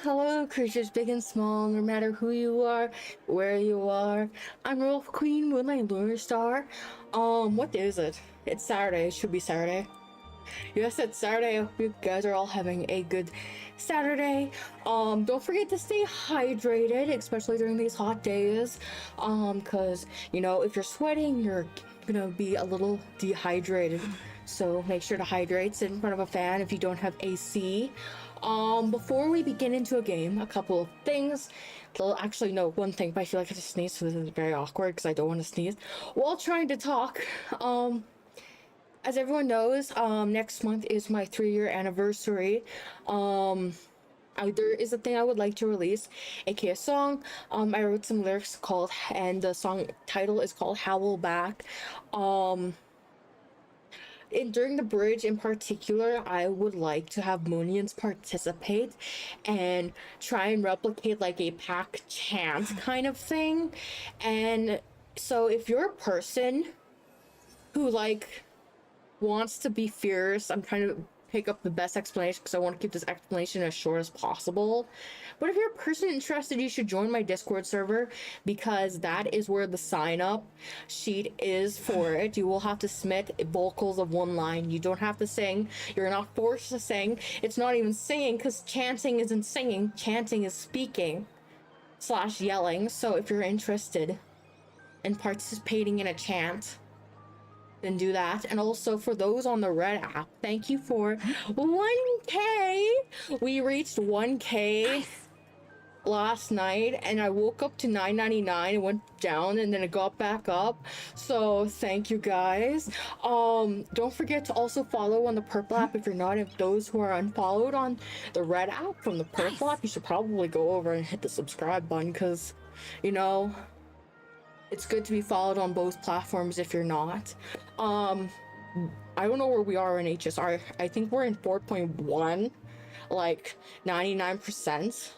Hello, creatures big and small, no matter who you are, where you are. I'm Wolf Queen, Moonlight Lunar Star. What day is it? It's Saturday. It should be Saturday. Yes, it's Saturday. I hope you guys are all having a good Saturday. Don't forget to stay hydrated, especially during these hot days. Cause you know, if you're sweating, you're gonna be a little dehydrated. So make sure to hydrate. Sit in front of a fan if you don't have AC. Before we begin into a game, a couple of things. Well, actually, no, one thing, but I feel like I just sneezed, so this is very awkward because I don't want to sneeze while trying to talk. As everyone knows, next month is my 3-year anniversary. There is a thing I would like to release, aka a song. I wrote some lyrics called, and the song title is called Howl Back. During the bridge in particular, I would like to have Moonians participate and try and replicate like a pack chant kind of thing. And so if you're a person who like wants to be fierce, I'm trying to pick up the best explanation because I want to keep this explanation as short as possible. But if you're a person interested, you should join my Discord server, because that is where the sign up sheet is for it. You will have to submit vocals of 1 line. You don't have to sing. You're not forced to sing. It's not even singing, because chanting isn't singing. Chanting is speaking / yelling. So if you're interested in participating in a chant, then do that. And also for those on the Red app, thank you for 1K. We reached 1K last night, and I woke up to 999 and went down, and then it got back up. So thank you guys. Don't forget to also follow on the purple app if you're not. If those who are unfollowed on the Red app from the purple app, you should probably go over and hit the subscribe button, because you know, it's good to be followed on both platforms if you're not. I don't know where we are in HSR. I think we're in 4.1, like 99%.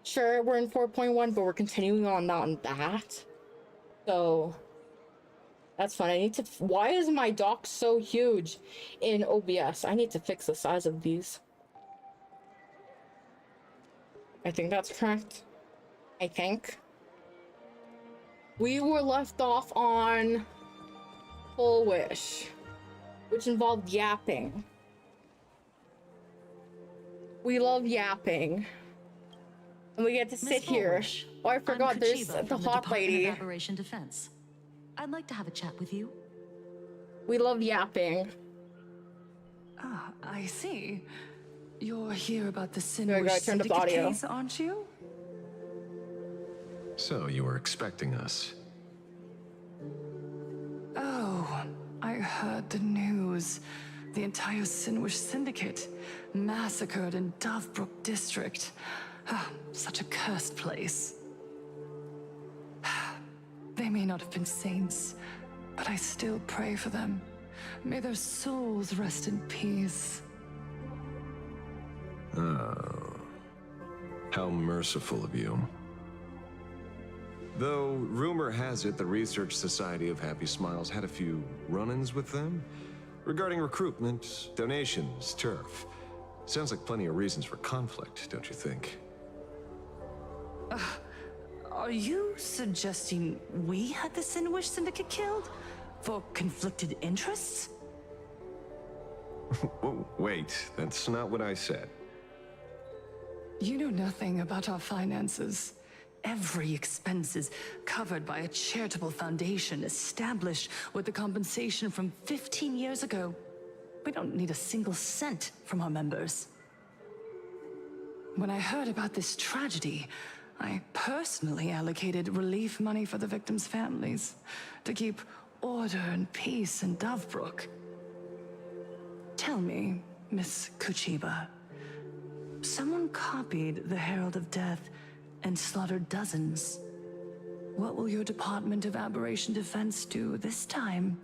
Sure, we're in 4.1, but we're continuing on that. So that's fun. I need to. Why is my dock so huge in OBS? I need to fix the size of these. I think that's correct. I think. We were left off on Full Wish, which involved yapping. We love yapping. And we get to sit here. Oh, I forgot, there's the hot lady. Operation Defense. I'd like to have a chat with you. We love yapping. Ah, I see. You're here about the Sinwish Syndicate case, aren't you? So you were expecting us? Oh, I heard the news. The entire Sinwish Syndicate massacred in Dovebrook District. Ah, such a cursed place. They may not have been saints, but I still pray for them. May their souls rest in peace. Oh, how merciful of you. Though, rumor has it the Research Society of Happy Smiles had a few run-ins with them regarding recruitment, donations, turf. Sounds like plenty of reasons for conflict, don't you think? Are you suggesting we had the Sinwish Syndicate killed? For conflicted interests? Wait, that's not what I said. You know nothing about our finances. Every expense is covered by a charitable foundation established with the compensation from 15 years ago. We don't need a single cent from our members. When I heard about this tragedy, I personally allocated relief money for the victims' families to keep order and peace in Dovebrook. Tell me, Miss Kuchiba, someone copied the Herald of Death and slaughtered dozens. What will your Department of Aberration Defense do this time?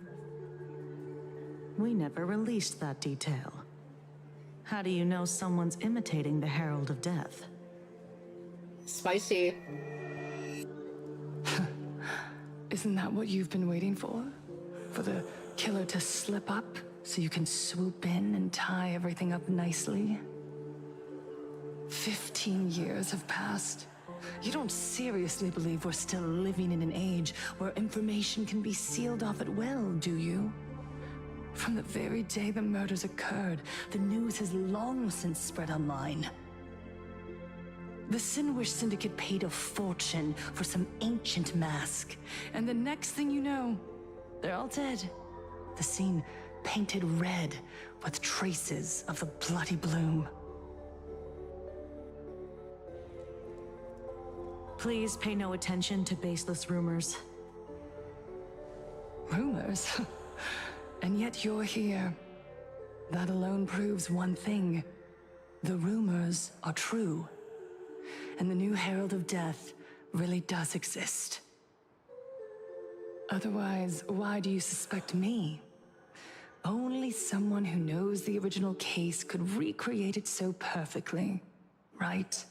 We never released that detail. How do you know someone's imitating the Herald of Death? Spicy. Isn't that what you've been waiting for? For the killer to slip up so you can swoop in and tie everything up nicely? 15 years have passed. You don't seriously believe we're still living in an age where information can be sealed off at will, do you? From the very day the murders occurred, the news has long since spread online. The Sinwish Syndicate paid a fortune for some ancient mask, and the next thing you know, they're all dead. The scene painted red with traces of the bloody bloom. Please pay no attention to baseless rumors. Rumors? And yet you're here. That alone proves one thing. The rumors are true. And the new Herald of Death really does exist. Otherwise, why do you suspect me? Only someone who knows the original case could recreate it so perfectly, right?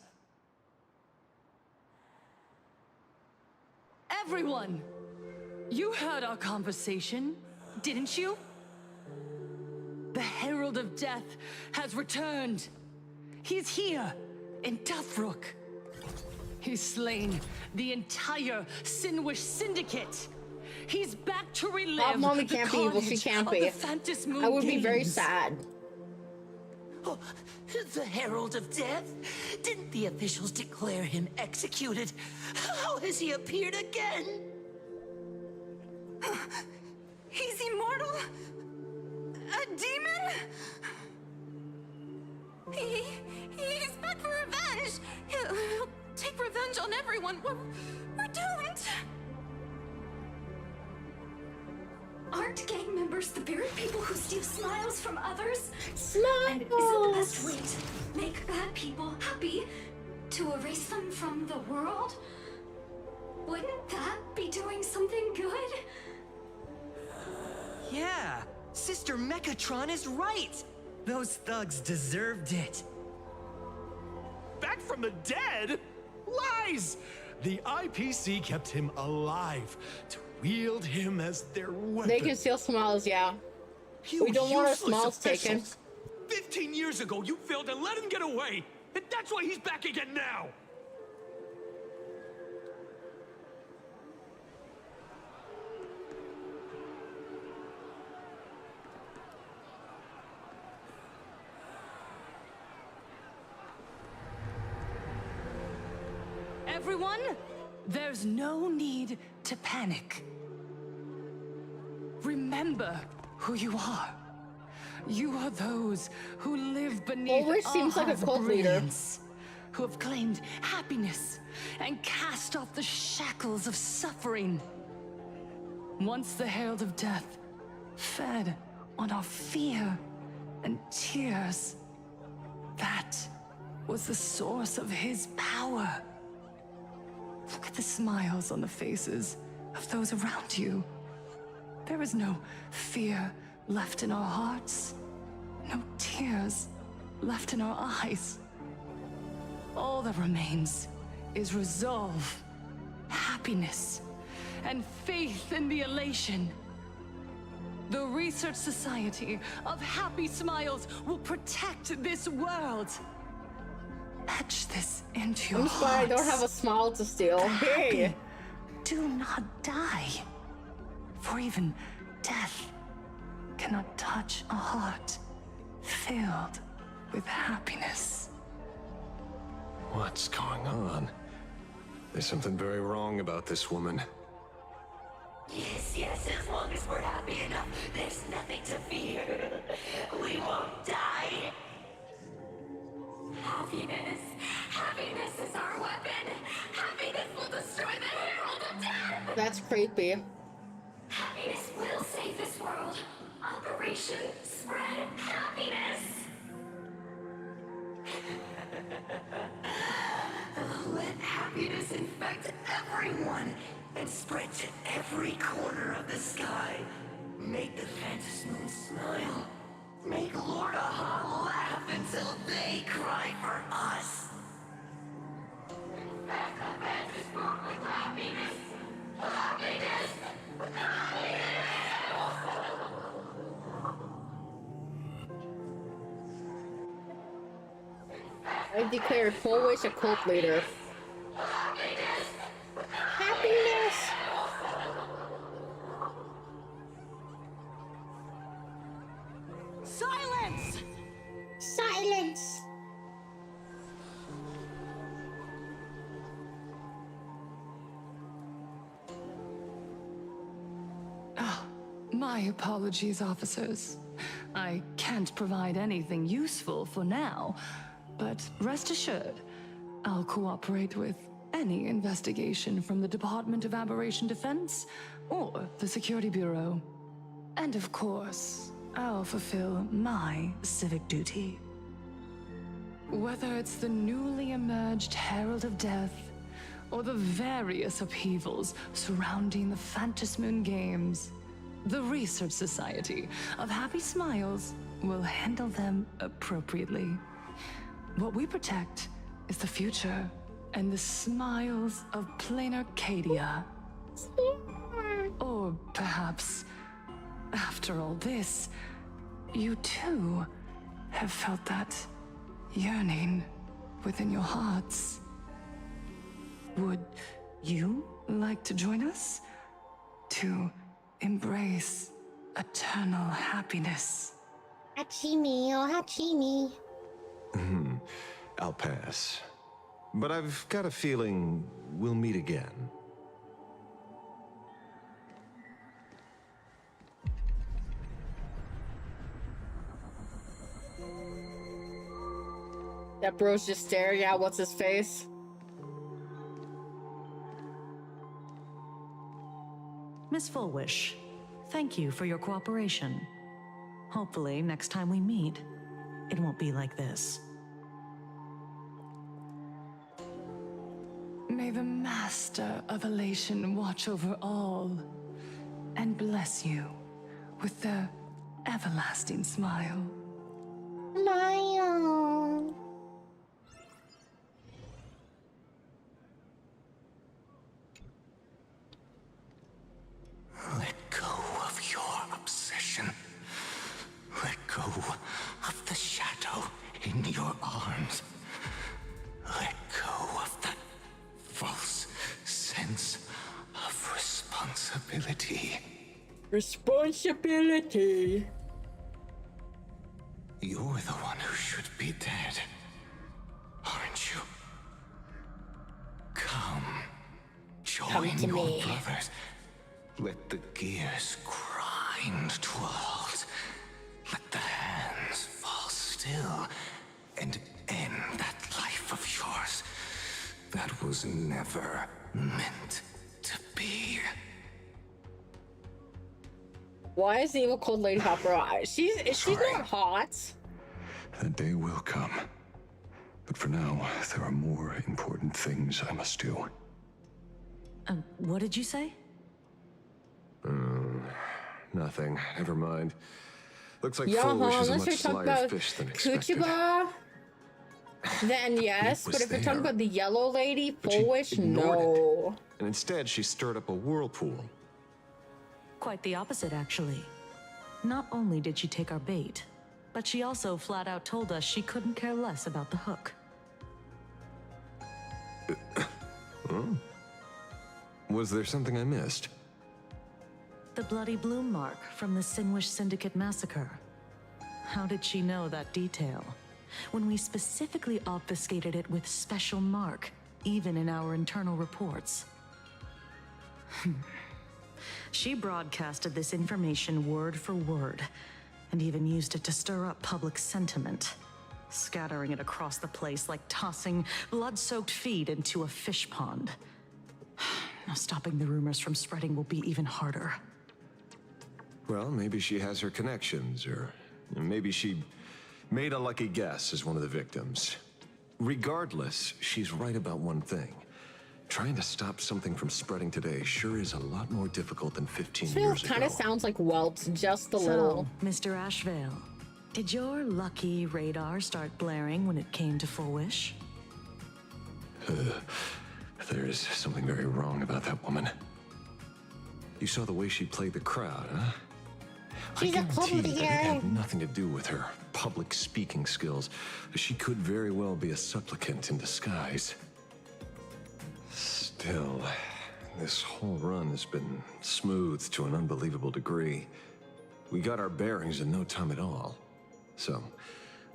Everyone! You heard our conversation, didn't you? The Herald of Death has returned. He's here, in Dufrook. He's slain the entire Sinwish Syndicate. He's back to relive Mommy the can't be evil, she carnage can't of be. the Phantom Moon I would be very Games. sad. Oh, the Herald of Death? Didn't the officials declare him executed? How has he appeared again? He's immortal? A demon? He's back for revenge. He'll take revenge on everyone. We're doomed. Aren't gang members the very people who steal smiles from others? Smiles! And isn't the best way to make bad people happy to erase them from the world? Wouldn't that be doing something good? Yeah, Sister Mechatron is right. Those thugs deserved it. Back from the dead? Lies! The IPC kept him alive to wield him as their weapon. They can steal smiles, yeah. You We don't want our useless smiles taken. officials. 15 years ago, you failed to let him get away, and that's why he's back again now. Everyone, there's no need to panic. Remember who you are. You are those who live beneath Always seems like a Aha's cult leader. brilliance, who have claimed happiness and cast off the shackles of suffering. Once the Herald of Death fed on our fear and tears, that was the source of his power. Look at the smiles on the faces of those around you. There is no fear left in our hearts, no tears left in our eyes. All that remains is resolve, happiness, and faith in the elation. The Research Society of Happy Smiles will protect this world. Etch this into your I'm sorry, I don't hearts. have a smile to steal. Hey! Do not die. For even death cannot touch a heart filled with happiness. What's going on? There's something very wrong about this woman. Yes, as long as we're happy enough, there's nothing to fear. We won't die. Happiness is our weapon. Happiness will destroy the Herald of Death. That's creepy. Happiness will save this world. Operation Spread Happiness. Let happiness infect everyone and spread to every corner of the sky. Make the Phantom Moon smile. Make Lord Aha laugh until they cry for us. Infect the Phantom Moon with happiness. Happiness. I declare Polish a cult leader. Happiness! My apologies, officers. I can't provide anything useful for now, but rest assured, I'll cooperate with any investigation from the Department of Aberration Defense or the Security Bureau. And of course, I'll fulfill my civic duty. Whether it's the newly emerged Herald of Death, or the various upheavals surrounding the Phantasmoon Games, the Research Society of Happy Smiles will handle them appropriately. What we protect is the future and the smiles of plain Arcadia. Or perhaps, after all this, you too have felt that yearning within your hearts. Would you like to join us to embrace eternal happiness? Hachimi, oh Hachimi. I'll pass. But I've got a feeling we'll meet again. That bro's just staring at what's his face. Miss Fullwish, thank you for your cooperation. Hopefully, next time we meet, it won't be like this. May the Master of Elation watch over all and bless you with the everlasting smile. Smile. Let go of your obsession. Let go of the shadow in your arms. Let go of that false sense of responsibility. Responsibility. You're the one who should be dead, aren't you? Come, join to your me. brothers. Let the gears grind to a halt. Let the hands fall still and end that life of yours that was never meant to be. Why is the evil cold lady hopper eyes? She's not hot. That day will come. But for now, there are more important things I must do. What did you say? Nothing. Never mind. Looks like Yeah, Fullwish is a unless much you're talking slyer about fish than expected. Kuchiba, then yes. was But if you're talking there. about the yellow lady, But she Fullwish, ignored no. And instead, she stirred up a whirlpool. Quite the opposite, actually. Not only did she take our bait, but she also flat out told us she couldn't care less about the hook. Was there something I missed? The bloody bloom mark from the Sinwish Syndicate massacre. How did she know that detail? When we specifically obfuscated it with special mark, even in our internal reports. She broadcasted this information word for word, and even used it to stir up public sentiment, scattering it across the place like tossing blood-soaked feed into a fish pond. Now stopping the rumors from spreading will be even harder. Well, maybe she has her connections, or maybe she made a lucky guess as one of the victims. Regardless, she's right about one thing. Trying to stop something from spreading today sure is a lot more difficult than 15 years ago. Kind of sounds like whelps, just a So, little. Mr. Ashvale, did your lucky radar start blaring when it came to Fullwish? There is something very wrong about that woman. You saw the way she played the crowd, huh? She's a guarantee that it had comedian. nothing to do with her public speaking skills. She could very well be a supplicant in disguise. Still, this whole run has been smooth to an unbelievable degree. We got our bearings in no time at all. So,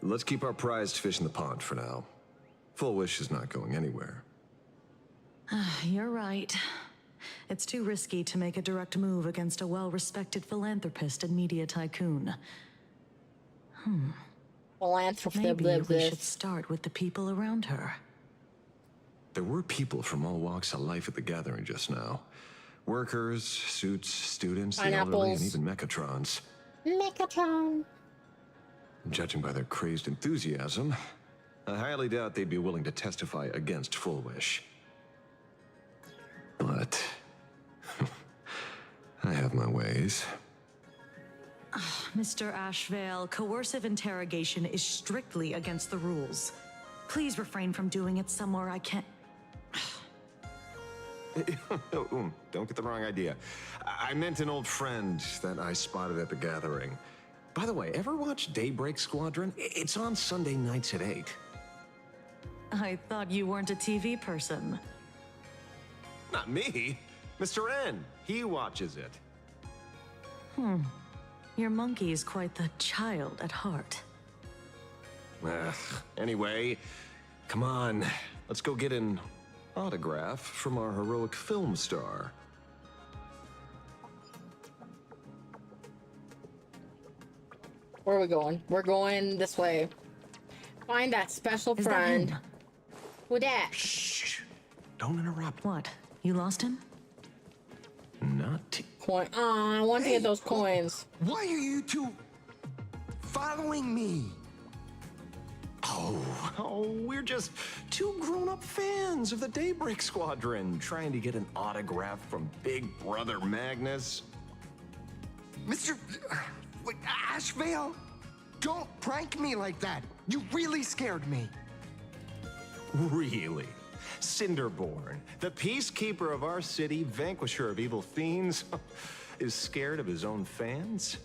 let's keep our prized fish in the pond for now. Fullwish is not going anywhere. You're right. It's too risky to make a direct move against a well-respected philanthropist and media tycoon. Philanthropist Maybe live we should this. start with the people around her. There were people from all walks of life at the gathering just now. Workers, suits, students, the elderly, and even mechatrons. Mechatron. Judging by their crazed enthusiasm, I highly doubt they'd be willing to testify against Full Wish. But I have my ways. Mr. Ashvale, coercive interrogation is strictly against the rules. Please refrain from doing it somewhere I can't... Don't get the wrong idea. I meant an old friend that I spotted at the gathering. By the way, ever watch Daybreak Squadron? It's on Sunday nights at 8. I thought you weren't a TV person. Not me. Mr. N. He watches it. Your monkey is quite the child at heart. Anyway, come on. Let's go get an autograph from our heroic film star. Where are we going? We're going this way. Find that special Is that friend. him? Who that? Shh. Don't interrupt. What? You lost him? Not. Coin. I want to get those coins. Why are you two following me? Oh, we're just two grown-up fans of the Daybreak Squadron trying to get an autograph from Big Brother Magnus. Mr. Ashvale, don't prank me like that. You really scared me. Really? Cinderborn, the peacekeeper of our city, vanquisher of evil fiends, is scared of his own fans?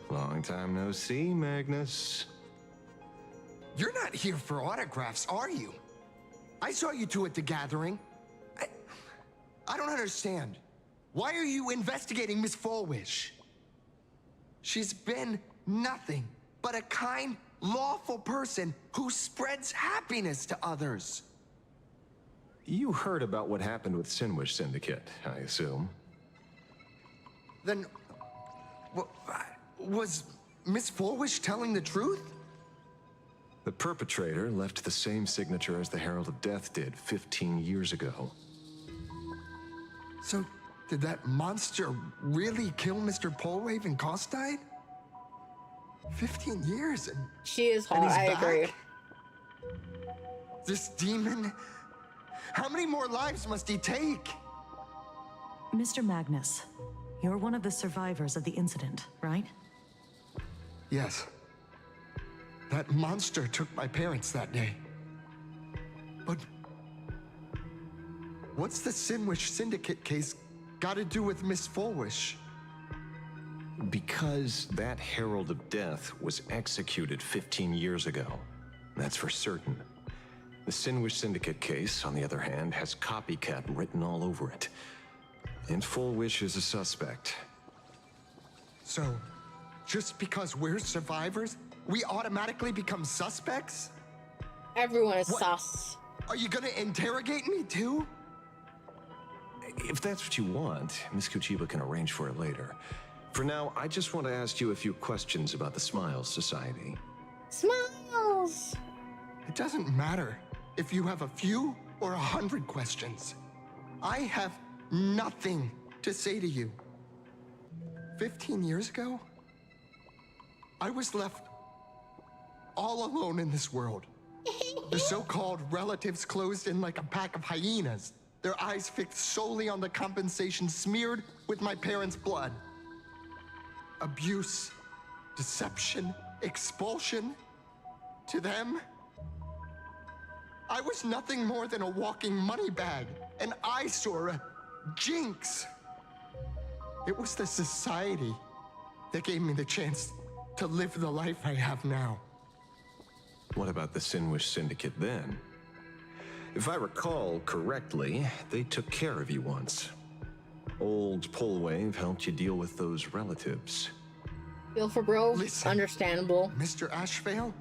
Long time no see, Magnus. You're not here for autographs, are you? I saw you two at the gathering. I don't understand. Why are you investigating Miss Fullwish? She's been nothing but a kind, lawful person who spreads happiness to others. You heard about what happened with Sinwish Syndicate, I assume. Then, was Miss Fullwish telling the truth? The perpetrator left the same signature as the Herald of Death did 15 years ago. So, did that monster really kill Mr. Polwave and Costide? 15 years and She is hot. and he's I back? agree. This demon? How many more lives must he take? Mr. Magnus, you're one of the survivors of the incident, right? Yes. That monster took my parents that day. But what's the Sinwish Syndicate case got to do with Miss Fullwish? Because that Herald of Death was executed 15 years ago. That's for certain. The Sinwish Syndicate case, on the other hand, has copycat written all over it. And Fullwish is a suspect. So, just because we're survivors, we automatically become suspects? Everyone is What? sus. Are you gonna interrogate me too? If that's what you want, Miss Kuchiba can arrange for it later. For now, I just want to ask you a few questions about the Smiles Society. Smiles. It doesn't matter if you have a few or 100 questions. I have nothing to say to you. 15 years ago, I was left all alone in this world. The so-called relatives closed in like a pack of hyenas, their eyes fixed solely on the compensation smeared with my parents' blood. Abuse, deception, expulsion. To them, I was nothing more than a walking money bag, an eyesore, a jinx. It was the society that gave me the chance to live the life I have now. What about the Sinwish Syndicate then? If I recall correctly, they took care of you once. Old Polwave helped you deal with those relatives. Feel for bro. Listen. Understandable. Mr. Ashvale,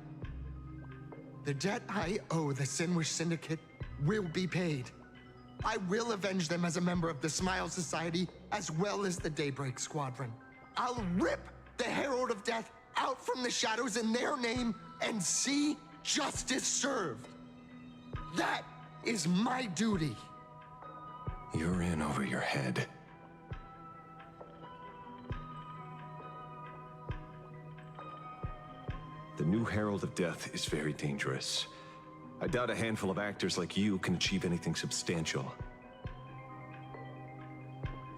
the debt I owe the Sinwish Syndicate will be paid. I will avenge them as a member of the Smile Society, as well as the Daybreak Squadron. I'll rip the Herald of Death out from the shadows in their name and see justice served. That is my duty. You're in over your head. The new Herald of Death is very dangerous. I doubt a handful of actors like you can achieve anything substantial.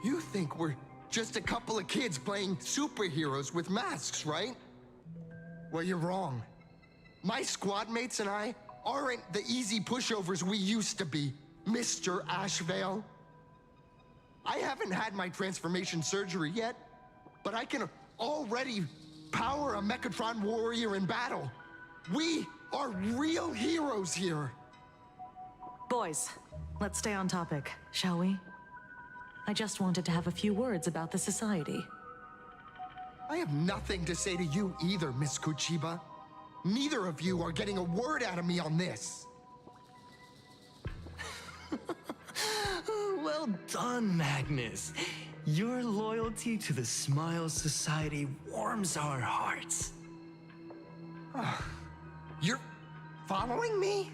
You think we're just a couple of kids playing superheroes with masks, right? Well, you're wrong. My squad mates and I aren't the easy pushovers we used to be, Mr. Ashvale. I haven't had my transformation surgery yet, but I can already power a Mechatron warrior in battle. We are real heroes here. Boys, let's stay on topic, shall we? I just wanted to have a few words about the society. I have nothing to say to you either, Miss Kuchiba. Neither of you are getting a word out of me on this. Well done, Magnus. Your loyalty to the Smile Society warms our hearts. You're following me?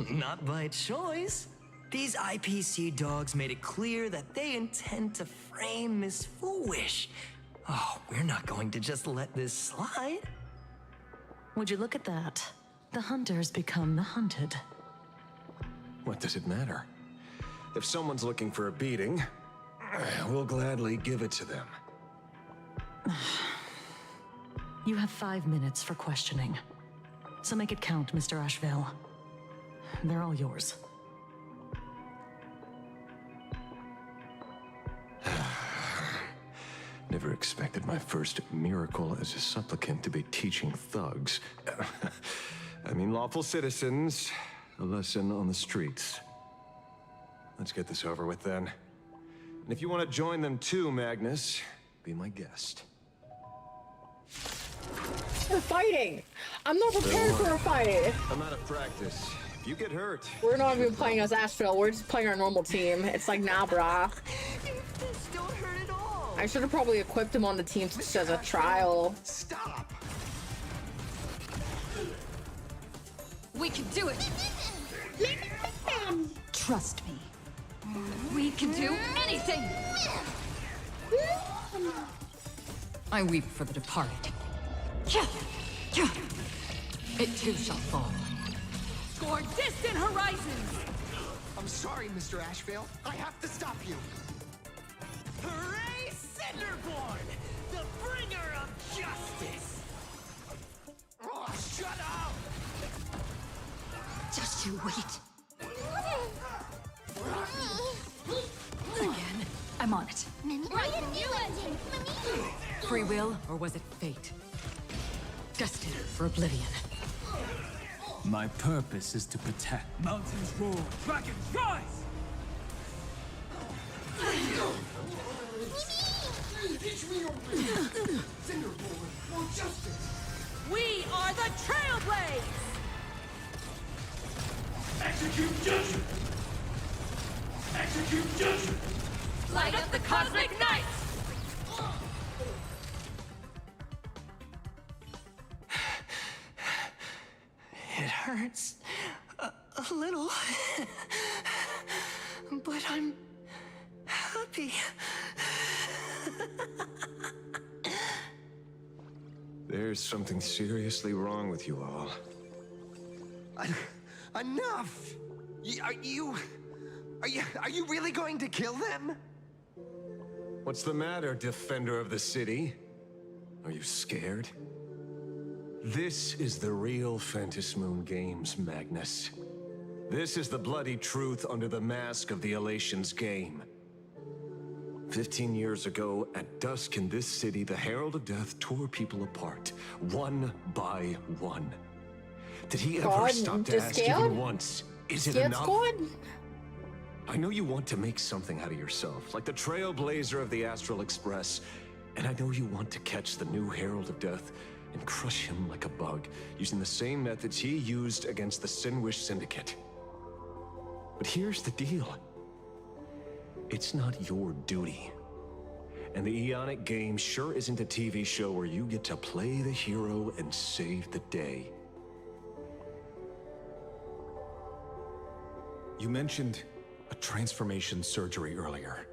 Not by choice. These IPC dogs made it clear that they intend to frame Miss Foolish. Oh, we're not going to just let this slide. Would you look at that? The hunters become the hunted. What does it matter? If someone's looking for a beating, we'll gladly give it to them. You have 5 minutes for questioning. So make it count, Mr. Ashvale. They're all yours. Never expected my first miracle as a supplicant to be teaching thugs. I mean, lawful citizens, a lesson on the streets. Let's get this over with then. And if you want to join them too, Magnus, be my guest. We're fighting! I'm not prepared for a fight! I'm out of practice. If you get hurt... We're not even playing as Asheville, we're just playing our normal team. It's like, nah, brah. This don't hurt at all. I should have probably equipped him on the team just as a trial. Stop! We can do it! Trust me. We can do anything! I weep for the departed. It too shall fall. For distant horizons! I'm sorry, Mr. Ashvale. I have to stop you. Hooray, Cinderborn! The bringer of justice! Oh, shut up! Just you wait. Again, I'm on it. Free will, or was it fate? Destined for oblivion. My purpose is to protect. Mountains roar, dragons rise! Teach me your will. Cinderborn, for justice. We are the Trailblades! Execute judgment! Execute judgment! Light up the cosmic night! It hurts a little, but I'm happy. There's something seriously wrong with you all. Enough! Are you really going to kill them? What's the matter, defender of the city? Are you scared? This is the real Phantasmoon Games, Magnus. This is the bloody truth under the mask of the Elation's game. 15 years ago, at dusk in this city, the Herald of Death tore people apart, one by one. Did he ever stop to ask even once, is it enough? I know you want to make something out of yourself, like the trailblazer of the Astral Express, and I know you want to catch the new Herald of Death and crush him like a bug, using the same methods he used against the Sinwish Syndicate. But here's the deal. It's not your duty. And the Eonic game sure isn't a TV show where you get to play the hero and save the day. You mentioned a transformation surgery earlier.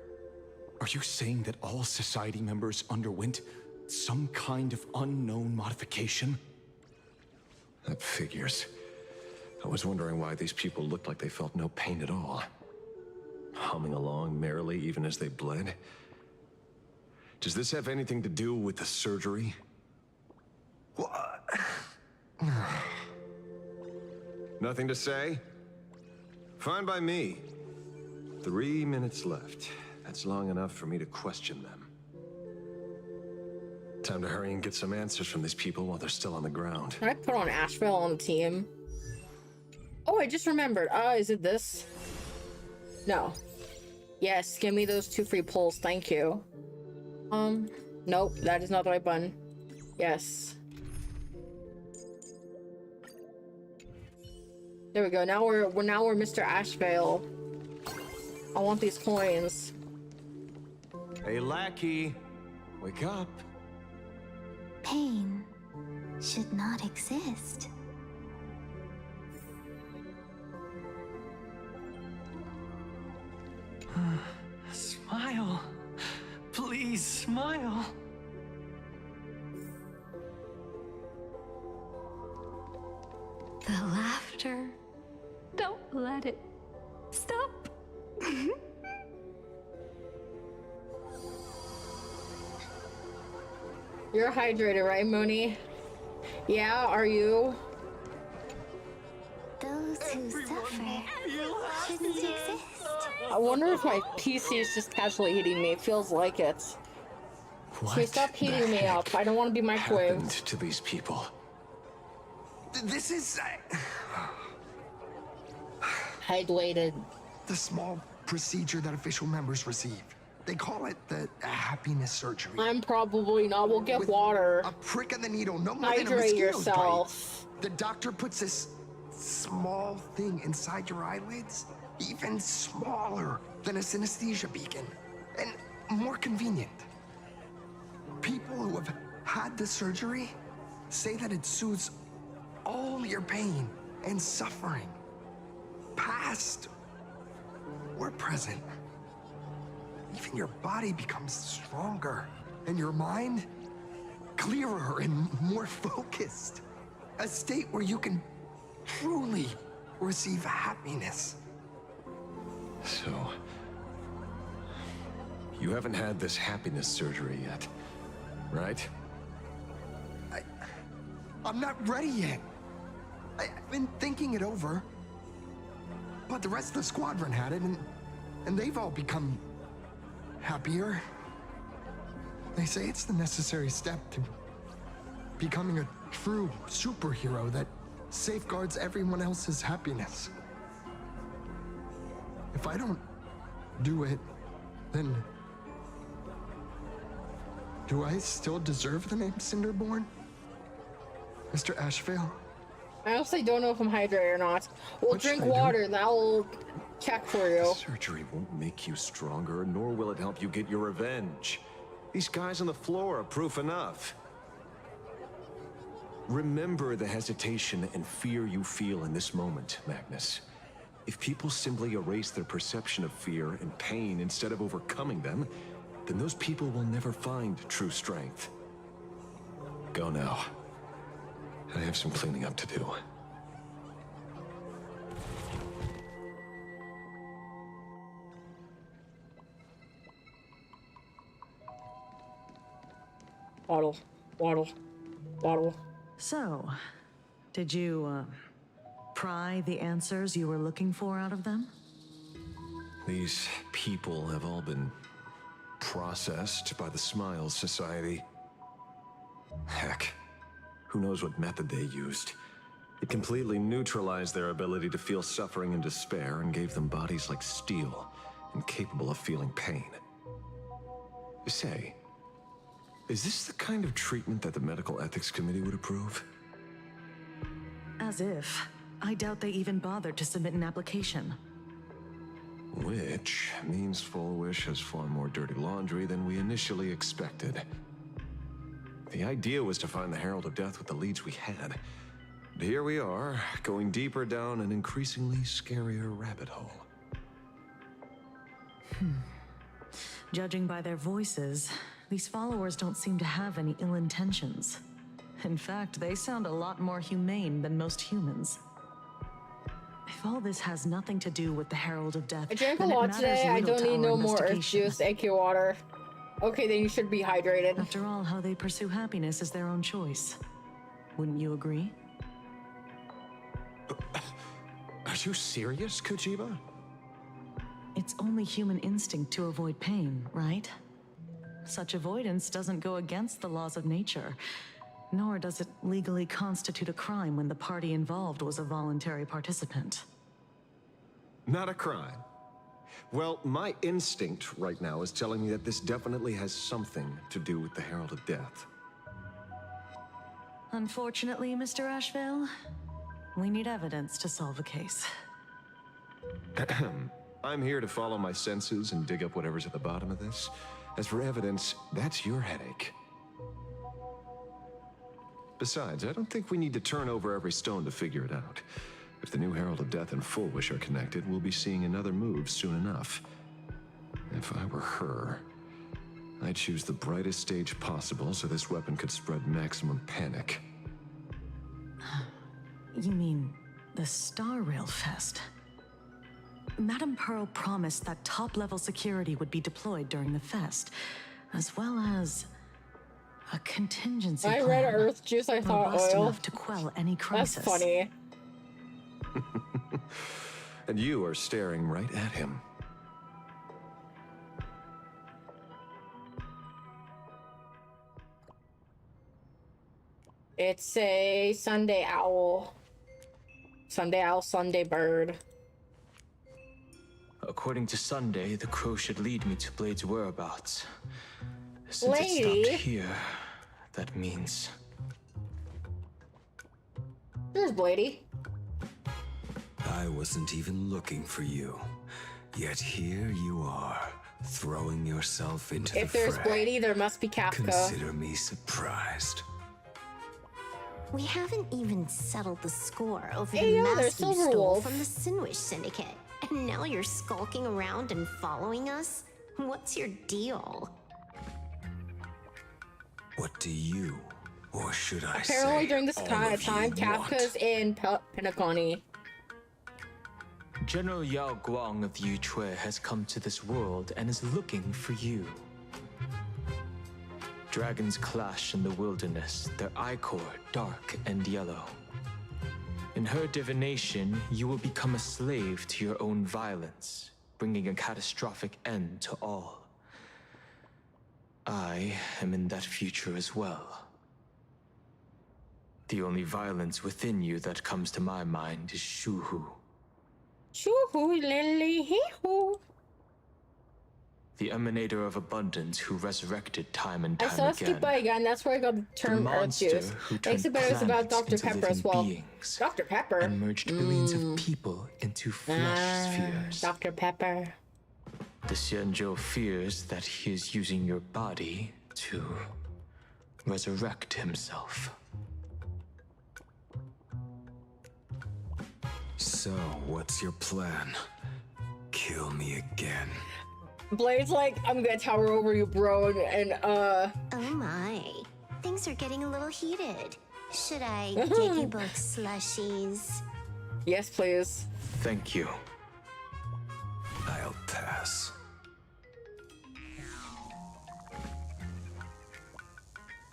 Are you saying that all society members underwent some kind of unknown modification? That figures. I was wondering why these people looked like they felt no pain at all. Humming along merrily even as they bled. Does this have anything to do with the surgery? What? Nothing to say? Fine by me. 3 minutes left. That's long enough for me to question them. Time to hurry and get some answers from these people while they're still on the ground. Can I put on Asheville on the team? Oh, I just remembered. Is it this? No. Yes, give me those 2 free pulls, thank you. Nope, that is not the right button. Yes. There we go. Now we're Mr. Ashevale. I want these coins. Hey, lackey, wake up. Pain should not exist. Smile. Please smile. The laughter. Don't let it stop. You're hydrated, right, Moonie? Yeah, are you? Those who suffer shouldn't exist. I wonder if my PC is just casually heating me. It feels like it. So stop heating me up. I don't want to be microwaved. Happened to these people? This is... Hydrated. the small procedure that official members receive. They call it the happiness surgery. I'm probably not. We'll get water. A prick of the needle, no more than a Hydrate mosquito's yourself. bite. The doctor puts this small thing inside your eyelids, even smaller than a synesthesia beacon, and more convenient. People who have had the surgery say that it soothes all your pain and suffering, past or present. Even your body becomes stronger, and your mind clearer and more focused. A state where you can truly receive happiness. So, you haven't had this happiness surgery yet, right? I'm not ready yet. I've been thinking it over. But the rest of the squadron had it, and they've all become happier. They say it's the necessary step to becoming a true superhero that safeguards everyone else's happiness. If I don't do it, then do I still deserve the name Cinderborn? Mr. Ashevale? I honestly don't know if I'm hydrated or not. We'll drink water, that will check for you. The surgery won't make you stronger, nor will it help you get your revenge. These guys on the floor are proof enough. Remember the hesitation and fear you feel in this moment, Magnus. If people simply erase their perception of fear and pain instead of overcoming them, then those people will never find true strength. Go now. I have some cleaning up to do. Waddle, waddle, waddle. So, did you, pry the answers you were looking for out of them? These people have all been processed by the Smiles Society. Heck, who knows what method they used. It completely neutralized their ability to feel suffering and despair and gave them bodies like steel, incapable of feeling pain. Say, is this the kind of treatment that the Medical Ethics Committee would approve? As if. I doubt they even bothered to submit an application. Which means Full Wish has far more dirty laundry than we initially expected. The idea was to find the Herald of Death with the leads we had. But here we are, going deeper down an increasingly scarier rabbit hole. Judging by their voices, these followers don't seem to have any ill intentions. In fact, they sound a lot more humane than most humans. If all this has nothing to do with the Herald of Death, I drank a then it lot matters today. I little don't to need our no more earth investigation. juice, aka water. Okay, then you should be hydrated. After all, how they pursue happiness is their own choice. Wouldn't you agree? Are you serious, Kujiba? It's only human instinct to avoid pain, right? Such avoidance doesn't go against the laws of nature, nor does it legally constitute a crime when the party involved was a voluntary participant. Not a crime. Well, my instinct right now is telling me that this definitely has something to do with the Herald of Death. Unfortunately, Mr. Ashvale, we need evidence to solve a case. I'm here to follow my senses and dig up whatever's at the bottom of this. As for evidence, that's your headache. Besides, I don't think we need to turn over every stone to figure it out. If the new Herald of Death and Full Wish are connected, we'll be seeing another move soon enough. If I were her, I'd choose the brightest stage possible so this weapon could spread maximum panic. You mean the Starrail Fest? Madame Pearl promised that top-level security would be deployed during the fest, as well as a contingency I plan. read Earth Juice, I thought robust oil. enough to quell any crisis. That's funny. And you are staring right at him. It's a Sunday owl. Sunday owl, Sunday bird. According to Sunday, the crow should lead me to Blade's whereabouts. Since it Lady? stopped here, that means... There's Bladey. I wasn't even looking for you. Yet here you are, throwing yourself into If the there's fray. Bladey, there must be Kafka. Consider me surprised. We haven't even settled the score over Hey, the yo, there's mask you Silverwolf. stole from the Sinwish Syndicate. And now you're skulking around and following us? What's your deal? What do you, or should I Apparently say, during this all time, of you Kafka's in Penacony. General Yao Guang of Yu Chui has come to this world and is looking for you. Dragons clash in the wilderness, their ichor dark and yellow. In her divination, you will become a slave to your own violence, bringing a catastrophic end to all. I am in that future as well. The only violence within you that comes to my mind is Shuhu. Shoo-hoo, lily, hee-hoo. The emanator of abundance who resurrected time and I time saw again. Skip by again, that's where I got the term Earth monster Juice. who Makes it turned better, it's about planets Dr. into Pepper as living well. beings Dr. Pepper? and merged billions of people into flesh spheres. Dr. Pepper. The Xianzhou fears that he is using your body to resurrect himself. So, what's your plan? Kill me again. Blade's like, I'm gonna tower over you, bro, and Oh my. Things are getting a little heated. Should I get you both slushies? yes, please. Thank you. I'll pass.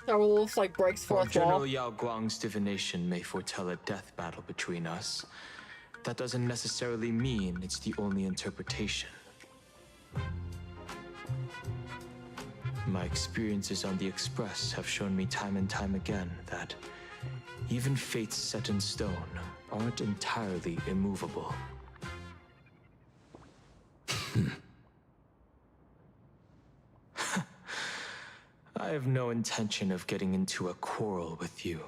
Starwolf like breaks While fourth wall. General Yao Guang's divination may foretell a death battle between us, that doesn't necessarily mean it's the only interpretation. My experiences on the Express have shown me time and time again that even fates set in stone aren't entirely immovable. I have no intention of getting into a quarrel with you,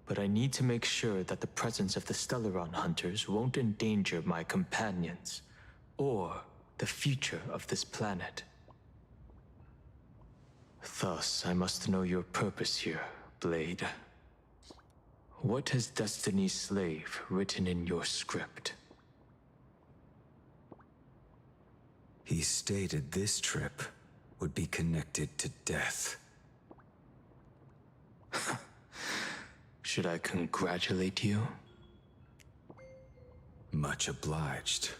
but I need to make sure that the presence of the Stellaron hunters won't endanger my companions or the future of this planet. Thus, I must know your purpose here, Blade. What has Destiny's Slave written in your script? He stated this trip would be connected to death. Should I congratulate you? Much obliged.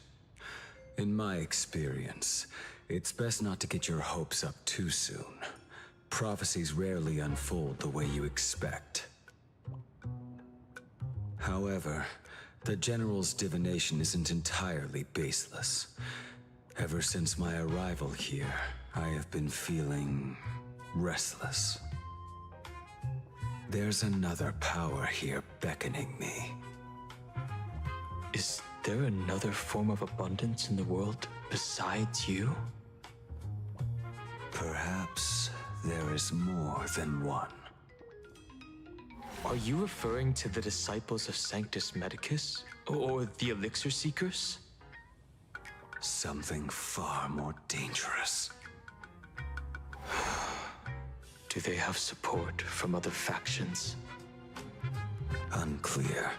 In my experience, it's best not to get your hopes up too soon. Prophecies rarely unfold the way you expect. However, the General's divination isn't entirely baseless. Ever since my arrival here, I have been feeling restless. There's another power here beckoning me. Is there another form of abundance in the world besides you? Perhaps there is more than one. Are you referring to the disciples of Sanctus Medicus? Or the Elixir Seekers? Something far more dangerous. Do they have support from other factions? Unclear.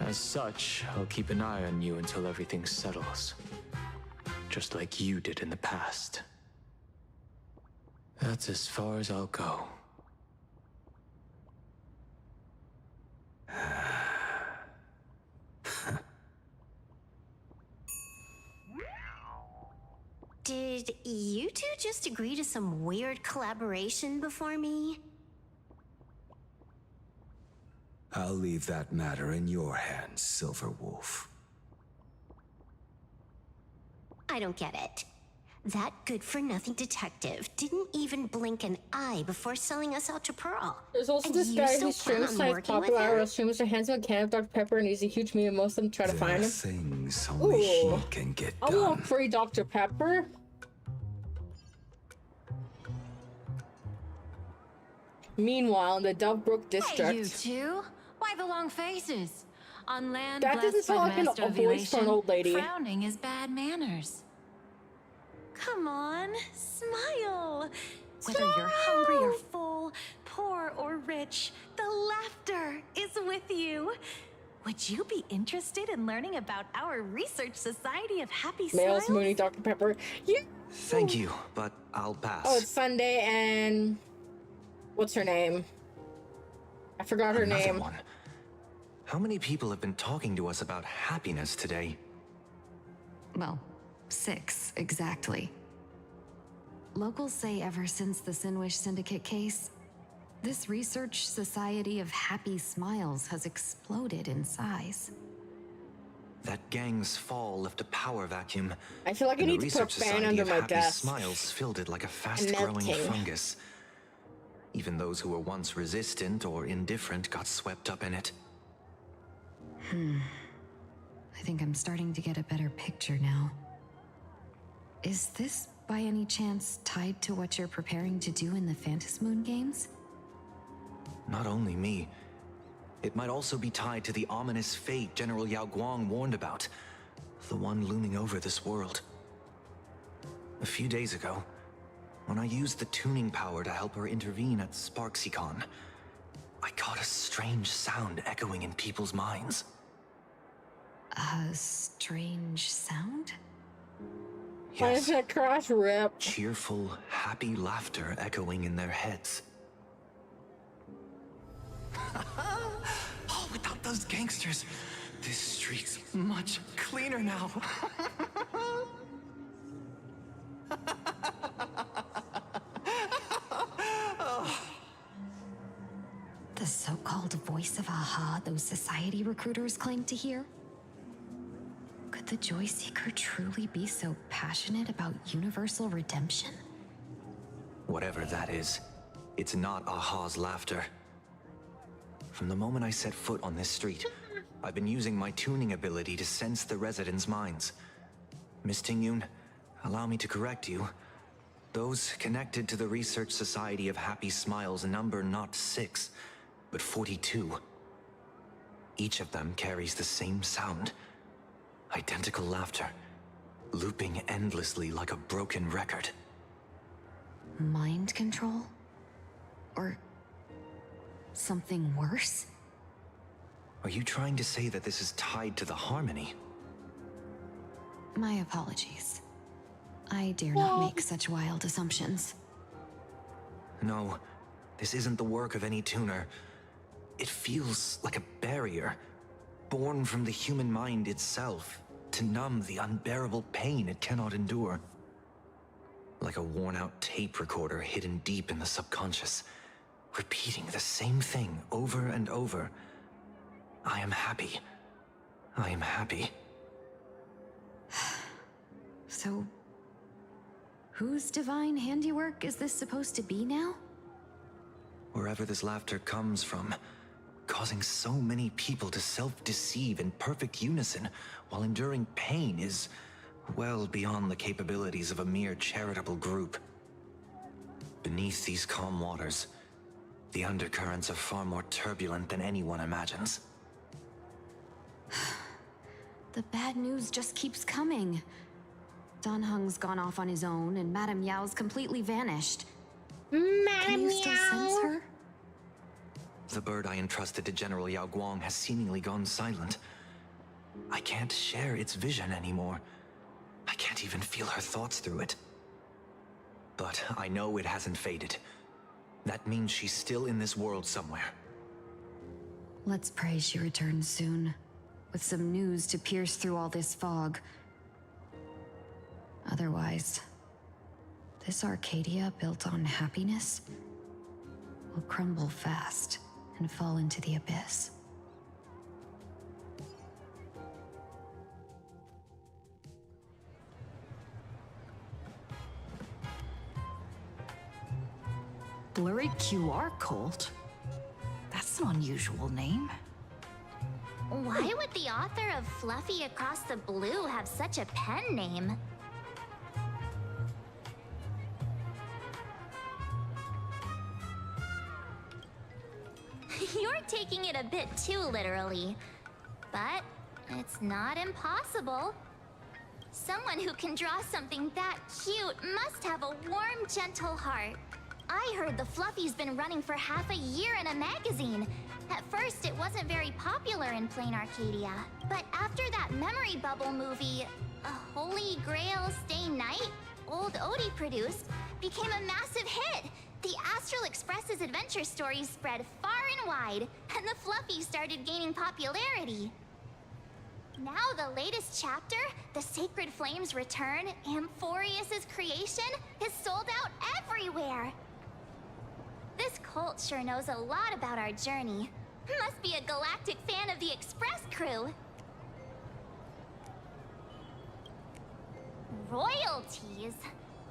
As such, I'll keep an eye on you until everything settles. Just like you did in the past. That's as far as I'll go. Did you two just agree to some weird collaboration before me? I'll leave that matter in your hands, Silverwolf. I don't get it. That good-for-nothing detective didn't even blink an eye before selling us out to Pearl. There's also And this you guy still who plan streams on like working with popular him? streamers are hands on a can of Dr. Pepper and he's a huge meme and most of them try to There find are him. things only Ooh. he can get I done. want free Dr. Pepper. Meanwhile, in the Dovebrook district, Hey, you two. Why the long faces? On land that blessed doesn't sound with like a voice for an masturbation, old lady. frowning is bad manners. Come on, smile. Whether you're hungry or full, poor or rich, the laughter is with you. Would you be interested in learning about our Research Society of Happy Males, Smiles? Moonie, Dr. Pepper. Yeah. Thank you, but I'll pass. Oh, it's Sunday and what's her name? I forgot her Another name. one. How many people have been talking to us about happiness today? Well, 6 exactly. Locals say ever since the Sinwish Syndicate case, this Research Society of Happy Smiles has exploded in size. That gang's fall left a power vacuum. I feel like I and need the to put a Research fan Society under of my Happy desk. Smiles filled it like a fast-growing melting. fungus. Even those who were once resistant or indifferent got swept up in it. I think I'm starting to get a better picture now. Is this, by any chance, tied to what you're preparing to do in the Phantasmoon games? Not only me. It might also be tied to the ominous fate General Yao Guang warned about. The one looming over this world. A few days ago, when I used the tuning power to help her intervene at Sparksicon, I caught a strange sound echoing in people's minds. A strange sound? Why is that crash rip? Cheerful, happy laughter echoing in their heads. Oh, without those gangsters, this street's much cleaner now. The so-called voice of Aha those society recruiters claim to hear? Could the Joy Seeker truly be so passionate about universal redemption? Whatever that is, it's not Aha's laughter. From the moment I set foot on this street, I've been using my tuning ability to sense the residents' minds. Miss Tingyun, allow me to correct you. Those connected to the Research Society of Happy Smiles number not 6, but 42. Each of them carries the same sound. Identical laughter, looping endlessly like a broken record. Mind control? Or something worse? Are you trying to say that this is tied to the harmony? My apologies. I dare not make such wild assumptions. No, this isn't the work of any tuner. It feels like a barrier, born from the human mind itself, to numb the unbearable pain it cannot endure. Like a worn-out tape recorder hidden deep in the subconscious, repeating the same thing over and over. I am happy. I am happy. So, whose divine handiwork is this supposed to be now? Wherever this laughter comes from, causing so many people to self-deceive in perfect unison while enduring pain is well beyond the capabilities of a mere charitable group. Beneath these calm waters, the undercurrents are far more turbulent than anyone imagines. The bad news just keeps coming. Dan Heng's gone off on his own, and Madame Yao's completely vanished. Can you still sense her? The bird I entrusted to General Yao Guang has seemingly gone silent. I can't share its vision anymore. I can't even feel her thoughts through it. But I know it hasn't faded. That means she's still in this world somewhere. Let's pray she returns soon, with some news to pierce through all this fog. Otherwise, this Arcadia built on happiness will crumble fast and fall into the abyss. Blurry QR cult? That's an unusual name. Why would the author of Fluffy Across the Blue have such a pen name? You're taking it a bit too literally. But it's not impossible. Someone who can draw something that cute must have a warm, gentle heart. I heard the Fluffy's been running for half a year in a magazine. At first, it wasn't very popular in Plain Arcadia. But after that memory bubble movie, A Holy Grail Stay Night, Old Odie produced, became a massive hit. The Astral Express's adventure stories spread far and wide, and the Fluffy started gaining popularity. Now the latest chapter, The Sacred Flames Return, Amphorius's creation, is sold out everywhere. This cult sure knows a lot about our journey. Must be a galactic fan of the Express crew. Royalties?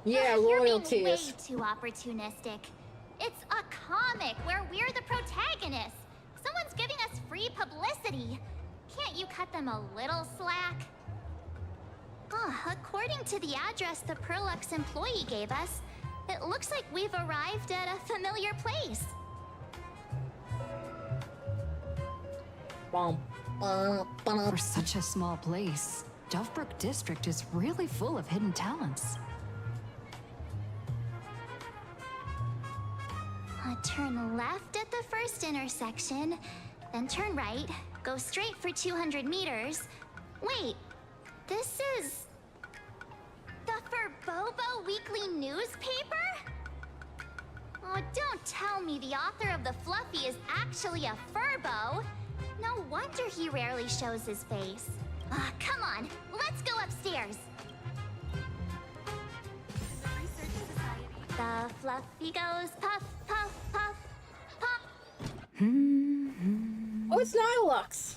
Yeah, You're royalties. being way too opportunistic. It's a comic where we're the protagonists. Someone's giving us free publicity. Can't you cut them a little slack? According to the address the Perlux employee gave us, it looks like we've arrived at a familiar place. For such a small place, Dovebrook District is really full of hidden talents. Turn left at the first intersection, then turn right, go straight for 200 meters. Wait, this is the Furbobo Weekly newspaper? Oh, don't tell me the author of the Fluffy is actually a Furbo. No wonder he rarely shows his face. Come on, let's go upstairs. The Fluffy goes puff, puff, puff, pop. Oh, it's Nihilux.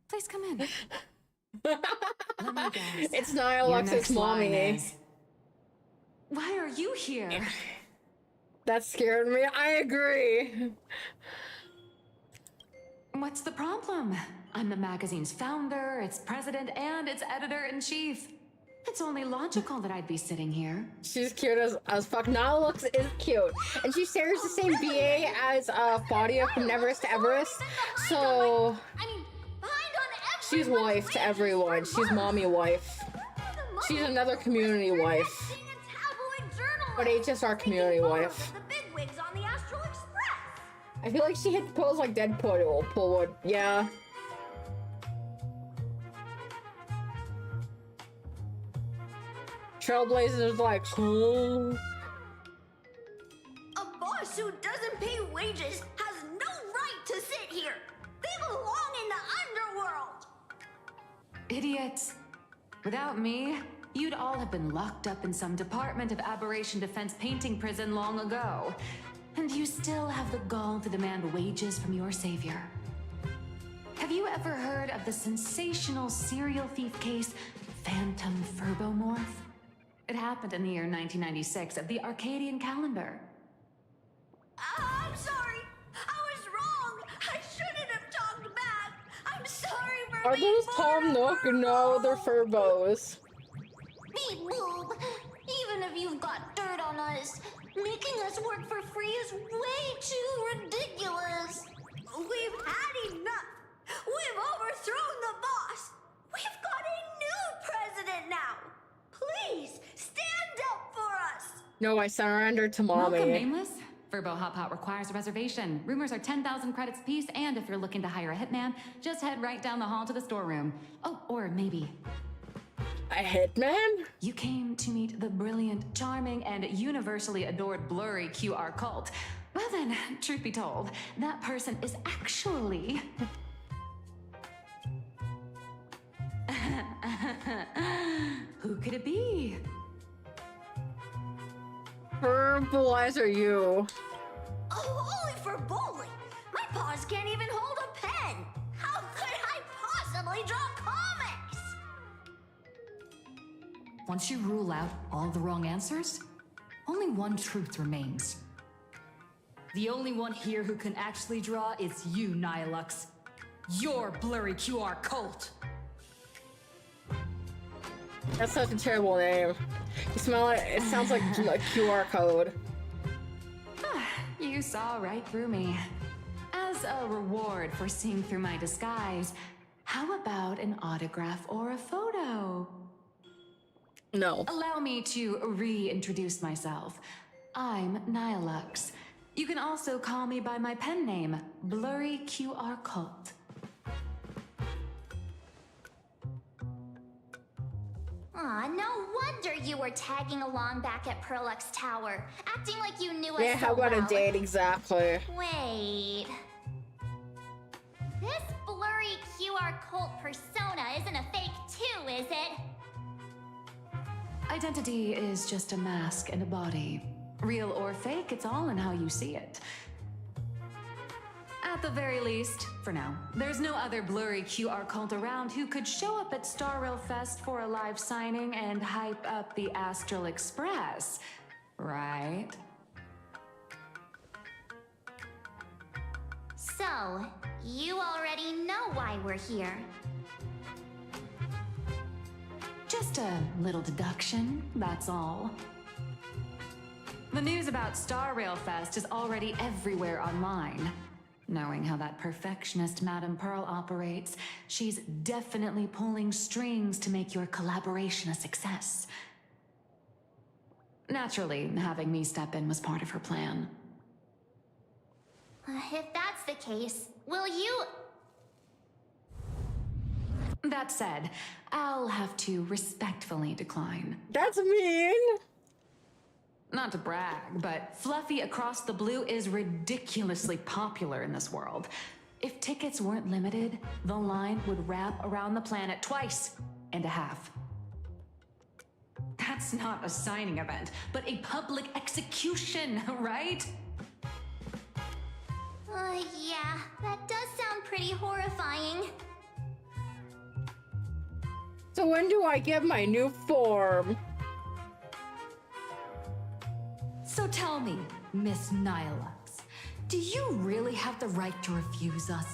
Please come in. It's Nihilux's mommy. That scared me. I agree. What's the problem? I'm the magazine's founder, its president, and its editor-in-chief. It's only logical that I'd be sitting here. She's cute as fuck. Nala looks is cute. And she shares the same BA as Claudia from Everest to Everest. So she's wife to everyone. She's mommy wife. She's another community wife. But HSR community wife. I feel like she hit the pose like Deadpool would. Yeah. Trailblazers like, oh. A boss who doesn't pay wages has no right to sit here. They belong in the underworld. Idiots. Without me, you'd all have been locked up in some Department of Aberration Defense painting prison long ago. And you still have the gall to demand wages from your savior. Have you ever heard of the sensational serial thief case, Phantom Furbomorph? It happened in the year 1996 of the Arcadian calendar. I'm sorry. I was wrong. I shouldn't have talked back. I'm sorry for Are being those Tom Nook? No, they're Furbos. Beep boop. Even if you've got dirt on us, making us work for free is way too ridiculous. We've had enough. We've overthrown the boss. We've got a new president now. Please stand up for us. No, I surrendered to mommy. Welcome, Nameless. Furbo Hop Hot requires a reservation. Rumors are 10,000 credits apiece, and if you're looking to hire a hitman, just head right down the hall to the storeroom. Oh, or maybe a hitman? You came to meet the brilliant, charming, and universally adored blurry QR cult. Well then, truth be told, that person is actually... Who could it be? Verbalizer you. Oh, holy for bowling! My paws can't even hold a pen. How could I possibly draw comics? Once you rule out all the wrong answers, only one truth remains. The only one here who can actually draw is you, Nihilux. Your blurry QR cult. That's such a terrible name. You smell it? It sounds like a QR code. You saw right through me. As a reward for seeing through my disguise, how about an autograph or a photo? No. Allow me to reintroduce myself. I'm Nihilux. You can also call me by my pen name, Blurry QR Cult. Aw, no wonder you were tagging along back at Perlux Tower, acting like you knew us Yeah, how so about well. a date, exactly. Wait. This blurry QR cult persona isn't a fake too, is it? Identity is just a mask and a body. Real or fake, it's all in how you see it. At the very least, for now, there's no other blurry QR cult around who could show up at Starrail Fest for a live signing and hype up the Astral Express, right? So, you already know why we're here. Just a little deduction, that's all. The news about Starrail Fest is already everywhere online. Knowing how that perfectionist Madame Pearl operates, she's definitely pulling strings to make your collaboration a success. Naturally, having me step in was part of her plan. If that's the case, will you... That said, I'll have to respectfully decline. That's mean! Not to brag, but Fluffy Across the Blue is ridiculously popular in this world. If tickets weren't limited, the line would wrap around the planet twice and a half. That's not a signing event, but a public execution, right? Yeah, that does sound pretty horrifying. So when do I get my new form? So tell me, Miss Nihilux, do you really have the right to refuse us?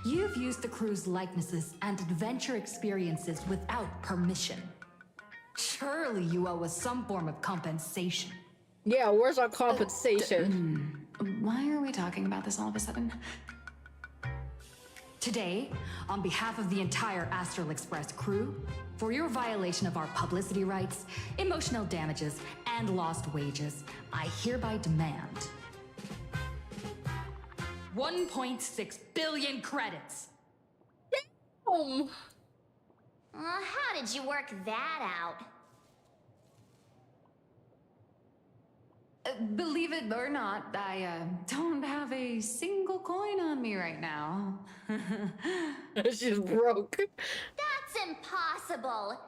You've used the crew's likenesses and adventure experiences without permission. Surely you owe us some form of compensation. Yeah, where's our compensation? Why are we talking about this all of a sudden? Today, on behalf of the entire Astral Express crew, for your violation of our publicity rights, emotional damages, and lost wages, I hereby demand 1.6 billion credits. Damn! How did you work that out? Believe it or not, I don't have a single coin on me right now. She's broke. That's impossible.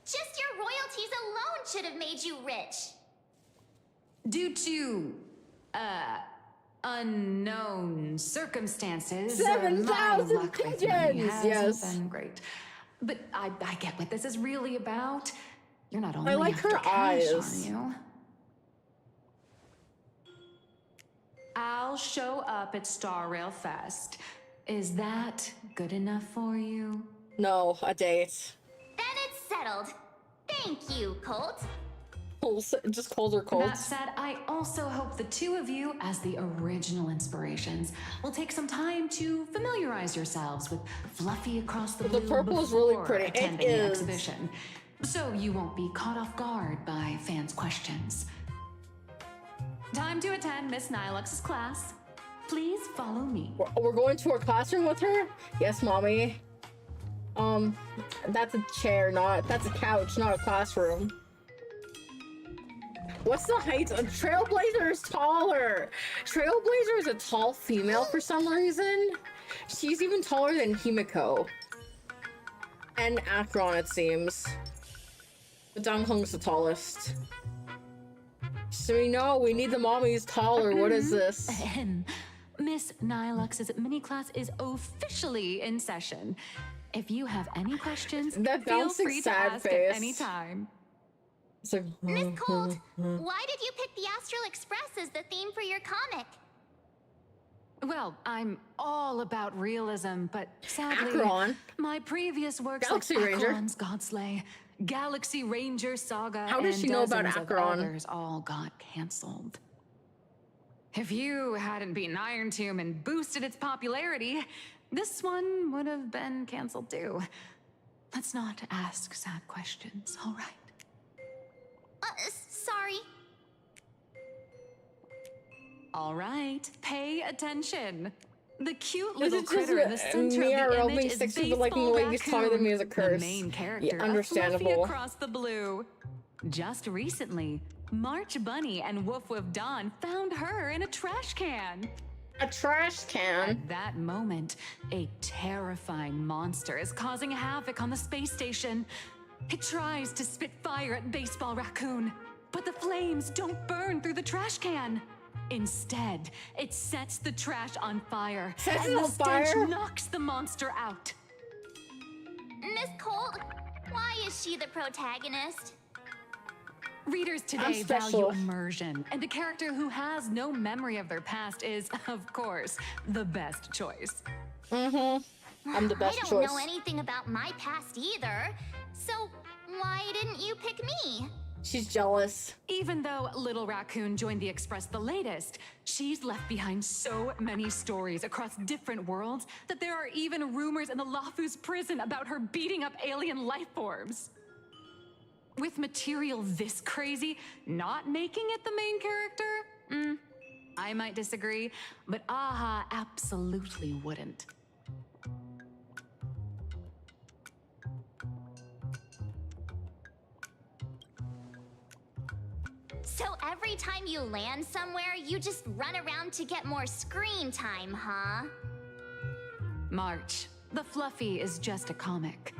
Just your royalties alone should have made you rich. Due to, unknown circumstances, 7,000 pigeons! Yes. Been great. But I get what this is really about. You're not only I like after her cash, eyes. are you? I'll show up at Starrail Fest. Is that good enough for you? No, a date. Then it's settled. Thank you, Colt. Just calls her Colt. That said, I also hope the two of you, as the original inspirations, will take some time to familiarize yourselves with Fluffy across the blue. The purple is really pretty. Attending It the is. exhibition, so you won't be caught off guard by fans' questions. Time to attend Miss Nilux's class. Please follow me. We're going to her classroom with her? Yes, mommy. That's a chair, that's a couch, not a classroom. What's the height? Trailblazer is taller. Trailblazer is a tall female for some reason. She's even taller than Himiko. And Akron, it seems. But Donghung's the tallest. So we know we need the mommies taller. What is this? Miss Nilux's mini class is officially in session. If you have any questions, That feel bouncing free to sad ask face. at any time. It's like, Miss Colt, why did you pick the Astral Express as the theme for your comic? Well, I'm all about realism, but sadly, Akron. my previous works Galaxy like Ranger. Akron's Godslay, Galaxy Ranger Saga, How does and she know about dozens of Akron? others all got canceled. If you hadn't beaten Iron Tomb and boosted its popularity, this one would have been canceled too. Let's not ask sad questions, all right? Sorry. All right, pay attention. The cute Is little it just critter in the center me of the or image being is sexy, but like Baseball the way he's taller than me is a Raccoon, curse? the main character, Yeah, of Fluffy understandable. Across the Blue. Just recently, March Bunny and Woof Woof Dawn found her in a trash can. A trash can? At that moment, a terrifying monster is causing havoc on the space station. It tries to spit fire at Baseball Raccoon, but the flames don't burn through the trash can. Instead, it sets the trash on fire, Sets and it the on stench fire? knocks the monster out. Miss Colt, why is she the protagonist? Readers I'm today special. value immersion, and a character who has no memory of their past is, of course, the best choice. I'm the best I don't choice. know anything about my past either. So why didn't you pick me? She's jealous. Even though Little Raccoon joined the Express the latest, she's left behind so many stories across different worlds that there are even rumors in the Lafu's prison about her beating up alien life forms. With material this crazy, not making it the main character? I might disagree, but Aha absolutely wouldn't. So every time you land somewhere, you just run around to get more screen time, huh? March, the Fluffy is just a comic.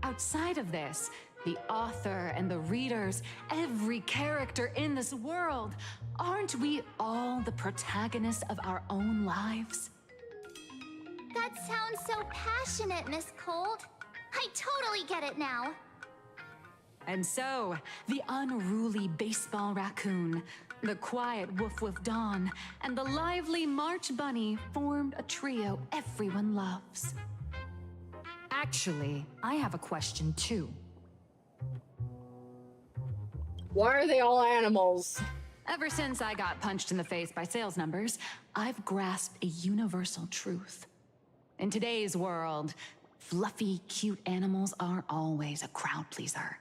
Outside of this, the author and the readers, every character in this world, aren't we all the protagonists of our own lives? That sounds so passionate, Miss Colt. I totally get it now. And so, the unruly Baseball Raccoon, The quiet Woof Woof Dawn and the lively March Bunny formed a trio everyone loves. Actually, I have a question too. Why are they all animals? Ever since I got punched in the face by sales numbers, I've grasped a universal truth. In today's world, fluffy, cute animals aren't always a crowd pleaser.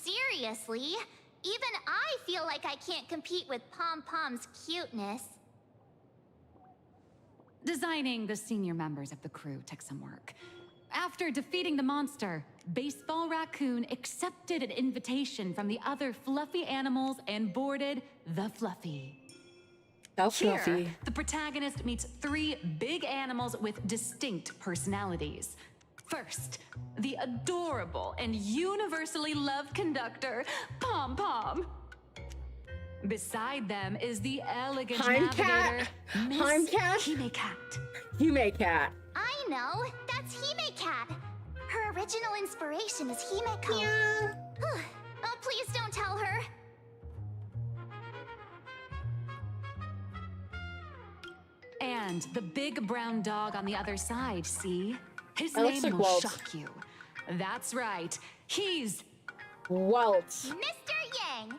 Seriously? Even I feel like I can't compete with Pom Pom's cuteness. Designing the senior members of the crew took some work. After defeating the monster, Baseball Raccoon accepted an invitation from the other fluffy animals and boarded the Fluffy. How Here, fluffy. the protagonist meets 3 big animals with distinct personalities. First, the adorable and universally loved conductor, Pom Pom. Beside them is the elegant navigator, Miss Himecat. Himecat. I know! That's Himecat! Her original inspiration is Himeko. Yeah. Oh, please don't tell her! And the big brown dog on the other side, see? His That looks name like will Walt. shock you. That's right. He's Walt. Mr. Yang!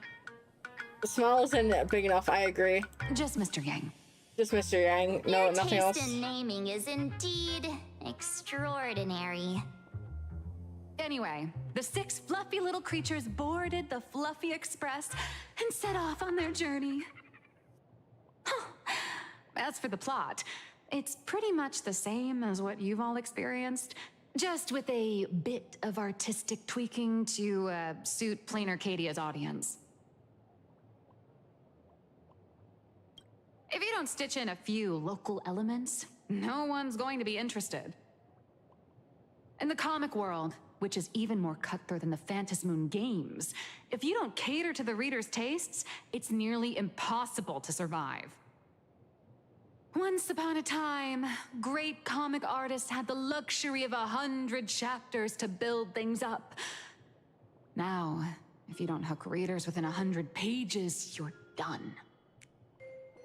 The smile isn't big enough, I agree. Just Mr. Yang. Just Mr. Yang. No, Your nothing taste else. in naming is indeed extraordinary. Anyway, the 6 fluffy little creatures boarded the Fluffy Express and set off on their journey. As for the plot, it's pretty much the same as what you've all experienced, just with a bit of artistic tweaking to suit plain Arcadia's audience. If you don't stitch in a few local elements, no one's going to be interested. In the comic world, which is even more cutthroat than the Phantasmoon games, if you don't cater to the reader's tastes, it's nearly impossible to survive. Once upon a time, great comic artists had the luxury of 100 chapters to build things up. Now, if you don't hook readers within 100 pages, you're done.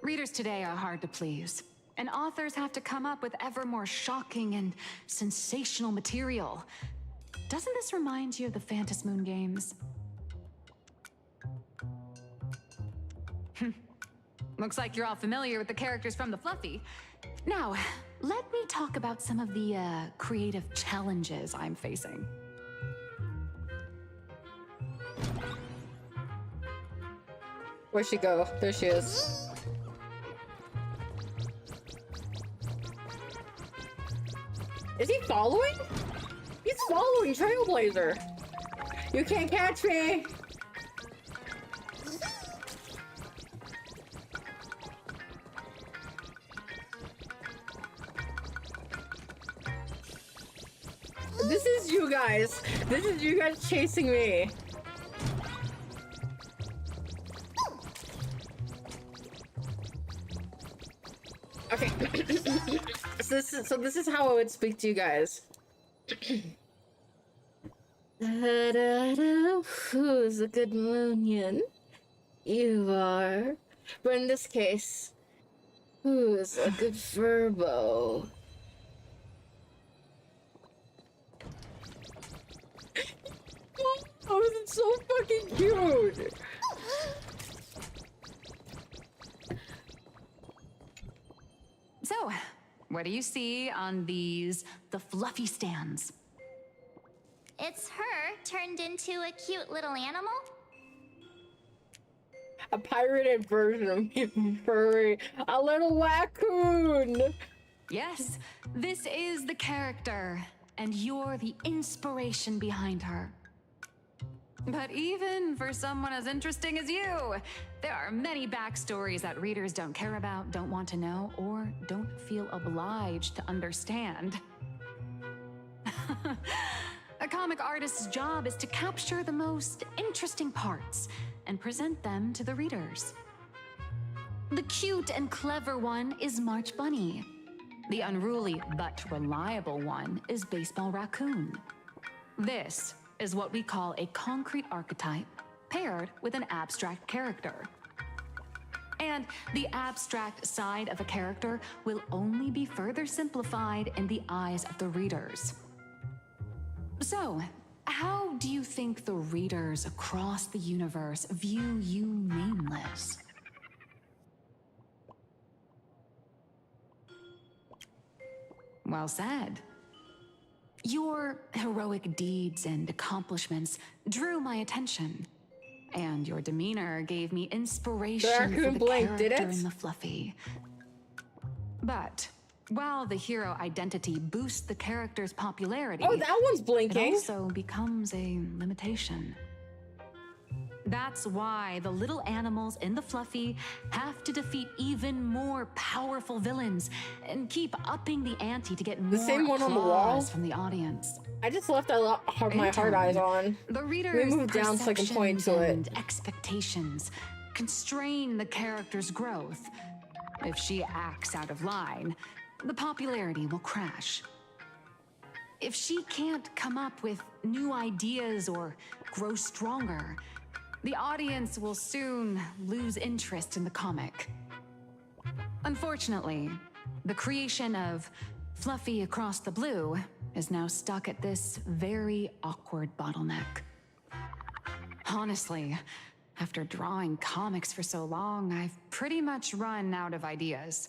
Readers today are hard to please, and authors have to come up with ever more shocking and sensational material. Doesn't this remind you of the Phantasmoon games? Looks like you're all familiar with the characters from the Fluffy. Now, let me talk about some of the creative challenges I'm facing. Where'd she go? There she is. Is he following? He's following Trailblazer. You can't catch me. This is you guys. This is you guys chasing me. Okay. So this is how I would speak to you guys. Who's a good Moonian? You are. But in this case, who's a good Furbo? Oh, it's so fucking cute! So, what do you see on the Fluffy stands? It's her turned into a cute little animal? A pirated version of me, furry. A little raccoon! Yes, this is the character, and you're the inspiration behind her. But even for someone as interesting as you, there are many backstories that readers don't care about, don't want to know, or don't feel obliged to understand. A comic artist's job is to capture the most interesting parts and present them to the readers. The cute and clever one is March Bunny. The unruly but reliable one is Baseball Raccoon. This is what we call a concrete archetype, paired with an abstract character. And the abstract side of a character will only be further simplified in the eyes of the readers. So, how do you think the readers across the universe view you nameless? Well said. Your heroic deeds and accomplishments drew my attention, and your demeanor gave me inspiration for the character in the Fluffy. But while the hero identity boosts the character's popularity, oh, that one's blinking. It also becomes a limitation. That's why the little animals in the Fluffy have to defeat even more powerful villains and keep upping the ante to get more same one on the wall from the audience. I just left my hard eyes on. The reader's we moved down so I can point to and it. expectations constrain the character's growth. If she acts out of line, the popularity will crash. If she can't come up with new ideas or grow stronger, the audience will soon lose interest in the comic. Unfortunately, the creation of Fluffy Across the Blue is now stuck at this very awkward bottleneck. Honestly, after drawing comics for so long, I've pretty much run out of ideas.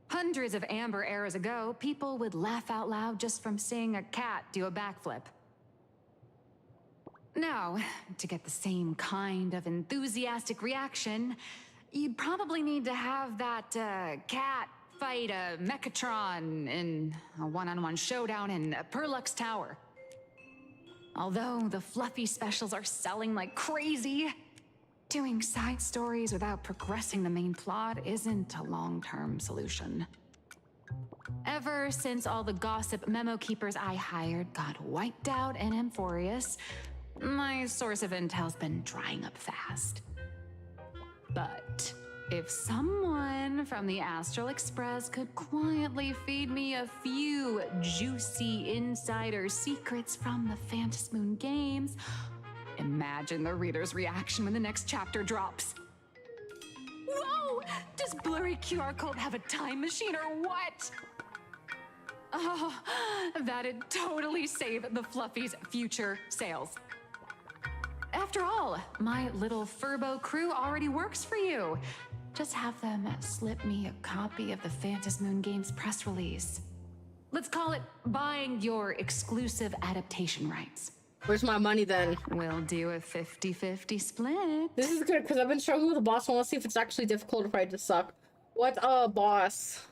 Hundreds of amber eras ago, people would laugh out loud just from seeing a cat do a backflip. Now, to get the same kind of enthusiastic reaction, you'd probably need to have that cat fight a Mechatron in a one-on-one showdown in Perlux Tower. Although the Fluffy specials are selling like crazy, doing side stories without progressing the main plot isn't a long-term solution. Ever since all the gossip memo keepers I hired got wiped out in Amphorius, my source of intel's been drying up fast. But if someone from the Astral Express could quietly feed me a few juicy insider secrets from the Phantom Moon games, imagine the reader's reaction when the next chapter drops. Whoa! Does blurry QR code have a time machine or what? Oh, that'd totally save the Fluffy's future sales. After all, my little Furbo crew already works for you. Just have them slip me a copy of the Phantom Moon game's press release. Let's call it buying your exclusive adaptation rights. Where's my money then? We'll do a 50-50 split. This is good because I've been struggling with the boss. I want to see if it's actually difficult or if I just suck. What boss?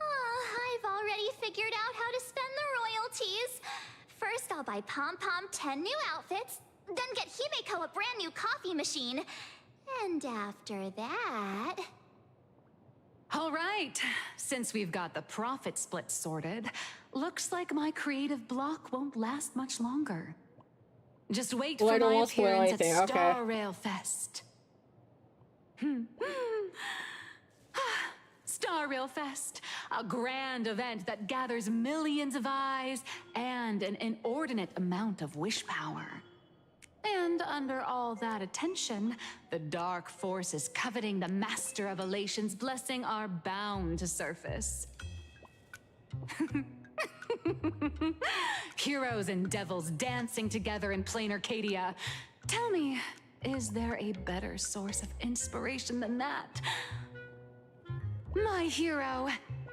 I've already figured out how to spend the royalties. First, I'll buy Pom Pom 10 new outfits, then get Himeko a brand new coffee machine. And after that... All right, since we've got the profit split sorted, looks like my creative block won't last much longer. Just wait for my appearance at Starrail Fest. Starrail Fest, a grand event that gathers millions of eyes and an inordinate amount of wish power. And under all that attention, the dark forces coveting the Master of Elation's blessing are bound to surface. Heroes and devils dancing together in plain Arcadia. Tell me, is there a better source of inspiration than that? My hero,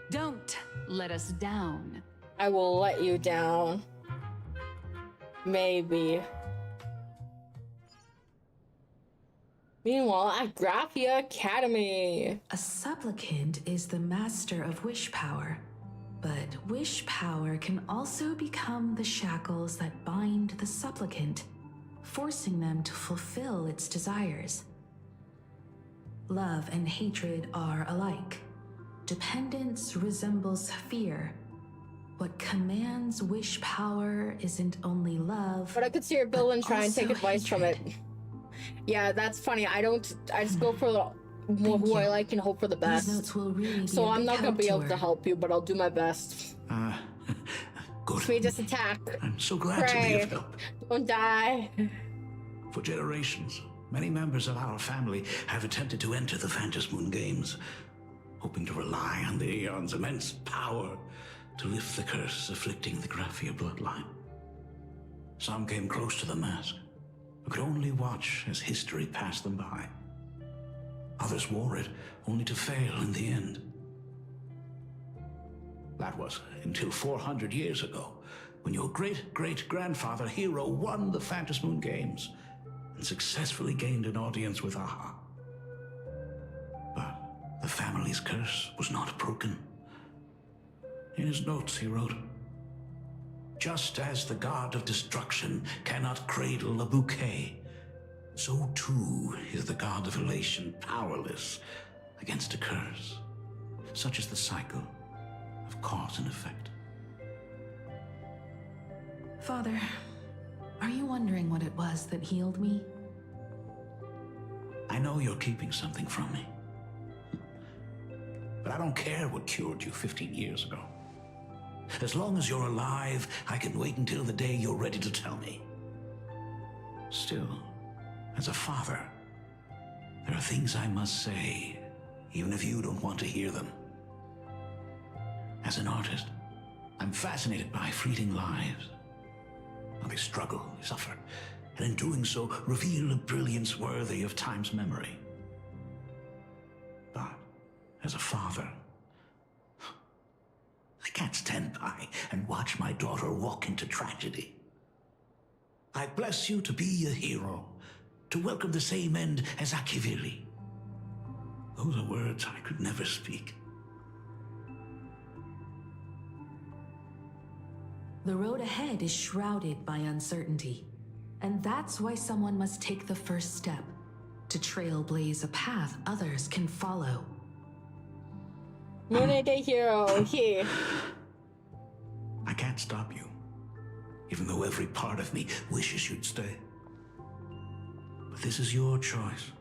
don't let us down. I will let you down. Maybe. Meanwhile, at Graphia Academy. A supplicant is the master of wish power, but wish power can also become the shackles that bind the supplicant, forcing them to fulfill its desires. Love and hatred are alike. Dependence resembles fear. What commands wish power isn't only love, but I could see your bill and try and take advice from it. Yeah, that's funny. I just go for who I like and hope for the best. These notes will really so I'm not gonna be able to help you, but I'll do my best. Good. Let me just attack. I'm so glad to be of help. Don't die. For generations, many members of our family have attempted to enter the Phantom Moon Games, hoping to rely on the Aeon's immense power to lift the curse afflicting the Graphia bloodline. Some came close to the mask, but could only watch as history passed them by. Others wore it, only to fail in the end. That was until 400 years ago, when your great-great-grandfather Hero won the Phantom Moon Games and successfully gained an audience with Aha. But the family's curse was not broken. In his notes, he wrote, "Just as the god of destruction cannot cradle a bouquet, so too is the god of elation powerless against a curse. Such is the cycle of cause and effect." Father, are you wondering what it was that healed me? I know you're keeping something from me. But I don't care what cured you 15 years ago. As long as you're alive, I can wait until the day you're ready to tell me. Still, as a father, there are things I must say, even if you don't want to hear them. As an artist, I'm fascinated by fleeting lives. How they struggle, they suffer, and in doing so, reveal a brilliance worthy of time's memory. But, as a father, I can't stand by and watch my daughter walk into tragedy. I bless you to be a hero, to welcome the same end as Akivili. Those are words I could never speak. The road ahead is shrouded by uncertainty, and that's why someone must take the first step to trailblaze a path others can follow. Moonie the hero, here. I can't stop you, even though every part of me wishes you'd stay. But this is your choice,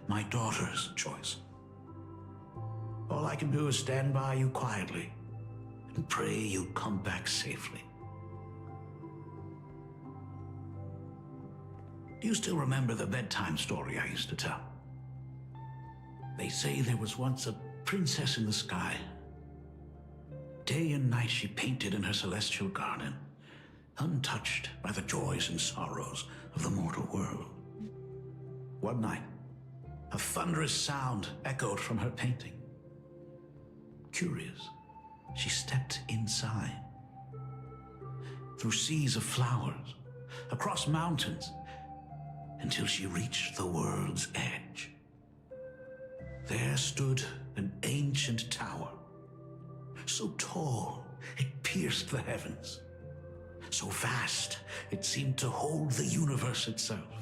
my daughter's choice. All I can do is stand by you quietly and pray you come back safely. Do you still remember the bedtime story I used to tell? They say there was once a princess in the sky. Day and night she painted in her celestial garden, untouched by the joys and sorrows of the mortal world. One night, a thunderous sound echoed from her painting. Curious, she stepped inside. Through seas of flowers, across mountains, until she reached the world's edge. There stood an ancient tower, so tall it pierced the heavens, so vast it seemed to hold the universe itself.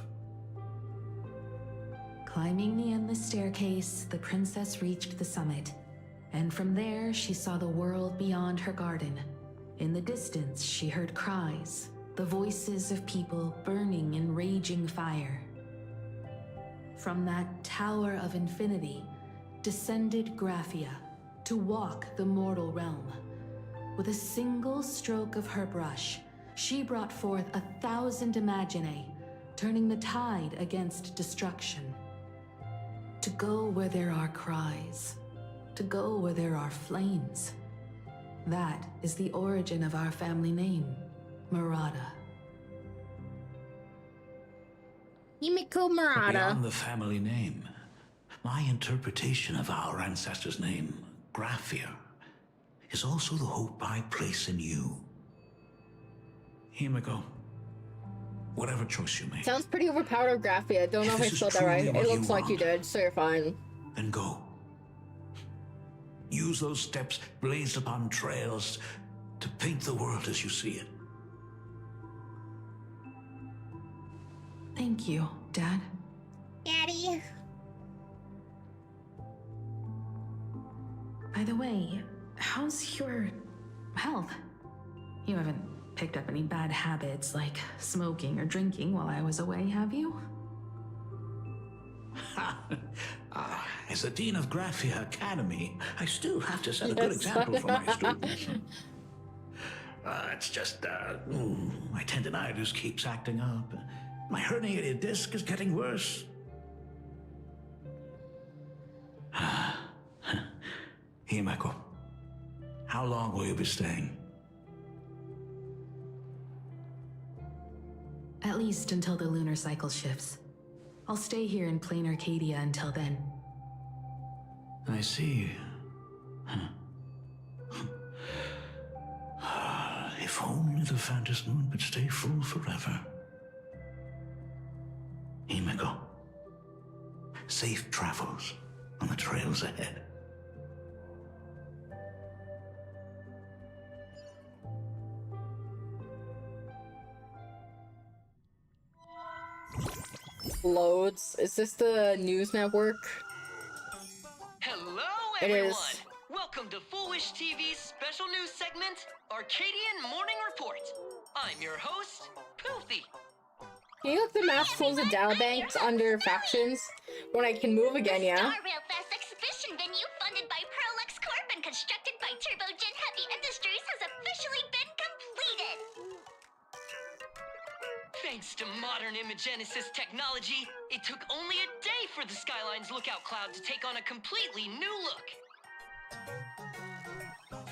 Climbing the endless staircase, the princess reached the summit, and from there she saw the world beyond her garden. In the distance, she heard cries, the voices of people burning in raging fire. From that tower of infinity descended Graphia to walk the mortal realm. With a single stroke of her brush, she brought forth 1,000 Imaginae, turning the tide against destruction. To go where there are cries, to go where there are flames. That is the origin of our family name, Murata. Himiko Murata. Beyond the family name, my interpretation of our ancestor's name, Graphia, is also the hope I place in you. Himiko, whatever choice you make. Sounds pretty overpowered, Graphia. Don't know if I spelled that right. It looks like you did, so you're fine. Then go. Use those steps blazed upon trails to paint the world as you see it. Thank you, Dad. Daddy. By the way, how's your health? You haven't picked up any bad habits like smoking or drinking while I was away, have you? As the Dean of Graphia Academy, I still have to set a good example for my students. It's just, my tendinitis keeps acting up. My herniated disc is getting worse. Himeko, how long will you be staying? At least until the lunar cycle shifts. I'll stay here in plain Arcadia until then. I see. If only the Phantom Moon could stay full forever. Himeko, safe travels on the trails ahead. Loads. Is this the news network? Hello, It everyone! is. Welcome to Foolish TV's special news segment, Arcadian Morning Report. I'm your host, Poofy. Can you look the maps close the data banks under factions? When I can move again, yeah? Starrail Fest exhibition venue funded by Pearlux Corp and constructed by Turbogen Heavy Industries has officially been completed. Thanks to modern imagenesis technology, it took only a day for the Skyline's lookout cloud to take on a completely new look.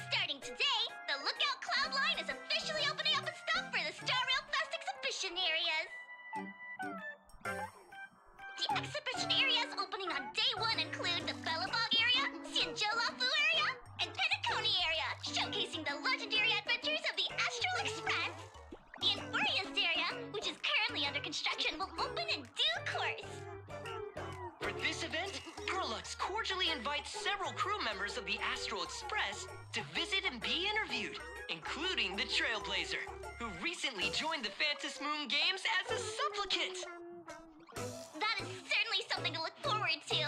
Starting today, the Lookout Cloud line is officially opening up its stuff for the Starrail Fest exhibition areas. The exhibition areas opening on day 1 include the Bellabog area, Sinjolafu area, and Penacony area, showcasing the legendary adventures of the Astral Express. The Infurious area, which is currently under construction, will open in due course. For this event, Perlux cordially invites several crew members of the Astral Express to visit and be interviewed, including the Trailblazer, who recently joined the Phantom Moon Games as a supplicant. That is certainly something to look forward to.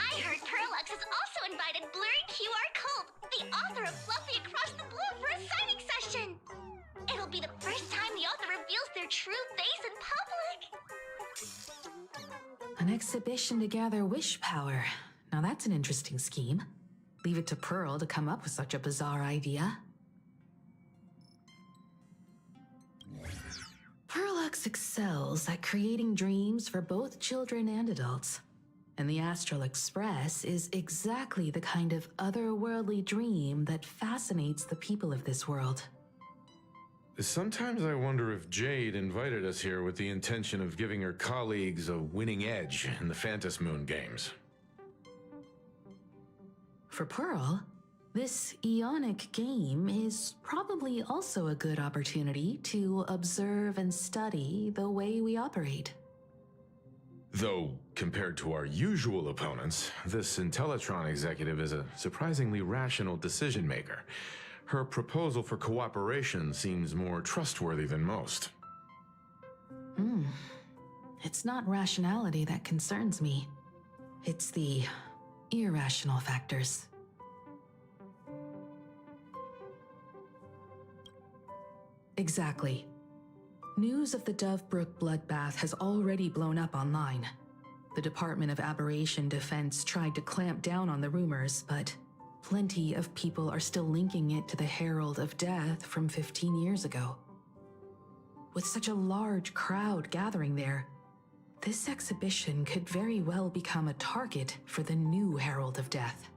I heard Perlux has also invited Blurry QR Cult, the author of Fluffy Across the Blue, for a signing session. It'll be the first time the author reveals their true face in public. An exhibition to gather wish power. Now that's an interesting scheme. Leave it to Pearl to come up with such a bizarre idea. Perlux excels at creating dreams for both children and adults. And the Astral Express is exactly the kind of otherworldly dream that fascinates the people of this world. Sometimes I wonder if Jade invited us here with the intention of giving her colleagues a winning edge in the Phantom Moon games. For Pearl, this Ionic game is probably also a good opportunity to observe and study the way we operate. Though, compared to our usual opponents, this Intellitron executive is a surprisingly rational decision maker. Her proposal for cooperation seems more trustworthy than most. It's not rationality that concerns me. It's the irrational factors. Exactly. News of the Dovebrook bloodbath has already blown up online. The Department of Aberration Defense tried to clamp down on the rumors, but plenty of people are still linking it to the Herald of Death from 15 years ago. With such a large crowd gathering there, this exhibition could very well become a target for the new Herald of Death.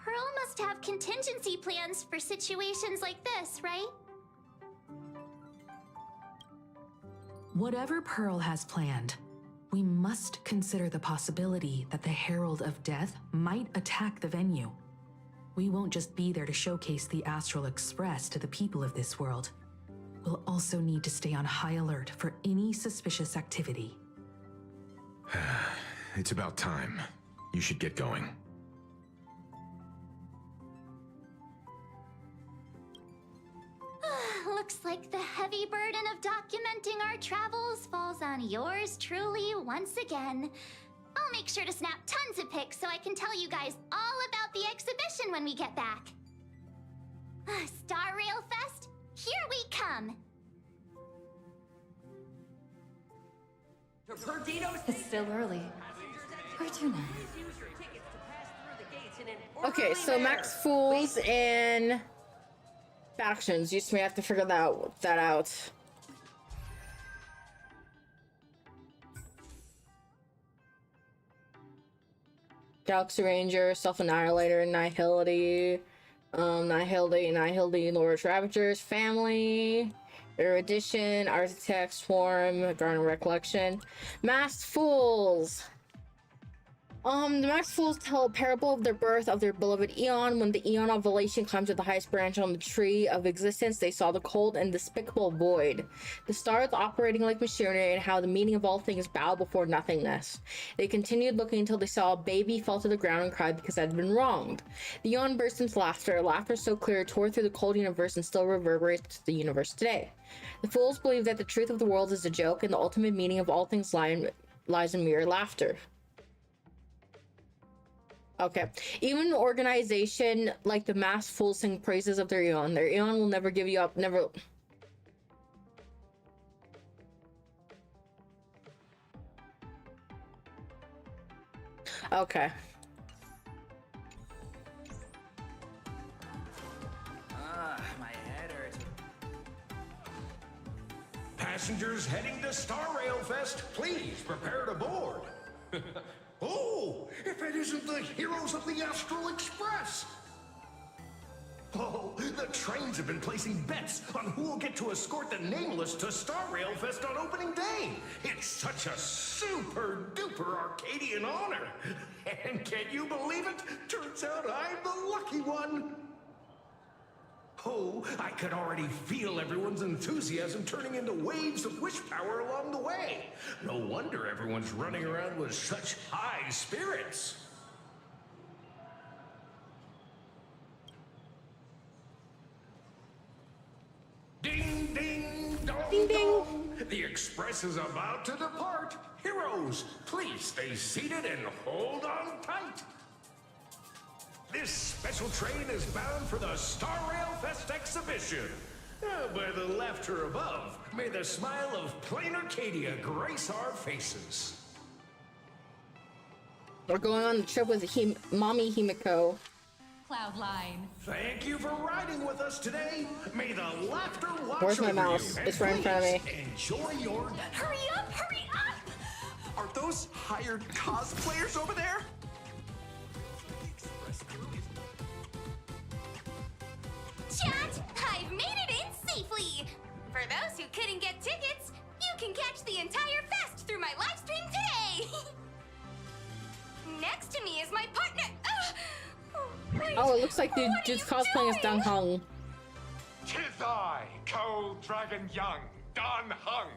Pearl must have contingency plans for situations like this, right? Whatever Pearl has planned, we must consider the possibility that the Herald of Death might attack the venue. We won't just be there to showcase the Astral Express to the people of this world. We'll also need to stay on high alert for any suspicious activity. It's about time. You should get going. Looks like the heavy burden of documenting our travels falls on yours truly once again. I'll make sure to snap tons of pics so I can tell you guys all about the exhibition when we get back. Starrail Fest, here we come! It's still early. Where to now? Okay, so max fools and factions. You just may have to figure that out. Galaxy Ranger, Self-Annihilator, Nihility, Lord Ravagers, Family, Erudition, Architect, Swarm, Garden Recollection, Masked Fools. The Masked Fools tell a parable of their birth of their beloved Eon. When the Eon of Elation climbed to the highest branch on the tree of existence, they saw the cold and despicable void. The stars operating like machinery and how the meaning of all things bow before nothingness. They continued looking until they saw a baby fall to the ground and cried because it had been wronged. The Eon burst into laughter so clear it tore through the cold universe and still reverberates to the universe today. The fools believe that the truth of the world is a joke and the ultimate meaning of all things lies in mere laughter. Okay. Even an organization like the Masked Fools sing praises of their Eon. Their Eon will never give you up, never... Okay. My head hurts. Passengers heading to Starrail Fest, please prepare to board. Oh, if it isn't the heroes of the Astral Express! Oh, the trains have been placing bets on who will get to escort the Nameless to Starrail Fest on opening day. It's such a super-duper Arcadian honor. And can you believe it? Turns out I'm the lucky one. Oh, I could already feel everyone's enthusiasm turning into waves of wish power along the way. No wonder everyone's running around with such high spirits. Ding, ding, dong, ding, ding. Dong. The express is about to depart. Heroes, please stay seated and hold on tight. This special train is bound for the Starrail Fest exhibition. By the laughter above, may the smile of plain Arcadia grace our faces. We're going on the trip with Mommy Himiko. Cloudline. Thank you for riding with us today. May the laughter watch Where's my over mouse? you. It's right in front of me. Enjoy your... Hurry up! Hurry up! Are those hired cosplayers over there? Chat, I've made it in safely! For those who couldn't get tickets, you can catch the entire fest through my live stream today! Next to me is my partner! Wait, Oh, it looks like the dude's cosplaying as Dong Hung. Tis I, Cold Dragon Young, Don Hung.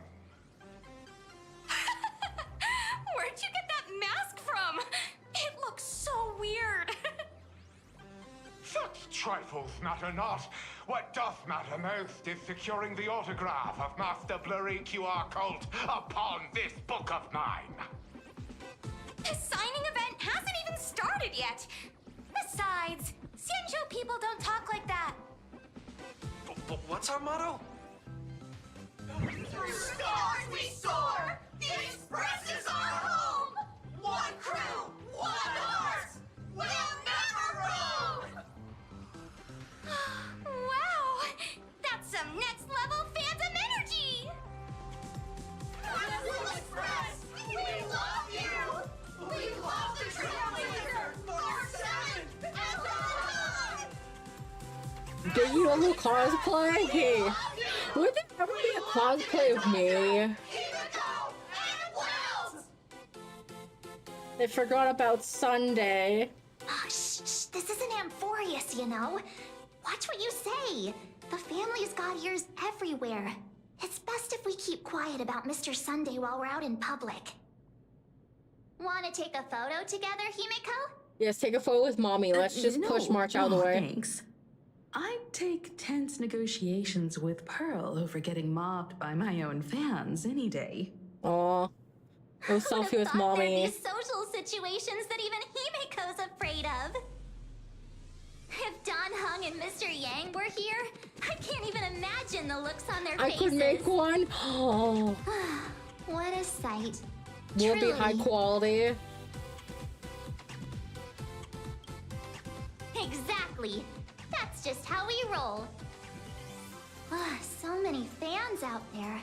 Where'd you get that mask from? It looks so weird. Such trifles matter not. What doth matter most is securing the autograph of Master Blurry QR Cult upon this book of mine. The signing event hasn't even started yet! Besides, Sanjo people don't talk like that. But what's our motto? Through stars we soar! The Express is our home! One crew, one heart! We'll never roam! Wow! That's some next level phantom energy! Astral Express! We love you! We love the Trailblazer! 4-7 and beyond! Do you know cosplay? Hey, would there ever be a cosplay of me? They forgot about Sunday. Oh, shh, this isn't Amphorius, you know. Watch what you say. The family's got ears everywhere. It's best if we keep quiet about Mr. Sunday while we're out in public. Want to take a photo together, Himiko? Yes, take a photo with Mommy. Let's just push March out of the way. Thanks. I'd take tense negotiations with Pearl over getting mobbed by my own fans any day. Aw. No selfie with Mommy. There'd be social situations that even Himiko's afraid of. If Don Hung and Mr. Yang were here, I can't even imagine the looks on their I faces. could make one. Oh. What a sight. Will be Truly. high quality. Exactly. That's just how we roll. So many fans out there.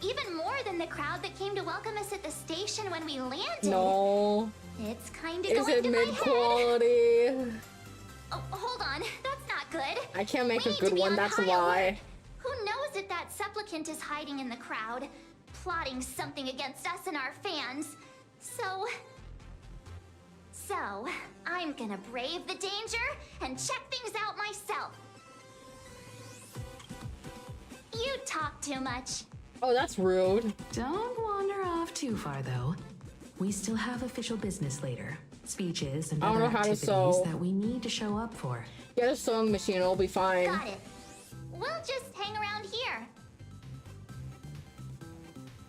Even more than the crowd that came to welcome us at the station when we landed. No. It's kinda Is going it to my head. mid-quality? Oh, hold on. That's not good. I can't make We a need good to be one, on that's high why. alert. Who knows if that supplicant is hiding in the crowd, plotting something against us and our fans. So, I'm gonna brave the danger and check things out myself. You talk too much. Oh, that's rude. Don't wander off too far, though. We still have official business later. Speeches and I don't other know how to activities sew. that we need to show up for. Get a sewing machine, it'll be fine. Got it. We'll just hang around here.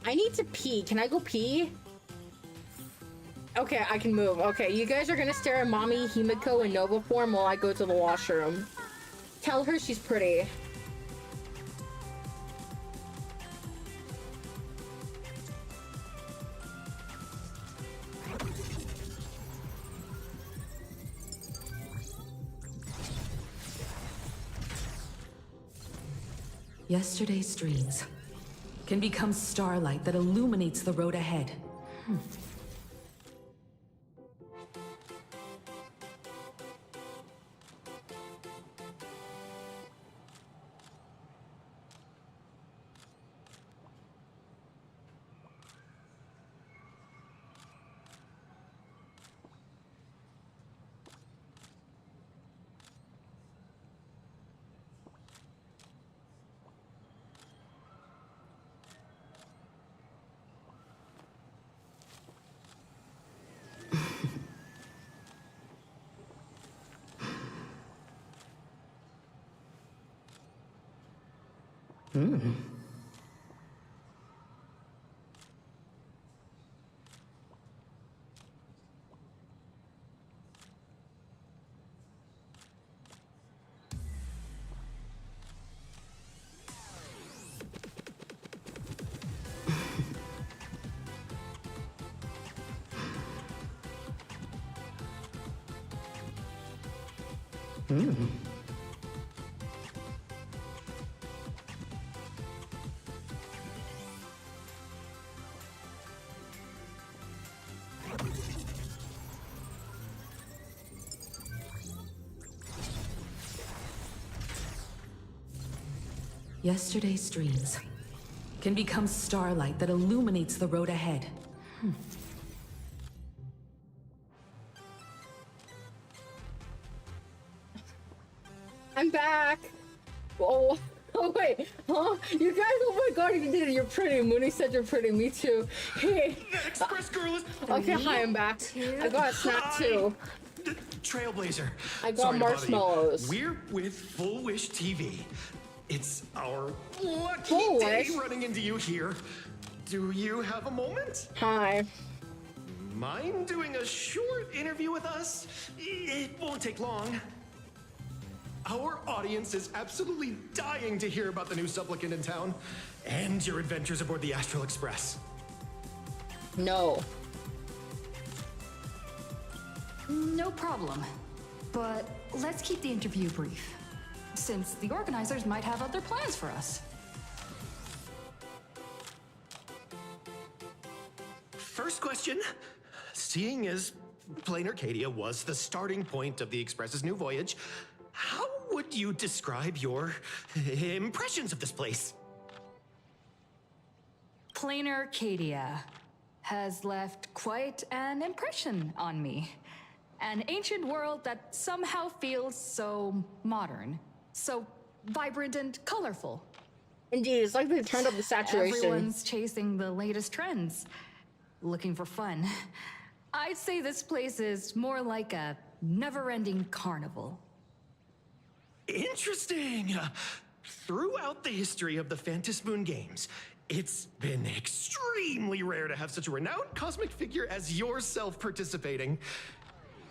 I need to pee. Can I go pee? Okay, I can move. Okay, you guys are gonna stare at Mommy, Himiko, and Nova form while I go to the washroom. Tell her she's pretty. Yesterday's dreams can become starlight that illuminates the road ahead. Yesterday's dreams can become starlight that illuminates the road ahead. I'm back. Oh, oh wait, huh? You guys, oh my god, you did it. You're pretty. Mooney said you're pretty. Me too. Hey. That express girl is... Okay, hi, I'm back. I got a snack too. Trailblazer. I got Sorry to bother you. marshmallows. We're with Full Wish TV. It's our lucky Full day Wish? running into you here. Do you have a moment? Hi. Mind doing a short interview with us? It won't take long. Our audience is absolutely dying to hear about the new supplicant in town and your adventures aboard the Astral Express. No. No problem. But let's keep the interview brief, since the organizers might have other plans for us. First question. Seeing as Plain Arcadia was the starting point of the Express's new voyage, how would you describe your impressions of this place? Plain Arcadia has left quite an impression on me. An ancient world that somehow feels so modern, so vibrant and colorful. Indeed, it's like they turned up the saturation. Everyone's chasing the latest trends, looking for fun. I'd say this place is more like a never-ending carnival. Interesting. Throughout the history of the Phantom Moon games, it's been extremely rare to have such a renowned cosmic figure as yourself participating.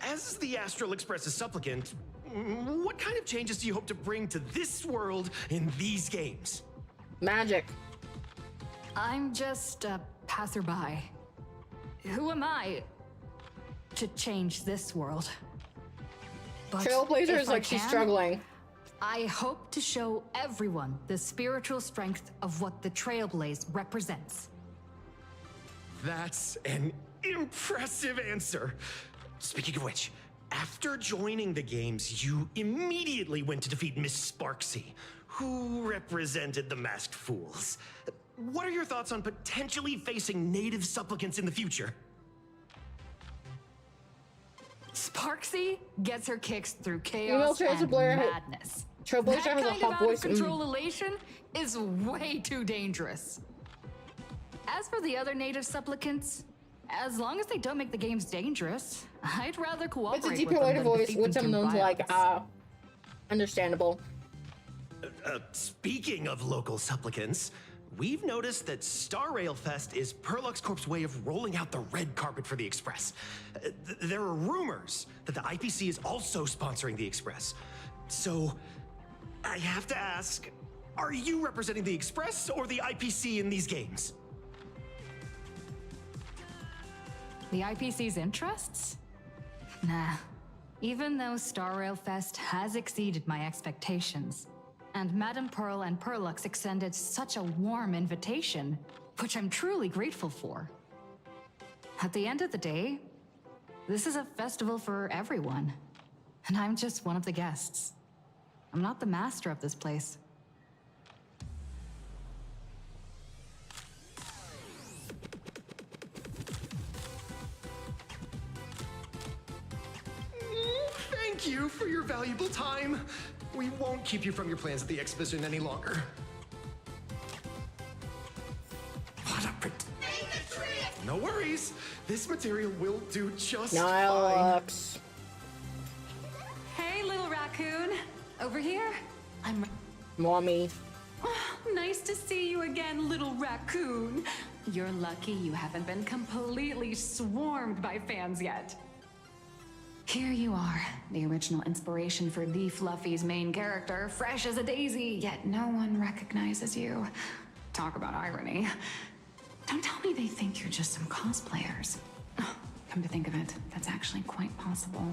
As the Astral Express's supplicant, what kind of changes do you hope to bring to this world in these games? Magic. I'm just a passerby. Who am I to change this world? But Trailblazer if is I like she's can, struggling. I hope to show everyone the spiritual strength of what the Trailblaze represents. That's an impressive answer. Speaking of which, after joining the games, you immediately went to defeat Miss Sparksy, who represented the Masked Fools. What are your thoughts on potentially facing native supplicants in the future? Sparksy gets her kicks through chaos and madness. Trailblazer That has a kind hot of voice. out-of-control elation is way too dangerous. As for the other native supplicants, as long as they don't make the games dangerous, I'd rather cooperate It's a with deeper them lighter than voice, defeat which them I'm through known to like. violence. Understandable. Speaking of local supplicants, we've noticed that Star Rail Fest is Perlux Corp's way of rolling out the red carpet for the Express. There are rumors that the IPC is also sponsoring the Express. So, I have to ask, are you representing the Express or the IPC in these games? The IPC's interests? Nah. Even though Star Rail Fest has exceeded my expectations, and Madame Pearl and Perlux extended such a warm invitation, which I'm truly grateful for. At the end of the day, this is a festival for everyone, and I'm just one of the guests. I'm not the master of this place. Thank you for your valuable time. We won't keep you from your plans at the exhibition any longer. What a No worries. This material will do just fine. Hey, little raccoon. Over here? I'm... Mommy. Nice to see you again, little raccoon. You're lucky you haven't been completely swarmed by fans yet. Here you are, the original inspiration for the Fluffy's main character, fresh as a daisy, yet no one recognizes you. Talk about irony. Don't tell me they think you're just some cosplayers. Oh, come to think of it, that's actually quite possible.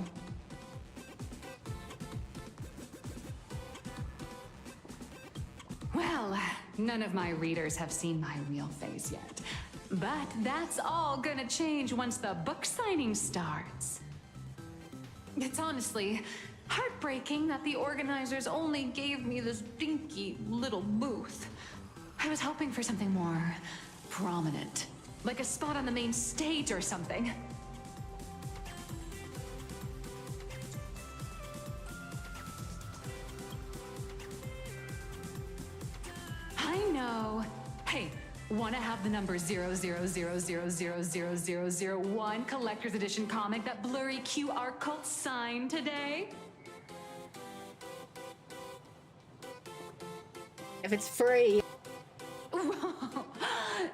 Well, none of my readers have seen my real face yet. But that's all gonna change once the book signing starts. It's honestly heartbreaking that the organizers only gave me this dinky little booth. I was hoping for something more prominent, like a spot on the main stage or something. I know. Hey, wanna have the number 000000001 collector's edition comic that blurry QR cult signed today? If it's free.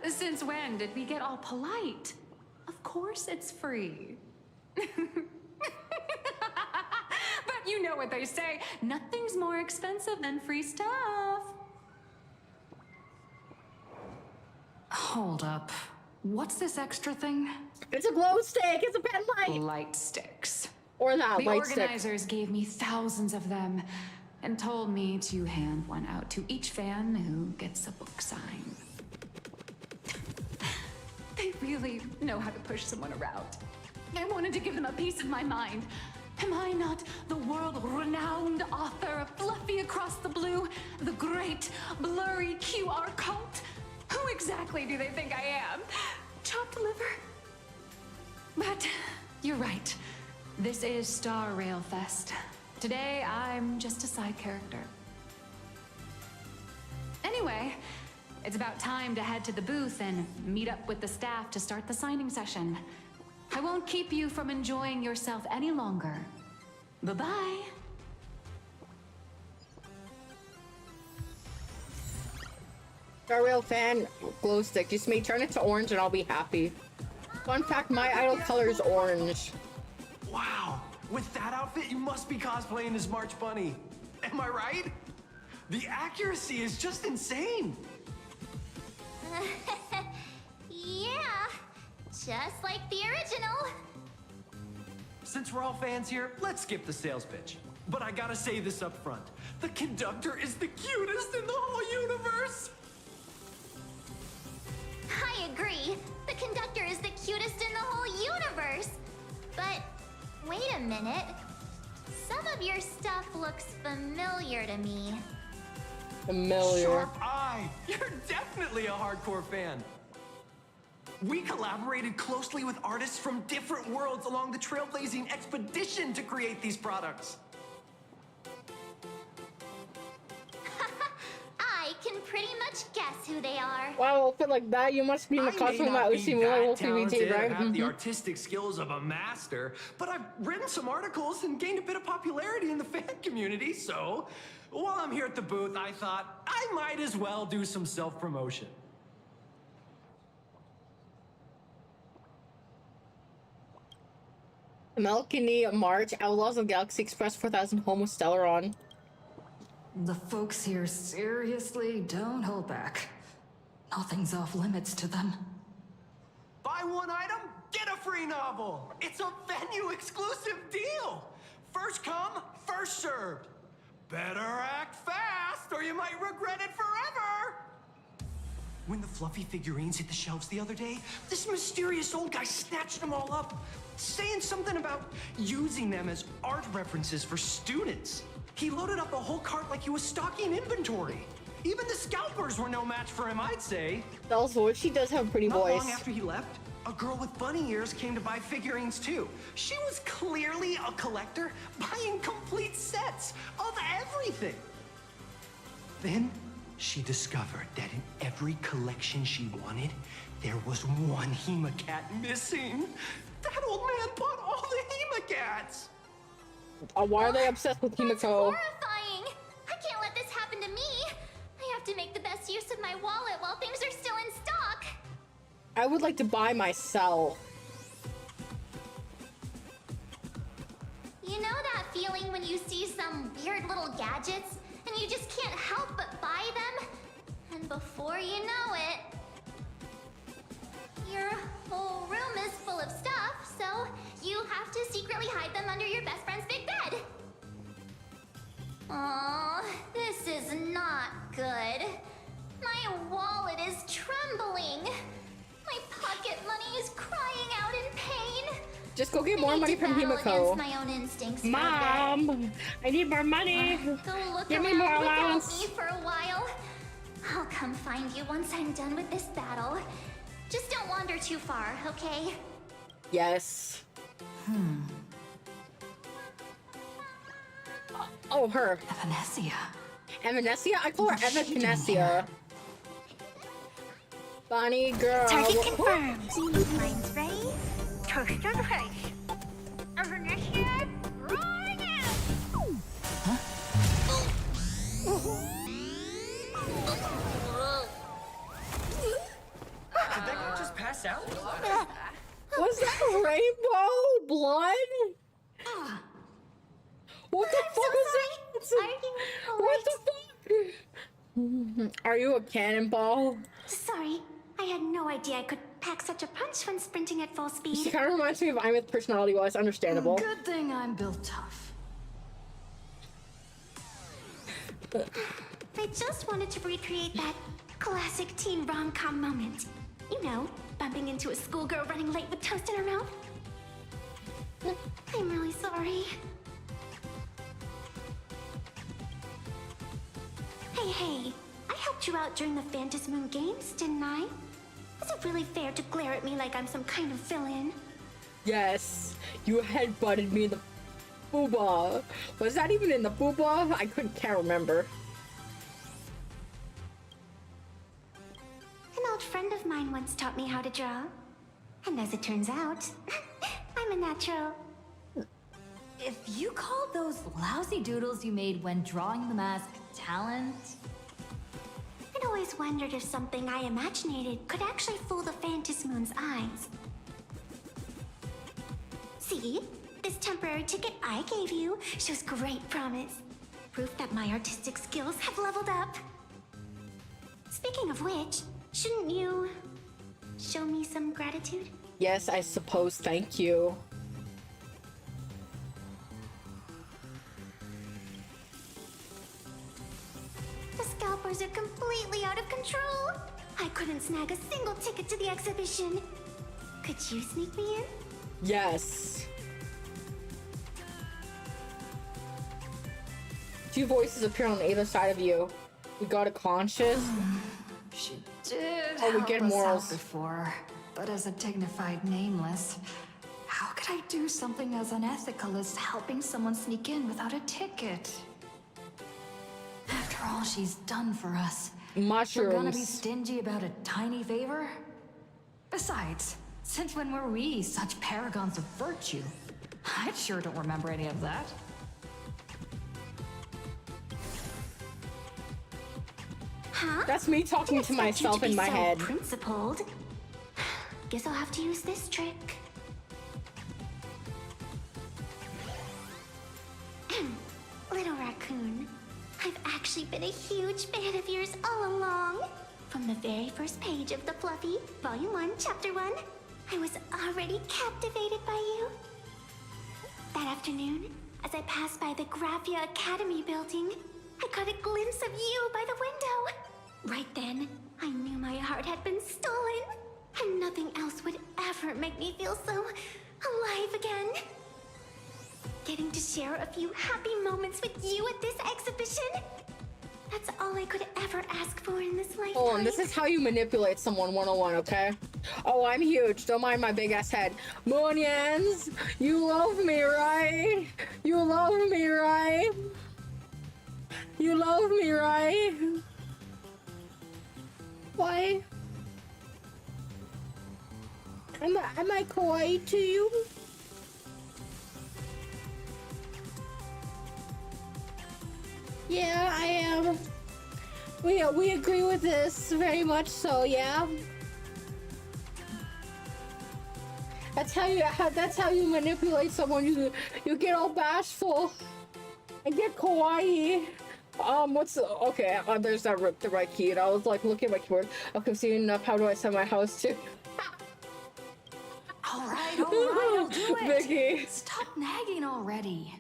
Since when did we get all polite? Of course it's free. But you know what they say, nothing's more expensive than free stuff. Hold up. What's this extra thing? It's a glow stick. It's a pen light. Light sticks. Or that the light stick. The organizers gave me thousands of them and told me to hand one out to each fan who gets a book signed. They really know how to push someone around. I wanted to give them a piece of my mind. Am I not the world-renowned author of Fluffy Across the Blue, the great blurry QR cult? Who exactly do they think I am? Chopped liver? But you're right. This is Star Rail Fest. Today, I'm just a side character. Anyway, it's about time to head to the booth and meet up with the staff to start the signing session. I won't keep you from enjoying yourself any longer. Bye-bye. Star Rail fan glow stick. Just me turn it to orange and I'll be happy. Fun fact, my idol color is orange. Wow, with that outfit, you must be cosplaying as March Bunny. Am I right? The accuracy is just insane. Yeah, just like the original. Since we're all fans here, let's skip the sales pitch. But I gotta say this up front. The conductor is the cutest in the whole universe. I agree. The conductor is the cutest in the whole universe. But wait a minute. Some of your stuff looks familiar to me. Familiar. Sharp eye! You're definitely a hardcore fan. We collaborated closely with artists from different worlds along the trailblazing expedition to create these products. I can pretty much guess who they are. Wow, outfit like that, you must be in the costume that Uchi Moonlight will talented right? or have the artistic skills of a master, but I've written some articles and gained a bit of popularity in the fan community, so while I'm here at the booth, I thought I might as well do some self-promotion. Melkini March, Outlaws of Galaxy Express 4000 Homo Stellaron. The folks here seriously don't hold back. Nothing's off limits to them. Buy one item, get a free novel. It's a venue exclusive deal. First come, first served. Better act fast or you might regret it forever. When the fluffy figurines hit the shelves the other day, this mysterious old guy snatched them all up, saying something about using them as art references for students. He loaded up the whole cart like he was stocking inventory. Even the scalpers were no match for him, I'd say. Also, she does have a pretty voice. Not long after he left, a girl with bunny ears came to buy figurines too. She was clearly a collector, buying complete sets of everything. Then she discovered that in every collection she wanted, there was one Hemacat missing. That old man bought all the Hemacats. Why are they obsessed with Himiko? That's horrifying! I can't let this happen to me. I have to make the best use of my wallet while things are still in stock. I would like to buy myself. You know that feeling when you see some weird little gadgets and you just can't help but buy them? And before you know it, your whole room is full of stuff, so you have to secretly hide them under your best friend's big bed. Aww, this is not good. My wallet is trembling. My pocket money is crying out in pain. Just go get more money from Himiko. My own instincts. Mom, I need more money. Go look Give me more around without allowance. me for a while. I'll come find you once I'm done with this battle. Just don't wander too far, okay? Yes. Oh, her. Evanesia. Evanesia? I call her Evanesia. Bonnie girl. Target confirmed. Mine's ready. Toast on the face. Evanesia, rolling out. Did that guy just pass out? Was that rainbow blood? What the fuck is that? What the fuck? Are you a cannonball? Sorry, I had no idea I could pack such a punch when sprinting at full speed. She kind of reminds me of I'm with personality-wise. Understandable. Good thing I'm built tough. I just wanted to recreate that classic teen rom-com moment. You know, bumping into a schoolgirl running late with toast in her mouth. I'm really sorry. Hey, I helped you out during the Phantasm Moon Games, didn't I? Is it really fair to glare at me like I'm some kind of villain? Yes, you headbutted me in the booba. Was that even in the booba? I can't remember. An old friend of mine once taught me how to draw. And as it turns out, I'm a natural. If you call those lousy doodles you made when drawing the mask talent... I'd always wondered if something I imaginated could actually fool the Phantasm Moon's eyes. See? This temporary ticket I gave you shows great promise. Proof that my artistic skills have leveled up. Speaking of which, shouldn't you show me some gratitude? Yes, I suppose. Thank you. The scalpers are completely out of control. I couldn't snag a single ticket to the exhibition. Could you sneak me in? Yes. Two voices appear on either side of you. We got a conscious. She did Oh, we help get us morals. out before, but as a dignified nameless, how could I do something as unethical as helping someone sneak in without a ticket? After all she's done for us, mushrooms. We're gonna be stingy about a tiny favor? Besides, since when were we such paragons of virtue? I sure don't remember any of that. Huh? That's me talking to myself in my head. Principled. Guess I'll have to use this trick. Little raccoon, I've actually been a huge fan of yours all along. From the very first page of The Fluffy, Volume 1, Chapter 1, I was already captivated by you. That afternoon, as I passed by the Graphia Academy building, I caught a glimpse of you by the window. Right then, I knew my heart had been stolen, and nothing else would ever make me feel so alive again. Getting to share a few happy moments with you at this exhibition, that's all I could ever ask for in this lifetime. Oh, and this is how you manipulate someone 101, okay? Oh, I'm huge. Don't mind my big ass head. Moonians, you love me, right? You love me, right? You love me, right? Why? Am I kawaii to you? Yeah, I am. We agree with this very much so, yeah. That's how you manipulate someone. You get all bashful and get kawaii. Okay, there's the right key, and I was like looking at my keyboard. Okay, see enough. How do I set my house to? All right, I'll do it. Vicky. Stop nagging already.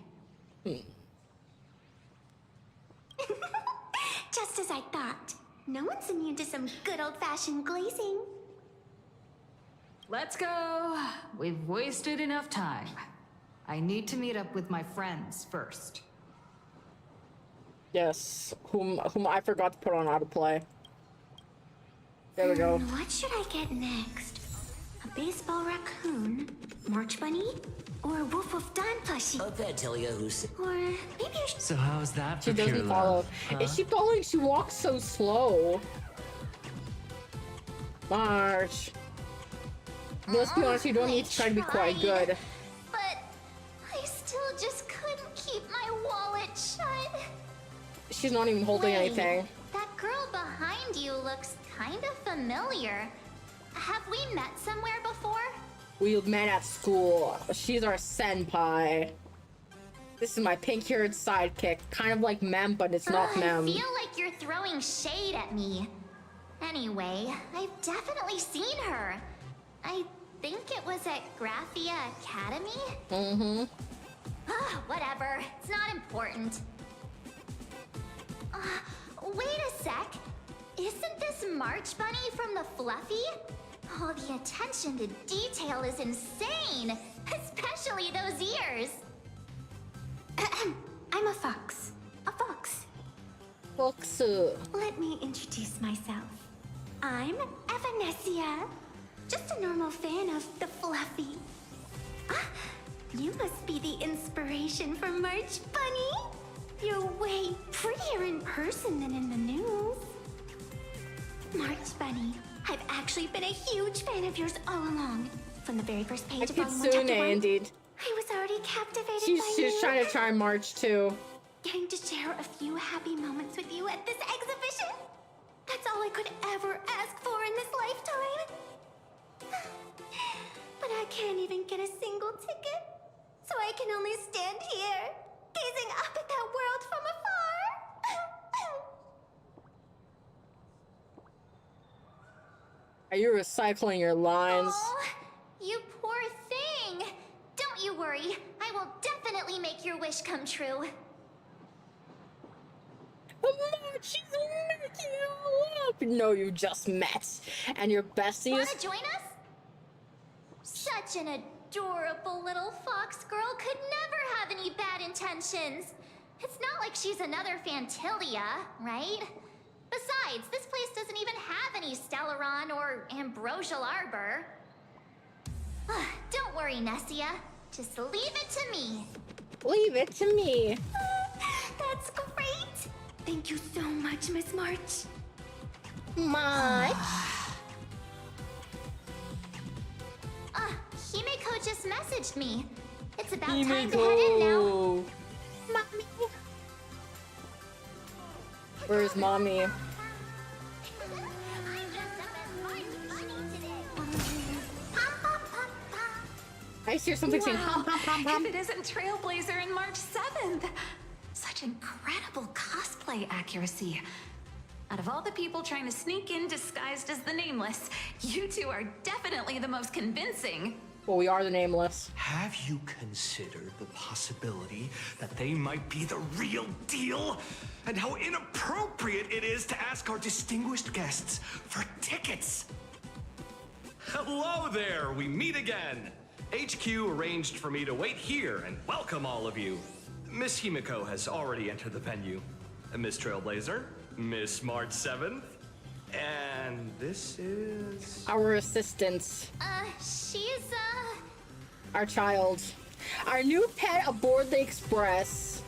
Just as I thought. No one's immune to some good old-fashioned glazing. Let's go. We've wasted enough time. I need to meet up with my friends first. Yes, whom I forgot to put on autoplay. There we go. What should I get next? A baseball raccoon, March Bunny, or a Wolf of Dawn plushie? Hope that tell you who's. Or maybe I should. So how's that She for pure doesn't follow. love? Huh? Is she following? She walks so slow. March. Let's be honest, you don't need to try to be quite good. But I still just couldn't keep my wallet shut. She's not even holding Wait, anything. That girl behind you looks kind of familiar. Have we met somewhere before? We met at school. She's our senpai. This is my pink-haired sidekick. Kind of like Mem, but it's not Mem. I feel like you're throwing shade at me. Anyway, I've definitely seen her. I think it was at Graphia Academy? Mm-hmm. Whatever. It's not important. Wait a sec. Isn't this March Bunny from the Fluffy? Oh, the attention to detail is insane. Especially those ears. I'm a fox. A fox. Foxu. Let me introduce myself. I'm Evanesia. Just a normal fan of the Fluffy. You must be the inspiration for March Bunny. You're way prettier in person than in the news. March Bunny, I've actually been a huge fan of yours all along. From the very first page of Volume 1, Chapter 1, indeed. I was already captivated by you. She's trying to try March too. Getting to share a few happy moments with you at this exhibition. That's all I could ever ask for in this lifetime. But I can't even get a single ticket. So I can only stand here, gazing up at that world from afar. Are you recycling your lines? Oh, you poor thing. Don't you worry. I will definitely make your wish come true. She's making it all up. No, you just met, and your bestie Wanna is. join us? Such an adorable little fox girl could never have any bad intentions. It's not like she's another Fantilia, right? Besides, this place doesn't even have any Stellaron or Ambrosial Arbor. Don't worry, Nessia. Just leave it to me. Leave it to me. That's great. Thank you so much, Miss March. March? Himeko just messaged me. It's about time to head in now. Mommy. Where's mommy? I hear something saying pom pom pom pom. If it isn't Trailblazer and March 7th. Such incredible cosplay accuracy. Out of all the people trying to sneak in disguised as the Nameless, you two are definitely the most convincing. Well, we are the Nameless. Have you considered the possibility that they might be the real deal? And how inappropriate it is to ask our distinguished guests for tickets? Hello there, we meet again. HQ arranged for me to wait here and welcome all of you. Miss Himeko has already entered the venue. Miss Trailblazer, Miss March 7th, and this is... Our assistant. She's, Our child. Our new pet aboard the Express.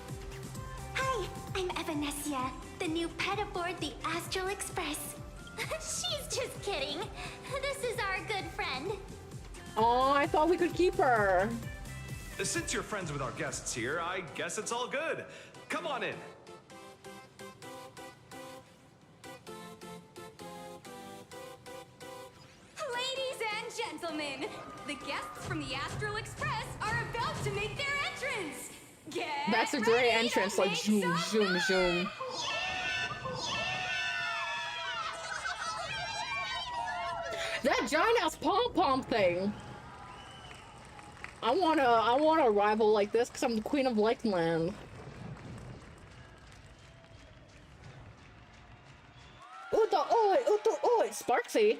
Hi, I'm Evanessia, the new pet aboard the Astral Express. She's just kidding. This is our good friend. Oh, I thought we could keep her. Since you're friends with our guests here, I guess it's all good. Come on in. Ladies and gentlemen, the guests from the Astral Express are about to make their entrance. Get That's a great entrance, like zoom, zoom, zoom. That giant ass pom pom thing. I want a rival like this because I'm the queen of Lightland. Uto oi, Sparksy.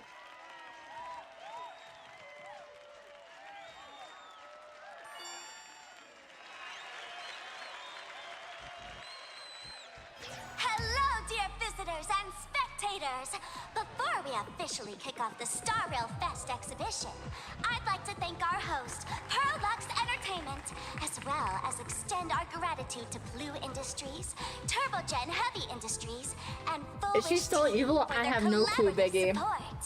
Hello, dear visitors and spectators! Before we officially kick off the StarRail Fest exhibition, I'd like to thank our host, Pearl Lux Entertainment, as well as extend our gratitude to Blue Industries, Turbogen Heavy Industries, and Is she still evil? I have no clue, Biggie. support.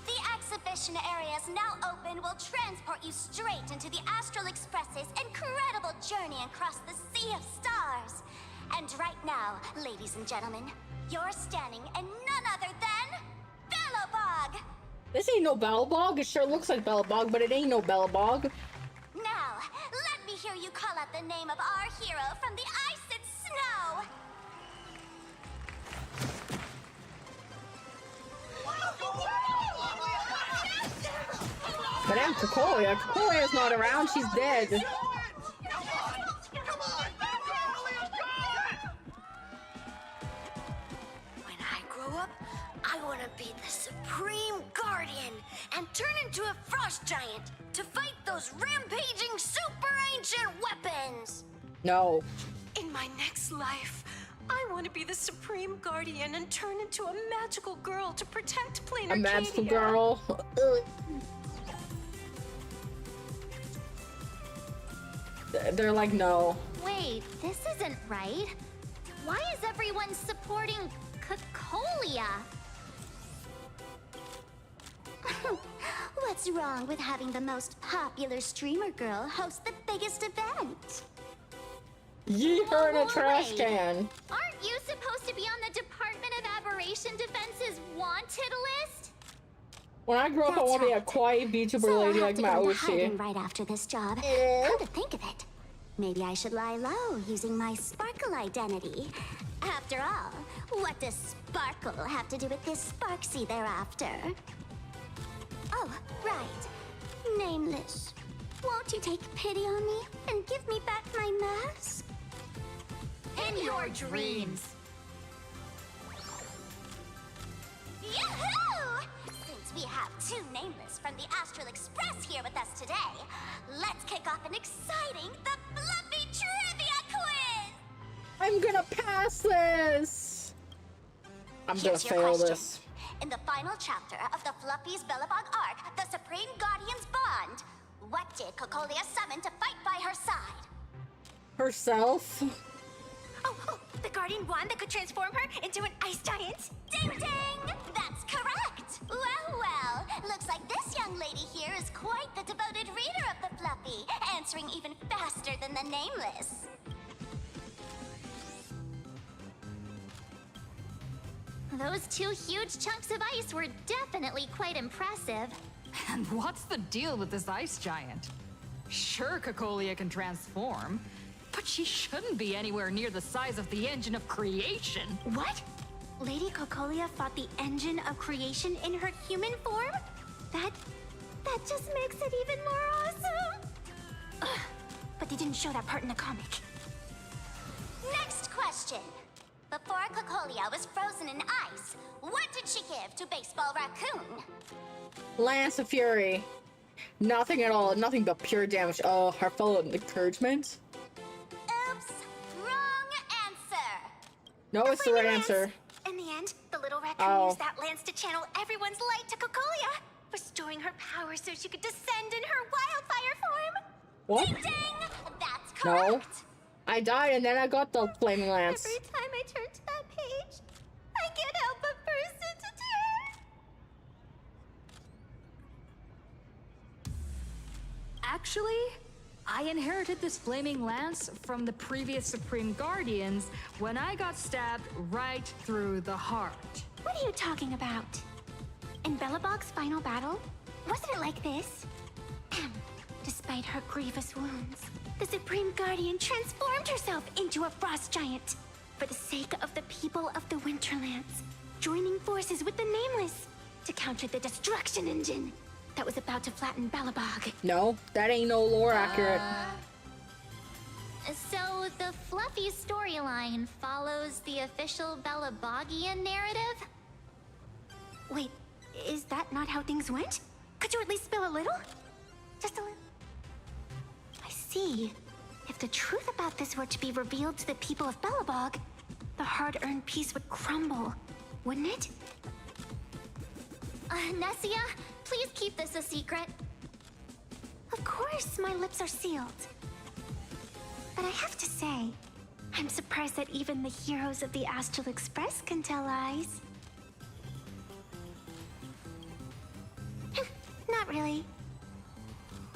The exhibition area is now open will transport you straight into the Astral Express's incredible journey across the Sea of Stars. And right now, ladies and gentlemen, you're standing in none other than Bellabog! This ain't no Bellabog. It sure looks like Bellabog, but it ain't no Bellabog. Now, let me hear you call out the name of our hero from the ice and snow! But I'm Kokoya. Kokoya's not around. She's dead. I want to be the Supreme Guardian and turn into a frost giant to fight those rampaging super ancient weapons! No. In my next life, I want to be the Supreme Guardian and turn into a magical girl to protect plain A magical Arcadia. girl. They're like, no. Wait, this isn't right. Why is everyone supporting Cocolia? What's wrong with having the most popular streamer girl host the biggest event? Yeet her in a trash Wait. can. Aren't you supposed to be on the Department of Aberration Defense's wanted list? When I grow up, I want to be a quiet VTuber So I'll lady have like to go into Maoshi. hiding right after this job. Come to think of it, maybe I should lie low using my Sparkle identity. After all, what does Sparkle have to do with this Sparksy thereafter? Oh, right. Nameless. Won't you take pity on me and give me back my mask? In your dreams. Yoo-hoo! Since we have two nameless from the Astral Express here with us today, let's kick off an exciting The Fluffy Trivia Quiz! I'm gonna pass this! I'm gonna Here's your fail question. this. In the final chapter of the Fluffy's Bellabog arc, the Supreme Guardian's Bond, what did Cocolia summon to fight by her side? Herself? Oh, the Guardian wand that could transform her into an ice giant? Ding ding! That's correct! Well, looks like this young lady here is quite the devoted reader of the Fluffy, answering even faster than the nameless. Those two huge chunks of ice were definitely quite impressive. And what's the deal with this ice giant? Sure, Cocolia can transform, but she shouldn't be anywhere near the size of the engine of creation. What? Lady Cocolia fought the engine of creation in her human form? That just makes it even more awesome! Ugh, but they didn't show that part in the comic. Next question. Before Cocolia was frozen in ice, what did she give to Baseball Raccoon? Lance of Fury. Nothing at all. Nothing but pure damage. Oh, heartfelt encouragement? Oops, wrong answer. No, it's the right answer. In the end, the little raccoon used that lance to channel everyone's light to Cocolia, restoring her power so she could descend in her wildfire form. What? Ding ding! That's No. correct. I died and then I got the flaming lance. Every time I turn to that page, I can't help but burst into tears. Actually, I inherited this flaming lance from the previous Supreme Guardians when I got stabbed right through the heart. What are you talking about? In Bellabog's final battle, wasn't it like this? Despite her grievous wounds, the Supreme Guardian transformed herself into a frost giant for the sake of the people of the Winterlands, joining forces with the Nameless to counter the destruction engine that was about to flatten Bellabog. No, that ain't no lore accurate. So the Fluffy storyline follows the official Bellabogian narrative? Wait, is that not how things went? Could you at least spill a little? Just a little? I see. If the truth about this were to be revealed to the people of Bellabog, the hard-earned peace would crumble, wouldn't it? Nessia, please keep this a secret. Of course, my lips are sealed. But I have to say, I'm surprised that even the heroes of the Astral Express can tell lies. Not really.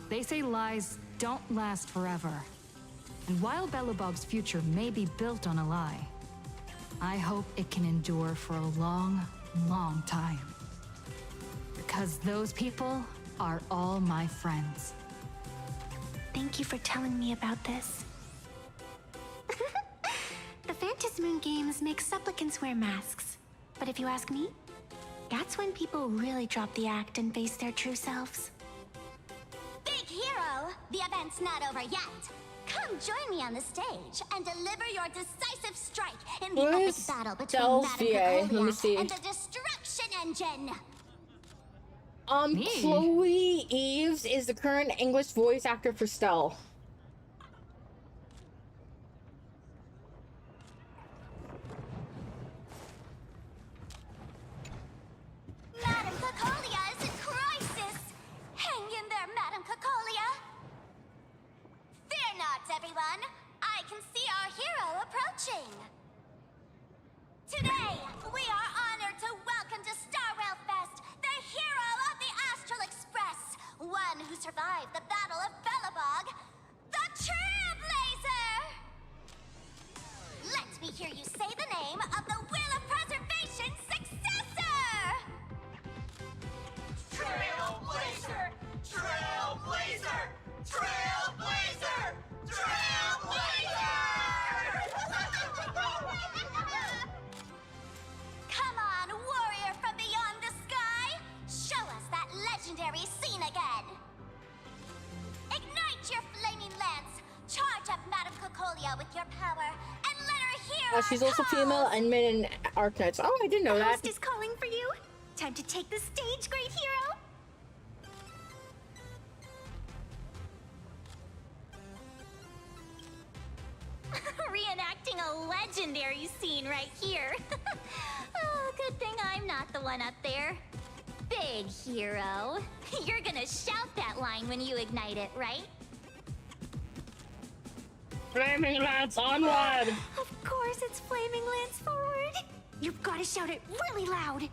They say lies don't last forever. And while Bellabog's future may be built on a lie, I hope it can endure for a long, long time. Because those people are all my friends. Thank you for telling me about this. The Phantasmoon games make supplicants wear masks. But if you ask me, that's when people really drop the act and face their true selves. Big hero, the event's not over yet. Come join me on the stage and deliver your decisive strike in the epic battle between Madame Cocolia and the Destruction Engine. Chloe Eves is the current English voice actor for Stell. Madame Cocolia is in crisis! Hang in there, Madame Cocolia! Fear not, everyone! I can see our hero approaching! Today, we are honored to welcome to Starrail Fest the hero of the Astral Express, one who survived the Battle of Bellabog, the Trailblazer! Let me hear you say the name of the Will of Preservation's successor! Trailblazer! Trailblazer! Trailblazer! Trailblazer! Come on, warrior from beyond the sky! Show us that legendary scene again! Ignite your flaming lance! Charge up Madame Cocolia with your power, and let her hear She's also female and men in Arknights. Oh, I didn't know The that. host is calling for you. Time to take the stage, great hero. Reenacting a legendary scene right here. Oh, good thing I'm not the one up there. Big hero. You're gonna shout that line when you ignite it, right? Flaming Lance onward! Of course it's Flaming Lance forward. You've gotta shout it really loud.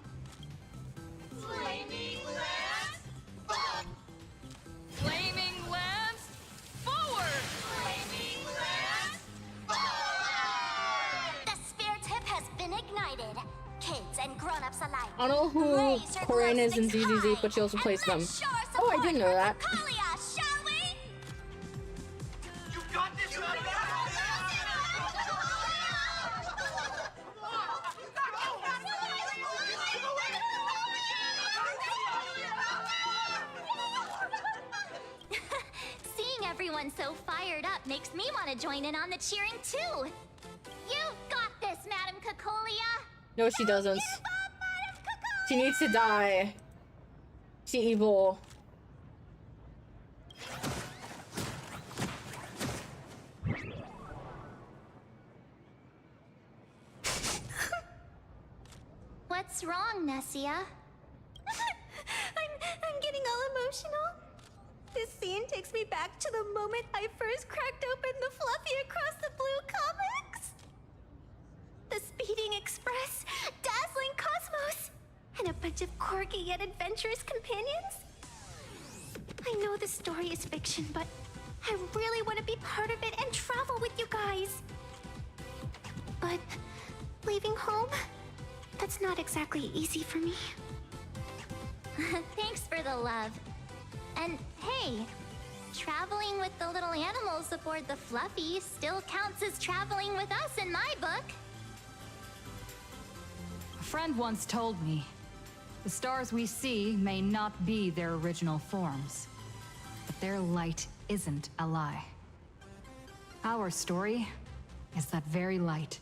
Flaming Lance, forward! Flaming Lance, forward! Flaming Lance, forward! The spare tip has been ignited. Kids and grown-ups alike. I don't know who Corinne is in ZZZ, but she also plays them. Oh, I didn't know that. Kalia, shall we? You got this, Seeing everyone so fired up makes me want to join in on the cheering too. You've got this, Madam Cacolia. No, she doesn't. She needs to die. She evil. What's wrong, Nessia? I'm getting all emotional. This scene takes me back to the moment I first cracked open the Fluffy Across the Blue comics. The Speeding Express, Dazzling Cosmos, and a bunch of quirky yet adventurous companions. I know the story is fiction, but I really want to be part of it and travel with you guys. But leaving home, that's not exactly easy for me. Thanks for the love. And hey, traveling with the little animals aboard the Fluffy still counts as traveling with us in my book. A friend once told me, the stars we see may not be their original forms, but their light isn't a lie. Our story is that very light.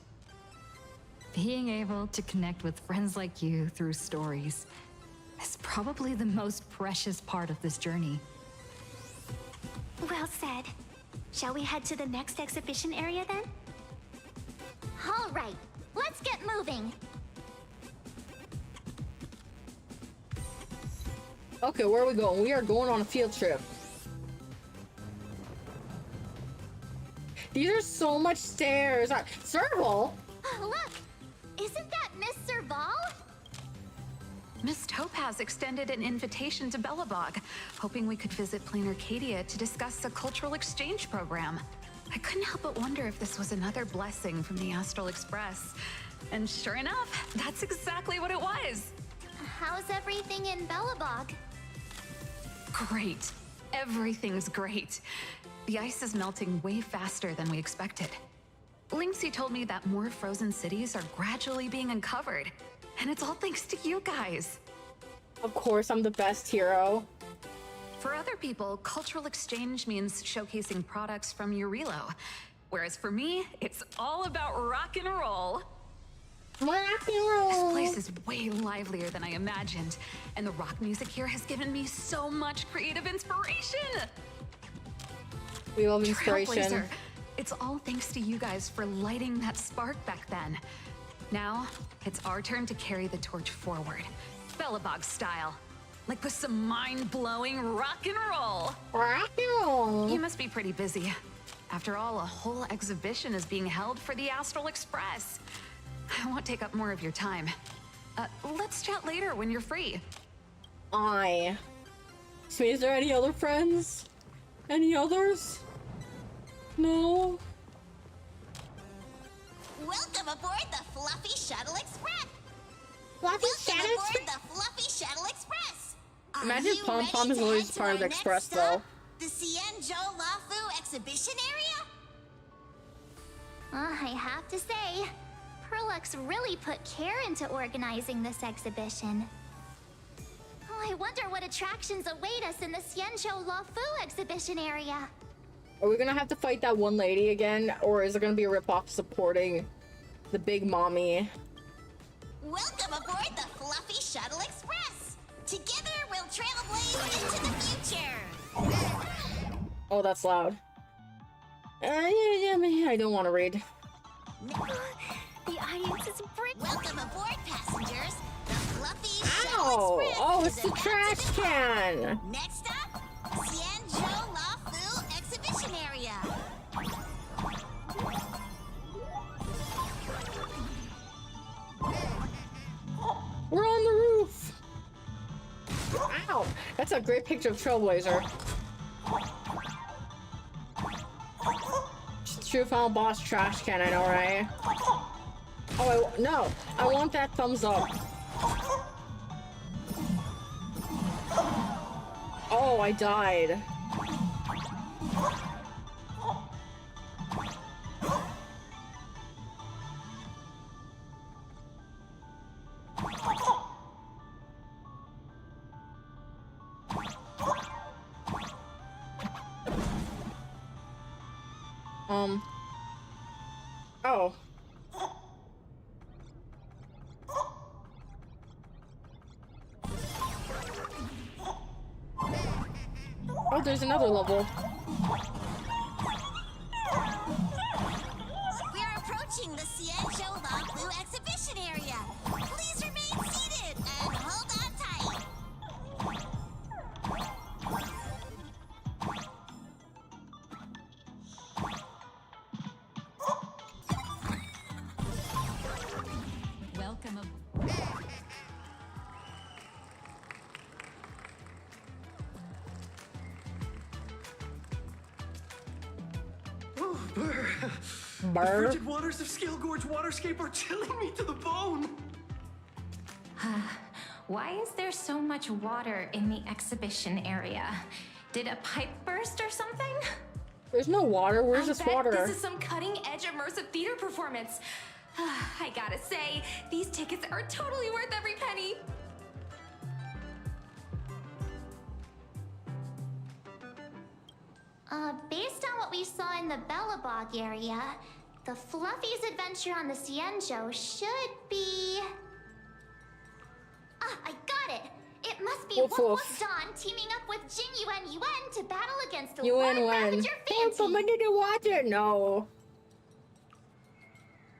Being able to connect with friends like you through stories is probably the most precious part of this journey. Well said. Shall we head to the next exhibition area then? All right, let's get moving. Okay, where are we going? We are going on a field trip. These are so much stairs. Serval? Look, isn't that Miss Serval? Miss Topaz extended an invitation to Belobog, hoping we could visit Plain Arcadia to discuss a cultural exchange program. I couldn't help but wonder if this was another blessing from the Astral Express. And sure enough, that's exactly what it was. How's everything in Belobog? Great. Everything's great. The ice is melting way faster than we expected. Linksy told me that more frozen cities are gradually being uncovered. And it's all thanks to you guys. Of course, I'm the best hero. For other people, cultural exchange means showcasing products from Eurilo. Whereas for me, it's all about rock and roll. Rock and roll! This place is way livelier than I imagined. And the rock music here has given me so much creative inspiration! We love inspiration. Trailblazer, it's all thanks to you guys for lighting that spark back then. Now, it's our turn to carry the torch forward. Belobog style. Like with some mind-blowing rock and roll. Rock and roll. You must be pretty busy. After all, a whole exhibition is being held for the Astral Express. I won't take up more of your time. Let's chat later when you're free. So is there any other friends? Any others? No? Welcome aboard the Fluffy Shuttle Express. Fluffy Welcome aboard the Fluffy Shuttle Express. Are Imagine you Pom Pom ready is to always head to part our of the next Express, stop, though. The Xianzhou Lafu Exhibition Area? I have to say, Perlux really put care into organizing this exhibition. Oh, I wonder what attractions await us in the Xianzhou Lafu Exhibition Area. Are we gonna have to fight that one lady again, or is it gonna be a ripoff supporting the big mommy. Welcome aboard the Fluffy Shuttle Express. Together we'll trailblaze into the future. Oh, that's loud. I don't want to read. The audience is brick. Welcome aboard, passengers. The Fluffy Shuttle Ow! Express. Oh, it's is the about trash to depart. can. Next up, Xianzhou La Fu Exhibition Area. We're on the roof. Ow! That's a great picture of Trailblazer. True final boss trash can, I know, right? Oh, no! I want that thumbs up. Oh, I died. Oh. Oh, there's another level. We're approaching the Xianzhou La Fu Exhibition Area. Please remain seated and hold on tight. Welcome aboard. Oh, brr. The Brr. frigid waters of Scale Gorge Waterscape are chilling me to the bone. Why is there so much water in the exhibition area? Did a pipe burst or something? There's no water. Where's this water? This is some cutting-edge immersive theater performance. I gotta say, these tickets are totally worth every penny. Based on what we saw in the Bellabog area, the Fluffy's adventure on the Xianzhou should be... Ah, I got it! It must be Woof, Woof woof. Woof Dawn teaming up with Jin Yuan to battle against the UN Lord when? Ravager Hey, Fancy. someone did the water. No.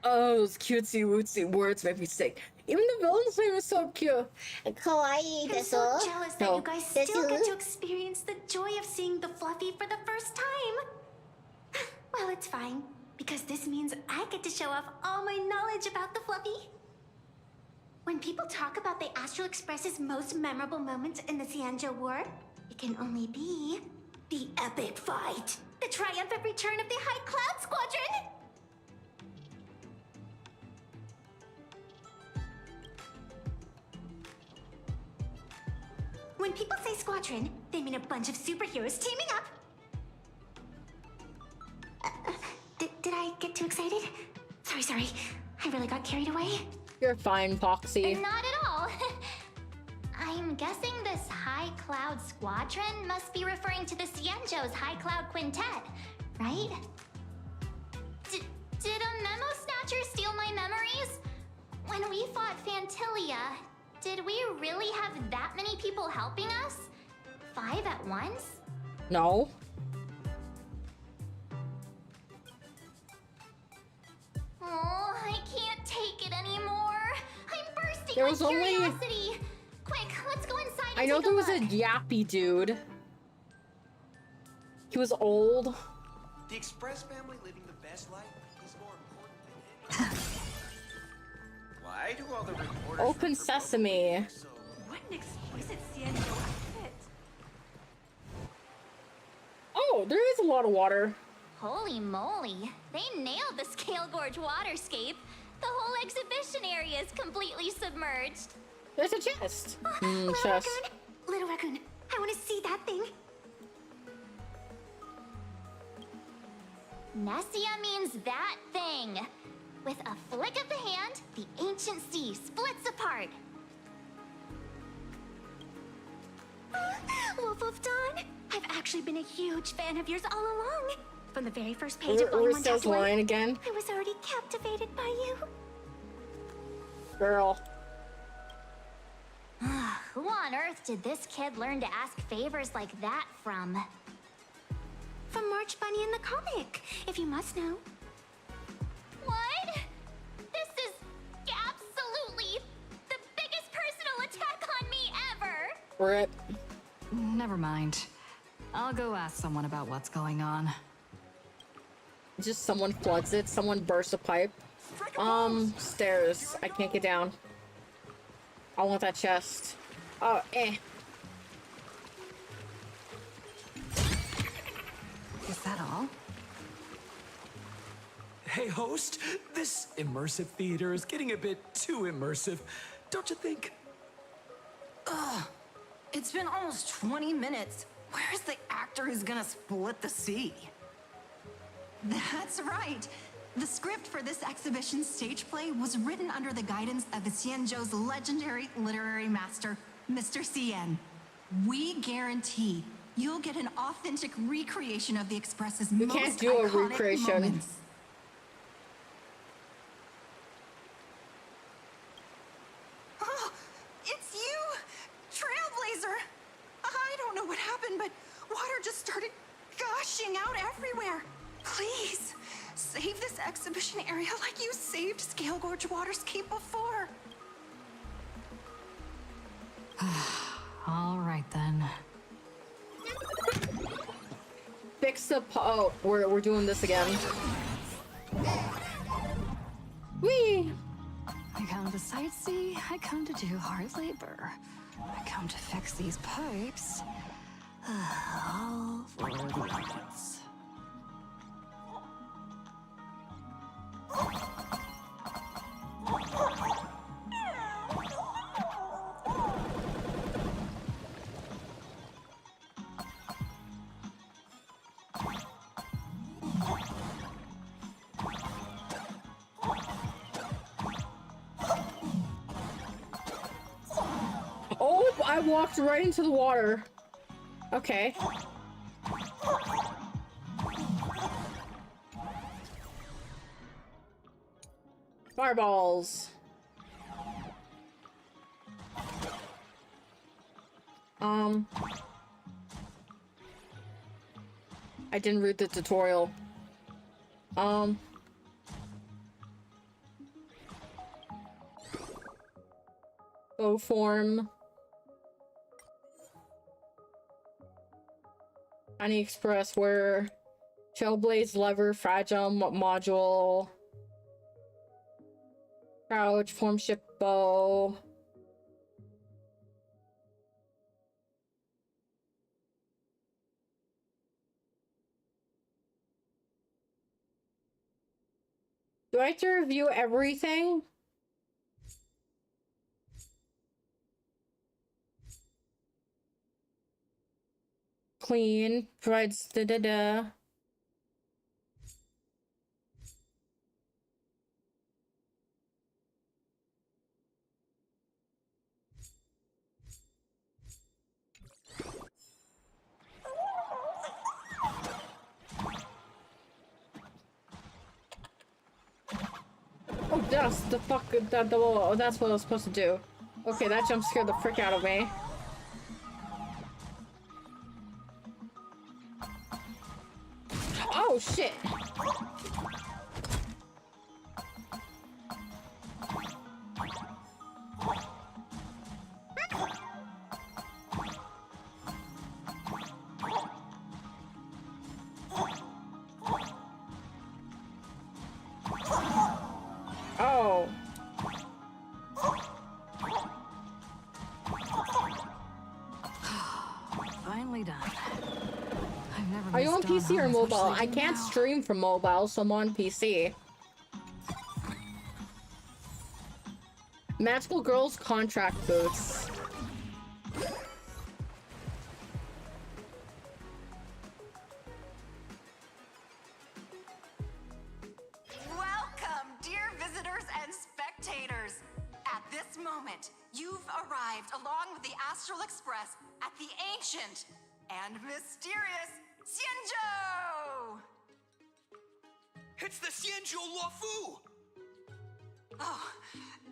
Oh, those cutesy wootsy words make me sick. Even the villain's name is so cute. Kawaii I'm so jealous that No. you guys still get to experience the joy of seeing the Fluffy for the first time. Well, it's fine, because this means I get to show off all my knowledge about the Fluffy. When people talk about the Astral Express's most memorable moments in the Xianzhou War, it can only be the epic fight, the triumphant return of the High Cloud Squadron. When people say squadron, they mean a bunch of superheroes teaming up. Did I get too excited? Sorry. I really got carried away. You're fine, Foxy. Not at all. I'm guessing this High Cloud Squadron must be referring to the Xianzhou's High Cloud Quintet, right? Did a memo snatcher steal my memories? When we fought Fantilia, did we really have that many people helping us? 5 at once? No. Oh, I can't take it anymore. I'm bursting There with was only- curiosity. Quick, let's go inside and I know take there a was a look. yappy dude. He was old. The Express family living the best life is more important than anything. Why do all the reporters... Open sesame. What an exquisite Xianzhou outfit. Oh, there is a lot of water. Holy moly, they nailed the Scale Gorge waterscape. The whole exhibition area is completely submerged. There's a chest. Little Chest. Raccoon, Little Raccoon, I want to see that thing. Nessia means that thing. With a flick of the hand, the ancient sea splits apart. Wolf of Dawn, I've actually been a huge fan of yours all along. From the very first page of Where Volume 1, says Chapter 1, line again? I was already captivated by you. Girl. Who on earth did this kid learn to ask favors like that from? From March Bunny in the comic, if you must know. What? This is absolutely the biggest personal attack on me ever! Rip. Never mind. I'll go ask someone about what's going on. Just someone floods it, someone bursts a pipe. Stairs. I can't get down. I want that chest. Oh, eh. Is that all? Hey, host, this immersive theater is getting a bit too immersive, don't you think? Ugh. It's been almost 20 minutes. Where's the actor who's gonna split the sea? That's right. The script for this exhibition stage play was written under the guidance of Xianzhou's legendary literary master, Mr. Cien. We guarantee you'll get an authentic recreation of the Express's You most can't do a iconic recreation. moments. Oh, it's you, Trailblazer. I don't know what happened, but water just started gushing out everywhere. Please, save this exhibition area like you saved Scale Gorge Waterscape before. All right then. Fix the oh, we're doing this again. Whee! I come to sightsee, I come to do hard labor. I come to fix these pipes. All for the audience. Oh, I walked right into the water. Okay. Fireballs. I didn't read the tutorial. Bow form. Tiny Express, where Trailblaze lever, fragile module, crouch, form ship bow. Do I have to review everything? Clean, provides da-da-da. Oh, that's the fuck, oh, that's what I was supposed to do. Okay, that jump scared the frick out of me. Oh, shit! Oh. Finally done. I've never Are you on missed PC or Dawn as much mobile? as I do can't now. stream from mobile, so I'm on PC. Magical Girls contract boots. Welcome, dear visitors and spectators. At this moment, you've arrived along with the Astral Express at the ancient and mysterious Xianzhou! It's the Xianzhou Luofu! Oh,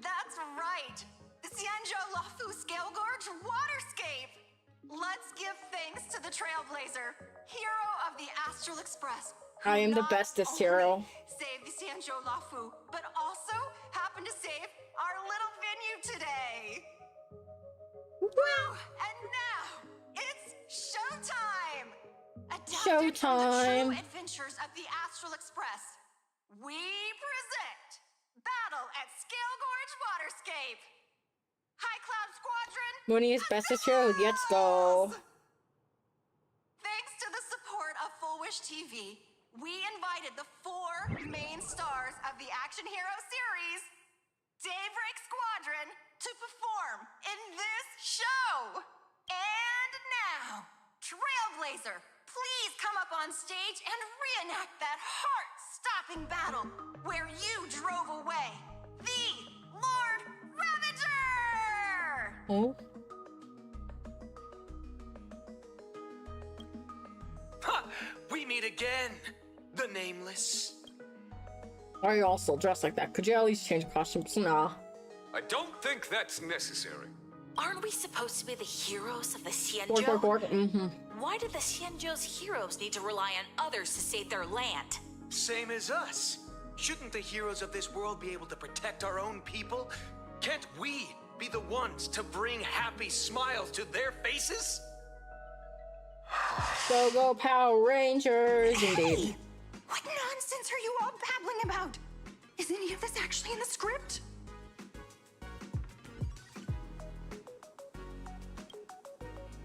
That's right! Xianzhou Luofu Scale Gorge Waterscape! Let's give thanks to the Trailblazer, hero of the Astral Express. I am the bestest hero. Save the Xianzhou Luofu, but also happened to save our little venue today. Woo! And now, it's showtime! Adapted from the Showtime. true adventures of the Astral Express, we present Battle at Scale Gorge Waterscape. High Cloud Squadron, Moonie is bestest hero. Let's go. thanks to the support of Full Wish TV, we invited the 4 main stars of the action hero series, Daybreak Squadron, to perform in this show. And now, Trailblazer, please come up on stage and reenact that heart-stopping battle where you drove away the Lord Ravager! Oh. Ha! We meet again, the Nameless. Why are you all still dressed like that? Could you at least change costumes? Nah. I don't think that's necessary. Aren't we supposed to be the heroes of the Borg, borg, Xianzhou? borg. Mm-hmm. Why do the Xianzhou's heroes need to rely on others to save their land? Same as us. Shouldn't the heroes of this world be able to protect our own people? Can't we be the ones to bring happy smiles to their faces? Go, go, Power Rangers, indeed. What nonsense are you all babbling about? Is any of this actually in the script?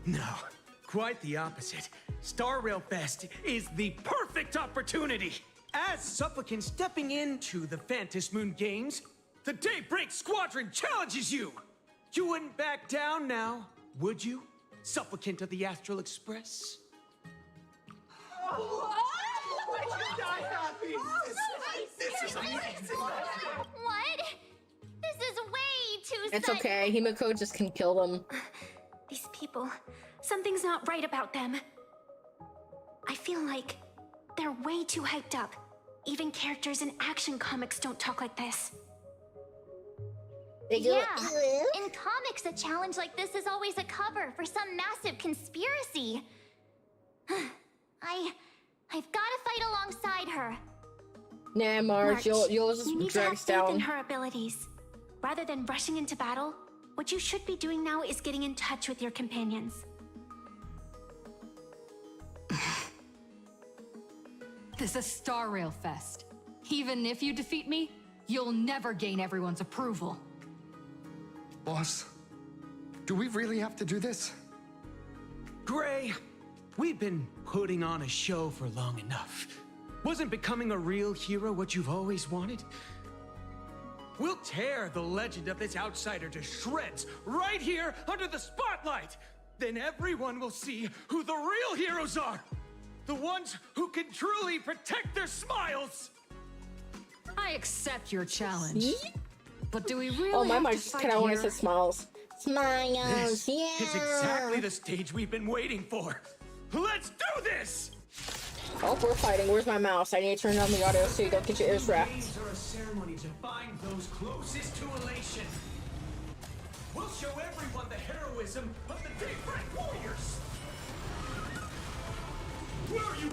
No, quite the opposite. Star Rail Fest is the perfect opportunity. As supplicants stepping into the Fantasy Moon Games, the Daybreak Squadron challenges you. You wouldn't back down now, would you, supplicant of the Astral Express? This is amazing. What? This is way too It's sudden. okay. Himiko just can kill them. These people, something's not right about them. I feel like they're way too hyped up. Even characters in action comics don't talk like this. Yeah, in comics, a challenge like this is always a cover for some massive conspiracy. I've got to fight alongside her. Nah, Marge, you'll you just need to drag have us faith in down. her abilities. Rather than rushing into battle, what you should be doing now is getting in touch with your companions. This is Star Rail Fest. Even if you defeat me, you'll never gain everyone's approval. Boss, do we really have to do this? Gray, we've been putting on a show for long enough. Wasn't becoming a real hero what you've always wanted? We'll tear the legend of this outsider to shreds right here under the spotlight. Then everyone will see who the real heroes are. The ones who can truly protect their smiles. I accept your challenge. But do we really Oh, my have mind to just fight kind of wanted here? to smiles. Smiles, This yeah. is exactly the stage we've been waiting for. Let's do this! Oh, we're fighting. Where's my mouse? I need to turn down the audio so you don't get your ears wrapped. Games are a ceremony to find those closest to elation. We'll show everyone the heroism of the Daybreak Warriors. Where are you?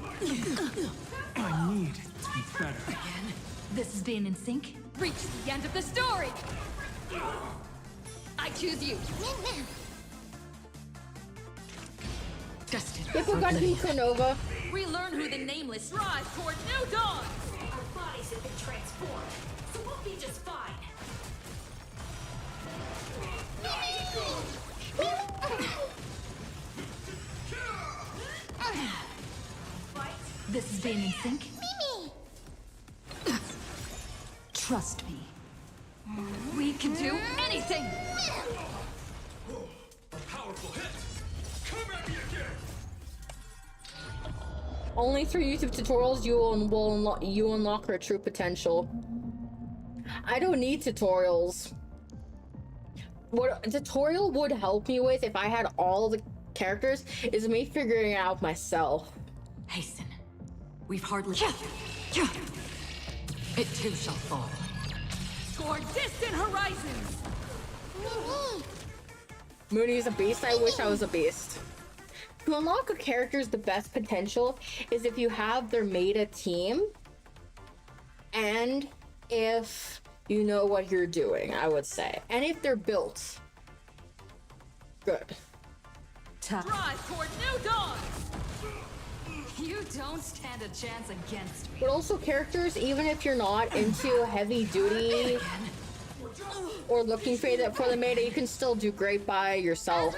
I need to be better. Again? This is being in sync? Reach the end of the story! I choose you! Destined People got Himiko Nova. Relearn who the Nameless strive toward new dawn. Our bodies have been transformed, so we'll be just fine. This is being in sync? Mimi! Trust me. We can do anything! A powerful hit. Come at me again. Only through YouTube tutorials you unlock her true potential. I don't need tutorials. What a tutorial would help me with if I had all the characters is me figuring it out myself. Hasten. We've hardly... It too shall fall. Toward distant horizons! Moonie's a beast. I wish I was a beast. To unlock a character's the best potential is if you have their meta team and if you know what you're doing, I would say. And if they're built. Good. Drive toward new dawn! You don't stand a chance against me. But also characters, even if you're not into heavy duty or looking for the meta, you can still do great by yourself.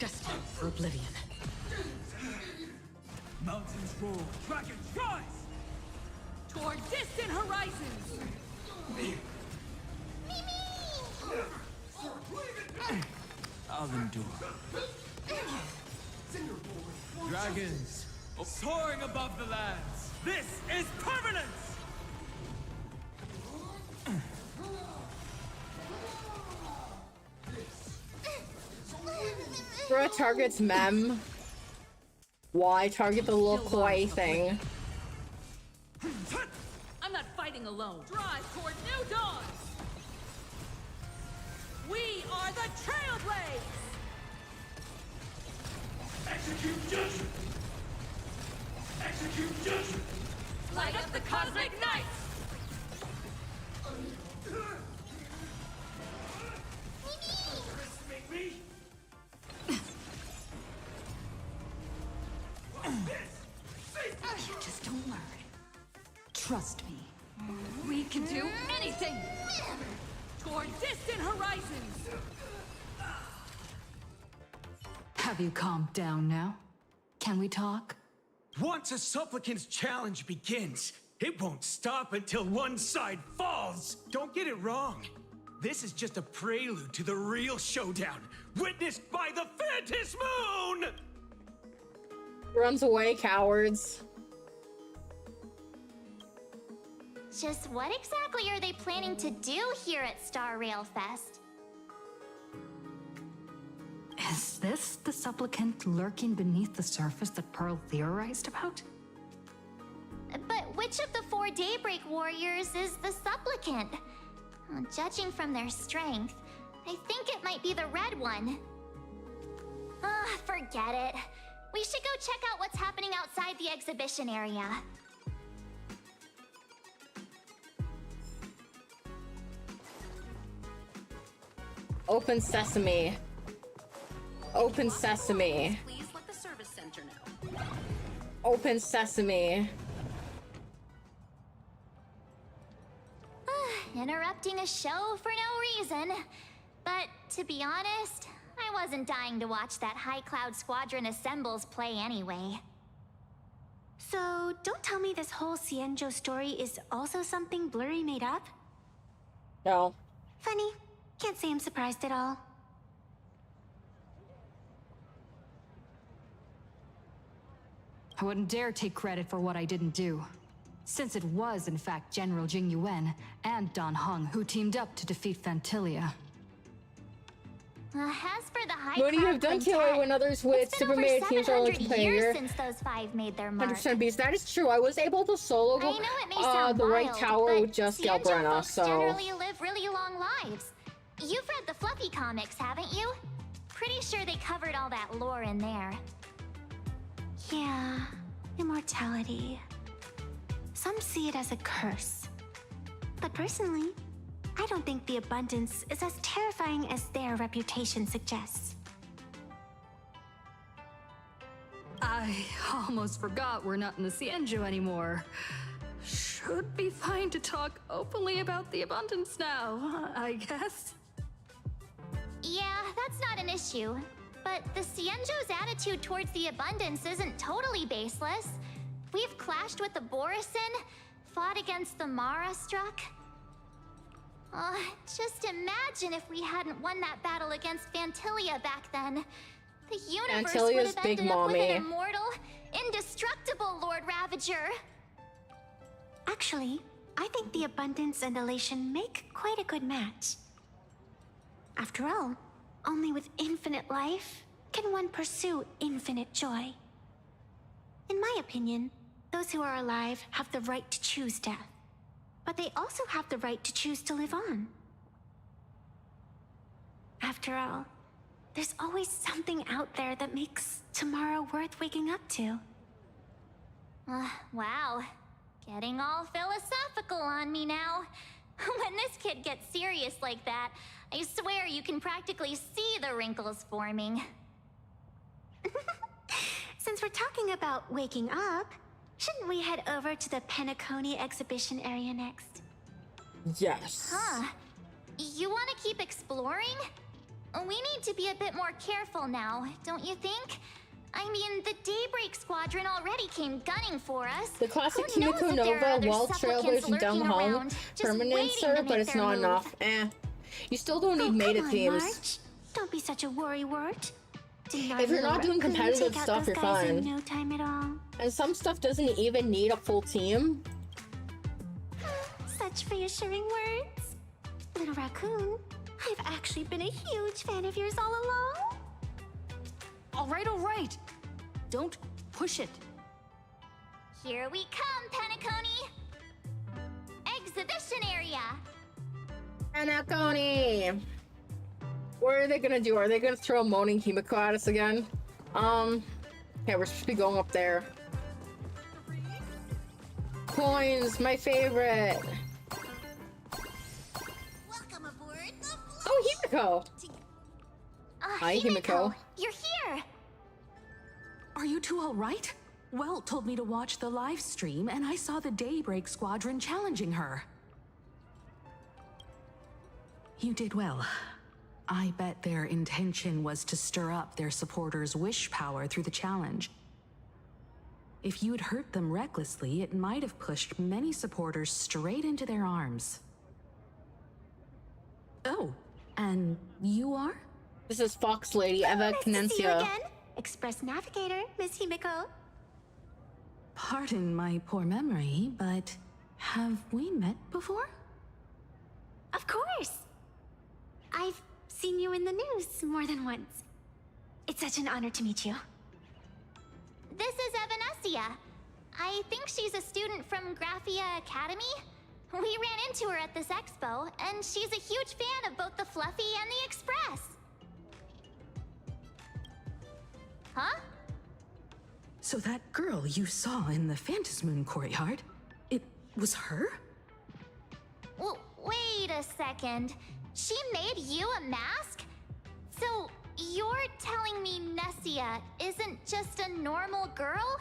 Destined for oblivion. Mountains roll, dragons rise! Toward distant horizons! I'll endure. Dragons soaring above the lands. This is permanence! Bruh targets mem. Why target the little kawaii thing? I'm not fighting alone. Drive toward new dawn! We are the Trailblaze! Execute judgment! Execute judgment! Light up the cosmic night! Underestimate me? You just don't learn. Trust me. We can do anything! Toward distant horizons! Have you calmed down now? Can we talk? Once a supplicant's challenge begins, it won't stop until one side falls. Don't get it wrong. This is just a prelude to the real showdown, witnessed by the Phantom Moon! Runs away, cowards. Just what exactly are they planning to do here at Star Rail Fest? Is this the supplicant lurking beneath the surface that Pearl theorized about? But which of the 4 Daybreak Warriors is the supplicant? Well, judging from their strength, I think it might be the red one. Forget it. We should go check out what's happening outside the exhibition area. Open sesame. Open sesame. Please let the service center know. Open sesame. Interrupting a show for no reason. But to be honest, I wasn't dying to watch that High Cloud Squadron Assembles play anyway. So, don't tell me this whole Cienjo story is also something Blurry made up? No. Funny. Can't say I'm surprised at all. I wouldn't dare take credit for what I didn't do, since it was in fact General Jing Yuan and Dan Heng who teamed up to defeat Fantilia. As for the High What do you Cloud have done to Quintet, it when others with it's been super over meta teams are only 700 playing years since those 5 made their mark. 100% beast. That is true. I was able to solo I know it may sound the right wild, tower but with just Cienjo Galbrena, folks so generally live really long lives. You've read the Fluffy comics, haven't you? Pretty sure they covered all that lore in there. Yeah, immortality. Some see it as a curse. But personally, I don't think the abundance is as terrifying as their reputation suggests. I almost forgot we're not in the Cienjo anymore. Should be fine to talk openly about the abundance now, I guess. Yeah, that's not an issue. But the Cienjo's attitude towards the abundance isn't totally baseless. We've clashed with the Borisin, fought against the Mara struck. Just imagine if we hadn't won that battle against Fantilia back then. The universe would Fantilia's have big ended up with mommy. an immortal, indestructible Lord Ravager. Actually, I think the abundance and elation make quite a good match. After all, only with infinite life can one pursue infinite joy. In my opinion, those who are alive have the right to choose death, but they also have the right to choose to live on. After all, there's always something out there that makes tomorrow worth waking up to. Wow. Getting all philosophical on me now. When this kid gets serious like that, I swear you can practically see the wrinkles forming. Since we're talking about waking up, shouldn't we head over to the Penacony exhibition area next? Yes. Huh. You want to keep exploring? We need to be a bit more careful now, don't you think? I mean, the Daybreak Squadron already came gunning for us. The classic Who knows Kimiko if there are Nova other wall supplicants trailblazing down the lurking hall around, just permanencer, waiting to but make it's their not move. enough. You still don't need meta Come on, teams. March. Don't be such a worrywart. If you're not doing competitive stuff, you're fine. In no time at all. And some stuff doesn't even need a full team. Such reassuring words. Little Raccoon, I've actually been a huge fan of yours all along. All right. Don't push it. Here we come, Penacony! Exhibition area! Penacony! What are they gonna do? Are they gonna throw a moaning Himiko at us again? Okay, we're supposed to be going up there. Coins, my favorite! Welcome aboard the Oh, Himiko! Hi, Himiko. You're here! Are you two all right? Well told me to watch the live stream, and I saw the Daybreak Squadron challenging her. You did well. I bet their intention was to stir up their supporters' wish power through the challenge. If you'd hurt them recklessly, it might have pushed many supporters straight into their arms. Oh, and you are? This is Fox Lady Eva Nice to see you Canencia. again. Express Navigator, Miss Himiko. Pardon my poor memory, but have we met before? Of course. I've seen you in the news more than once. It's such an honor to meet you. This is Evanescia. I think she's a student from Graphia Academy. We ran into her at this expo, and she's a huge fan of both the Fluffy and the Express. Huh? So that girl you saw in the Phantasmoon courtyard, it was her? Well, wait a second. She made you a mask? So, you're telling me Nessia isn't just a normal girl?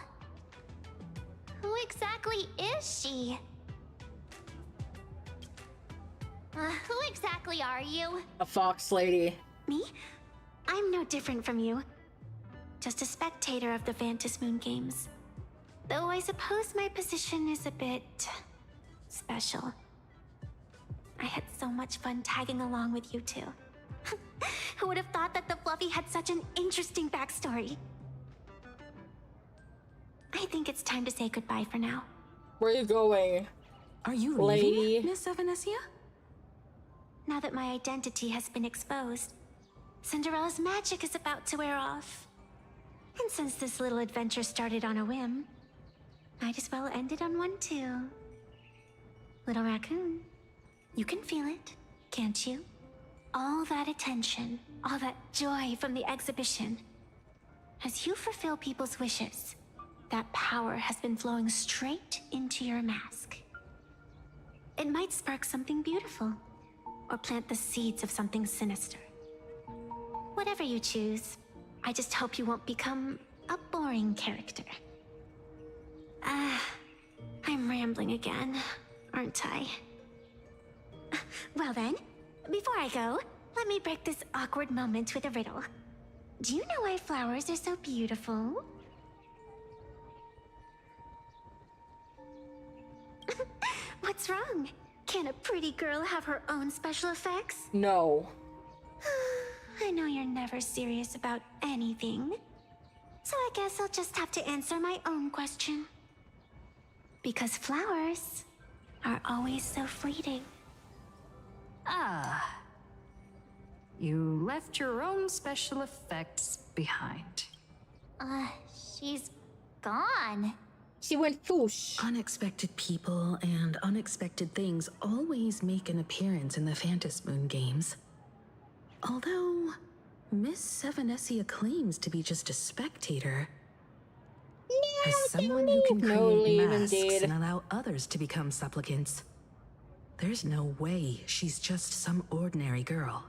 Who exactly is she? Who exactly are you? A Fox Lady. Me? I'm no different from you. Just a spectator of the Phantasmoon games. Though I suppose my position is a bit special. I had so much fun tagging along with you two. Who would have thought that the Fluffy had such an interesting backstory? I think it's time to say goodbye for now. Where are you going? Are you Lady? leaving, Miss Evanescia? Now that my identity has been exposed, Cinderella's magic is about to wear off. And since this little adventure started on a whim, might as well end it on one too. Little Raccoon, you can feel it, can't you? All that attention, all that joy from the exhibition. As you fulfill people's wishes, that power has been flowing straight into your mask. It might spark something beautiful, or plant the seeds of something sinister. Whatever you choose, I just hope you won't become a boring character. I'm rambling again, aren't I? Well then, before I go, let me break this awkward moment with a riddle. Do you know why flowers are so beautiful? What's wrong? Can a pretty girl have her own special effects? No. I know you're never serious about anything. So I guess I'll just have to answer my own question. Because flowers are always so fleeting. Ah. You left your own special effects behind. She's gone. She went foosh. Unexpected people and unexpected things always make an appearance in the Phantom Moon games. Although, Miss Sevenessia claims to be just a spectator. As someone who can create masks and allow others to become supplicants, there's no way she's just some ordinary girl.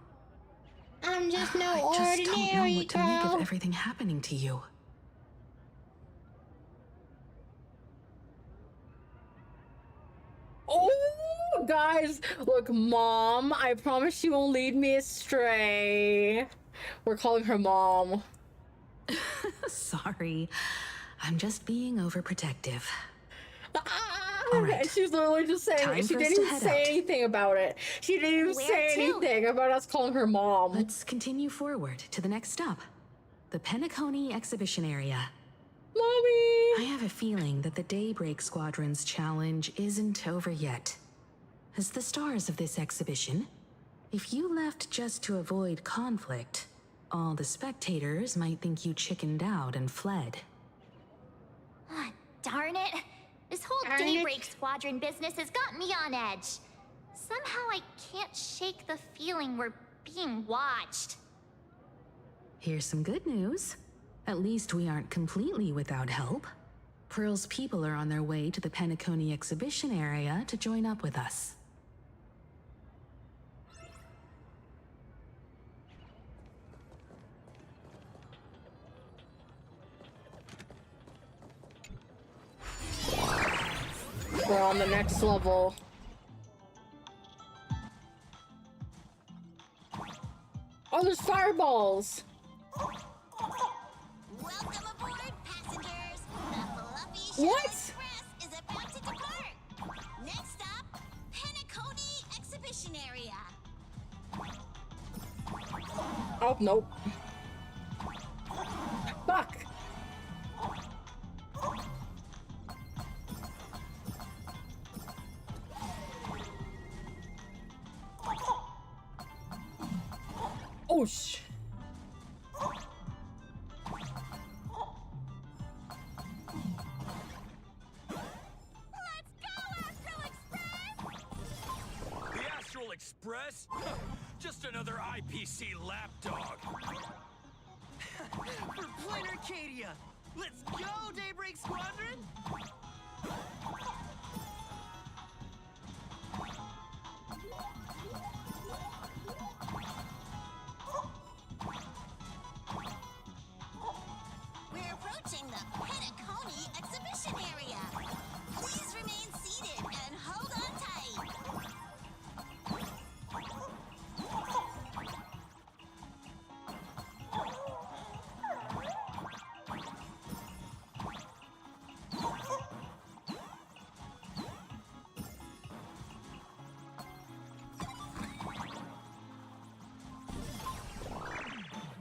I'm just no I ordinary just don't know what to make girl. of everything happening to you. Oh, guys, look, Mom, I promise she won't lead me astray. We're calling her Mom. Sorry, I'm just being overprotective. All right. She's literally just saying Time she for us didn't to even head say out. anything about it. She didn't even Where say to? anything about us calling her Mom. Let's continue forward to the next stop, the Penacony exhibition area. Mommy! I have a feeling that the Daybreak Squadron's challenge isn't over yet. As the stars of this exhibition, if you left just to avoid conflict, all the spectators might think you chickened out and fled. Ah, darn it. This whole Daybreak Squadron business has got me on edge. Somehow I can't shake the feeling we're being watched. Here's some good news. At least we aren't completely without help. Pearl's people are on their way to the Penacony exhibition area to join up with us. We're on the next level. Oh, there's fireballs! Welcome aboard, passengers. The Fluffy What? Express is about to depart. Next stop, Penacony Exhibition Area. Oh, nope. Fuck! Oh, sh... The Astral Express? Just another IPC lapdog. For Plain Arcadia! Let's go, Daybreak Squadron! We're approaching the Penacony Exhibition Area. Please remain seated and hold on tight.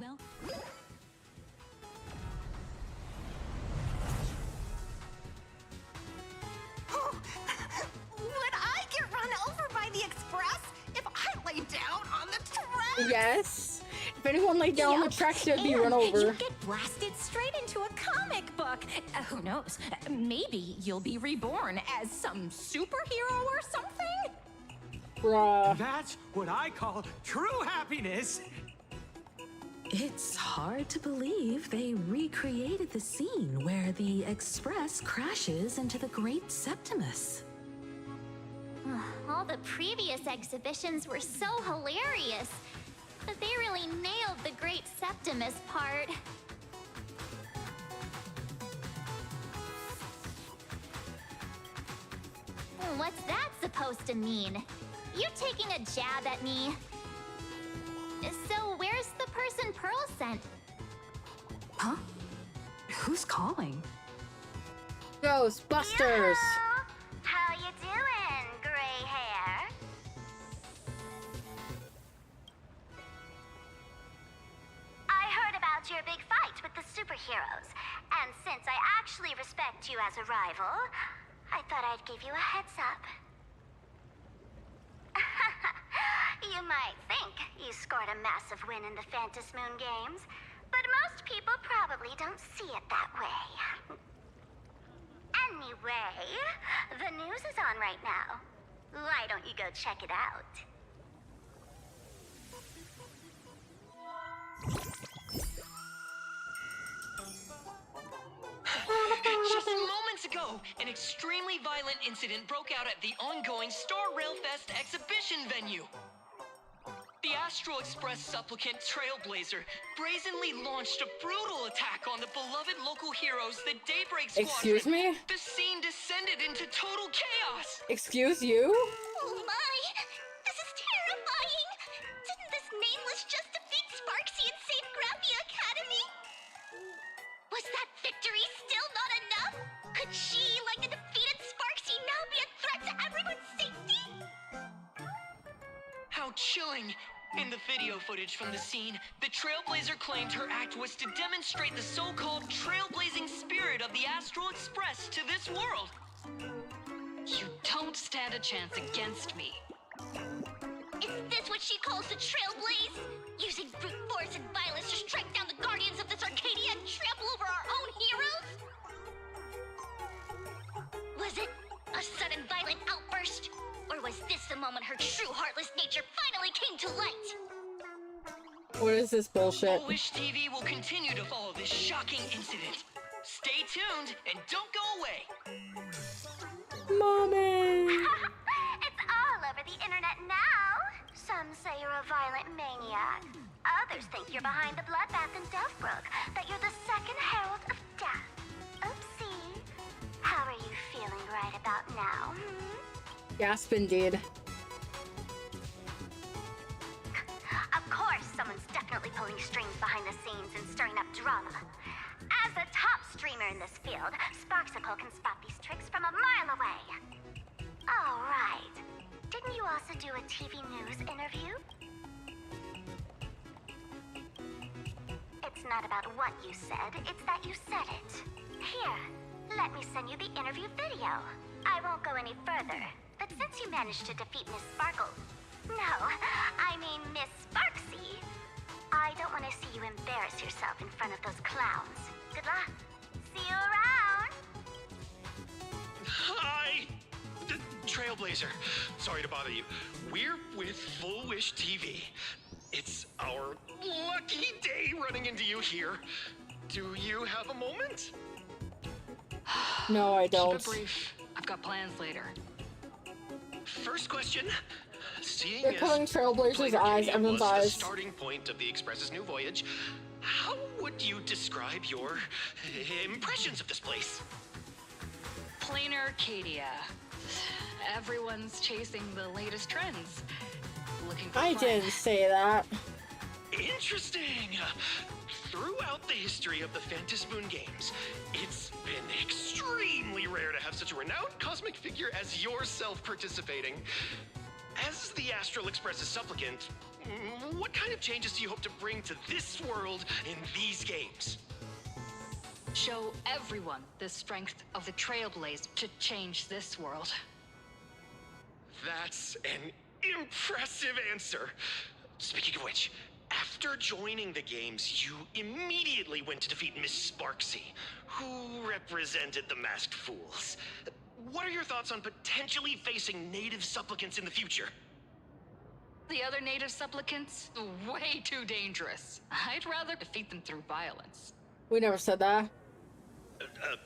Well, Would I get run over by the express if I lay down on the track? Yes. If anyone laid down on the tracks, they'd be and run over. You get blasted straight into a comic book. Who knows? Maybe you'll be reborn as some superhero or something? Bruh. That's what I call true happiness! It's hard to believe they recreated the scene where the Express crashes into the Great Septimus. All the previous exhibitions were so hilarious, but they really nailed the Great Septimus part. What's that supposed to mean? You taking a jab at me? So where's the person Pearl sent? Huh? Who's calling? Ghostbusters! How you doing, gray hair? I heard about your big fight with the superheroes, and since I actually respect you as a rival, I thought I'd give you a heads up. You might think you scored a massive win in the Phantom Moon games, but most people probably don't see it that way. Anyway, the news is on right now. Why don't you go check it out? Just moments ago, an extremely violent incident broke out at the ongoing Star Rail Fest exhibition venue. The Astral Express supplicant Trailblazer brazenly launched a brutal attack on the beloved local heroes, the Daybreak Squadron. Excuse me? The scene descended into total chaos. Excuse you? Oh my! This is terrifying! Didn't this nameless just defeat Sparksy and save Graphia Academy? Was that victory still not enough? Could she, like the defeated Sparksy, now be a threat to everyone's safety? How chilling! In the video footage from the scene, the Trailblazer claimed her act was to demonstrate the so-called trailblazing spirit of the Astral Express to this world. You don't stand a chance against me. Is this what she calls the Trailblaze? Using brute force and violence to strike down the guardians of this Arcadia and trample over our own heroes? Was it a sudden violent outburst? Or was this the moment her true heartless nature finally came to light? What is this bullshit? Wish TV will continue to follow this shocking incident. Stay tuned and don't go away. Mommy! It's all over the internet now. Some say you're a violent maniac. Others think you're behind the bloodbath in Deathbrook, that you're the second herald of death. Oopsie. How are you feeling right about now, Gasp indeed. Of course, someone's definitely pulling strings behind the scenes and stirring up drama. As a top streamer in this field, Sparksicle can spot these tricks from a mile away. All right. Didn't you also do a TV news interview? It's not about what you said, it's that you said it. Here, let me send you the interview video. I won't go any further, but since you managed to defeat Miss Sparkle... No, I mean Miss Sparksy, I don't want to see you embarrass yourself in front of those clowns. Good luck. See you around. Hi! Trailblazer. Sorry to bother you. We're with Full Wish TV. It's our lucky day running into you here. Do you have a moment? No, I don't. Keep it brief. I've got plans later. First question. Seeing They're pulling Trailblazer's eyes, everyone's was the eyes. starting point of the Express's new voyage, how would you describe your impressions of this place? Plain Arcadia. Everyone's chasing the latest trends. Looking for I fun. didn't say that. Interesting. Throughout the history of the Phantom Moon Games, it's been extremely rare to have such a renowned cosmic figure as yourself participating. As the Astral Express's supplicant, what kind of changes do you hope to bring to this world in these games? Show everyone the strength of the Trailblazer to change this world. That's an impressive answer. Speaking of which, after joining the games, you immediately went to defeat Miss Sparksy, who represented the Masked Fools. What are your thoughts on potentially facing native supplicants in the future? The other native supplicants? Way too dangerous. I'd rather defeat them through violence. We never said that.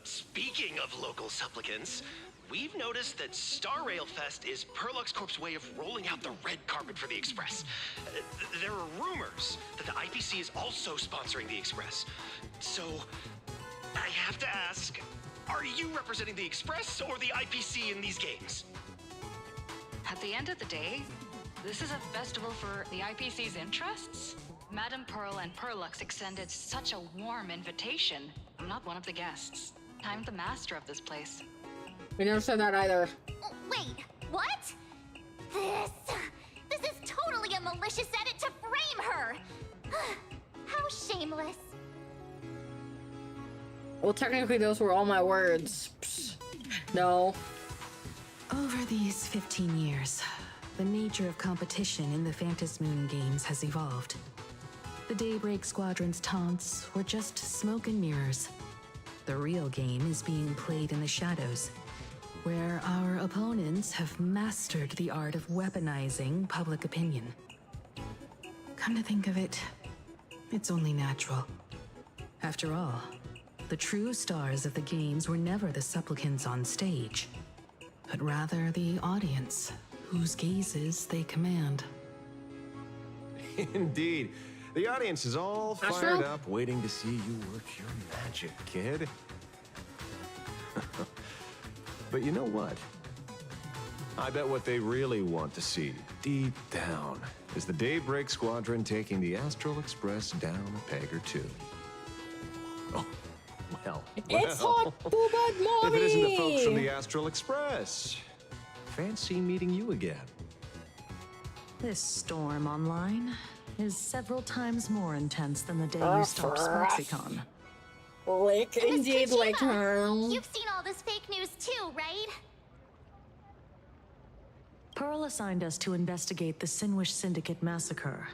Speaking of local supplicants, we've noticed that Star Rail Fest is Perlux Corp's way of rolling out the red carpet for the Express. There are rumors that the IPC is also sponsoring the Express. So, I have to ask, are you representing the Express or the IPC in these games? At the end of the day, this is a festival for the IPC's interests. Madame Pearl and Perlux extended such a warm invitation. I'm not one of the guests. I'm the master of this place. We never said that either. Wait, what? This is totally a malicious edit to frame her. How shameless. Well, technically those were all my words. Psst. No. Over these 15 years, the nature of competition in the Phantom Moon Games has evolved. The Daybreak Squadron's taunts were just smoke and mirrors. The real game is being played in the shadows, where our opponents have mastered the art of weaponizing public opinion. Come to think of it, it's only natural. After all, the true stars of the games were never the supplicants on stage, but rather the audience, whose gazes they command. Indeed. The audience is all That's fired true. up, waiting to see you work your magic, kid. But you know what? I bet what they really want to see, deep down, is the Daybreak Squadron taking the Astral Express down a peg or two. Oh, well. It's hot, Boobad Mommy! If it isn't the folks from the Astral Express, fancy meeting you again. This storm online is several times more intense than the day you stopped Sparksicon. Lick, indeed, like her. You've seen all this fake news too, right? Pearl assigned us to investigate the Sinwish Syndicate massacre.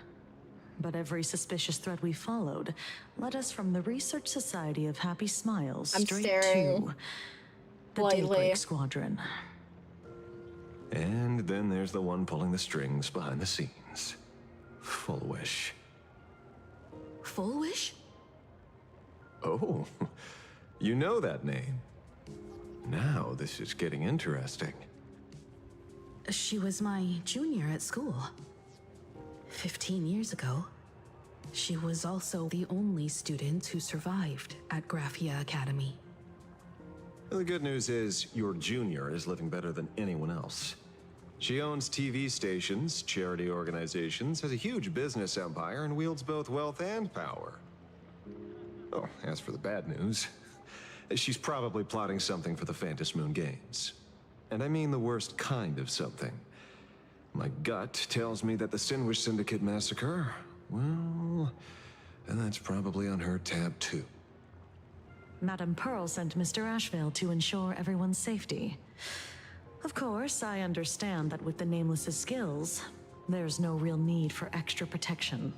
But every suspicious thread we followed led us from the Research Society of Happy Smiles I'm straight staring to the lightly. Daybreak Squadron. And then there's the one pulling the strings behind the scenes. Full Wish. Full Wish? Oh, you know that name. Now this is getting interesting. She was my junior at school. 15 years ago. She was also the only student who survived at Graphia Academy. The good news is your junior is living better than anyone else. She owns TV stations, charity organizations, has a huge business empire, and wields both wealth and power. Oh, as for the bad news, she's probably plotting something for the Phantom Moon Games. And I mean the worst kind of something. My gut tells me that the Sinwish Syndicate massacre, well, and that's probably on her tab too. Madame Pearl sent Mr. Ashvale to ensure everyone's safety. Of course, I understand that with the Nameless's skills, there's no real need for extra protection.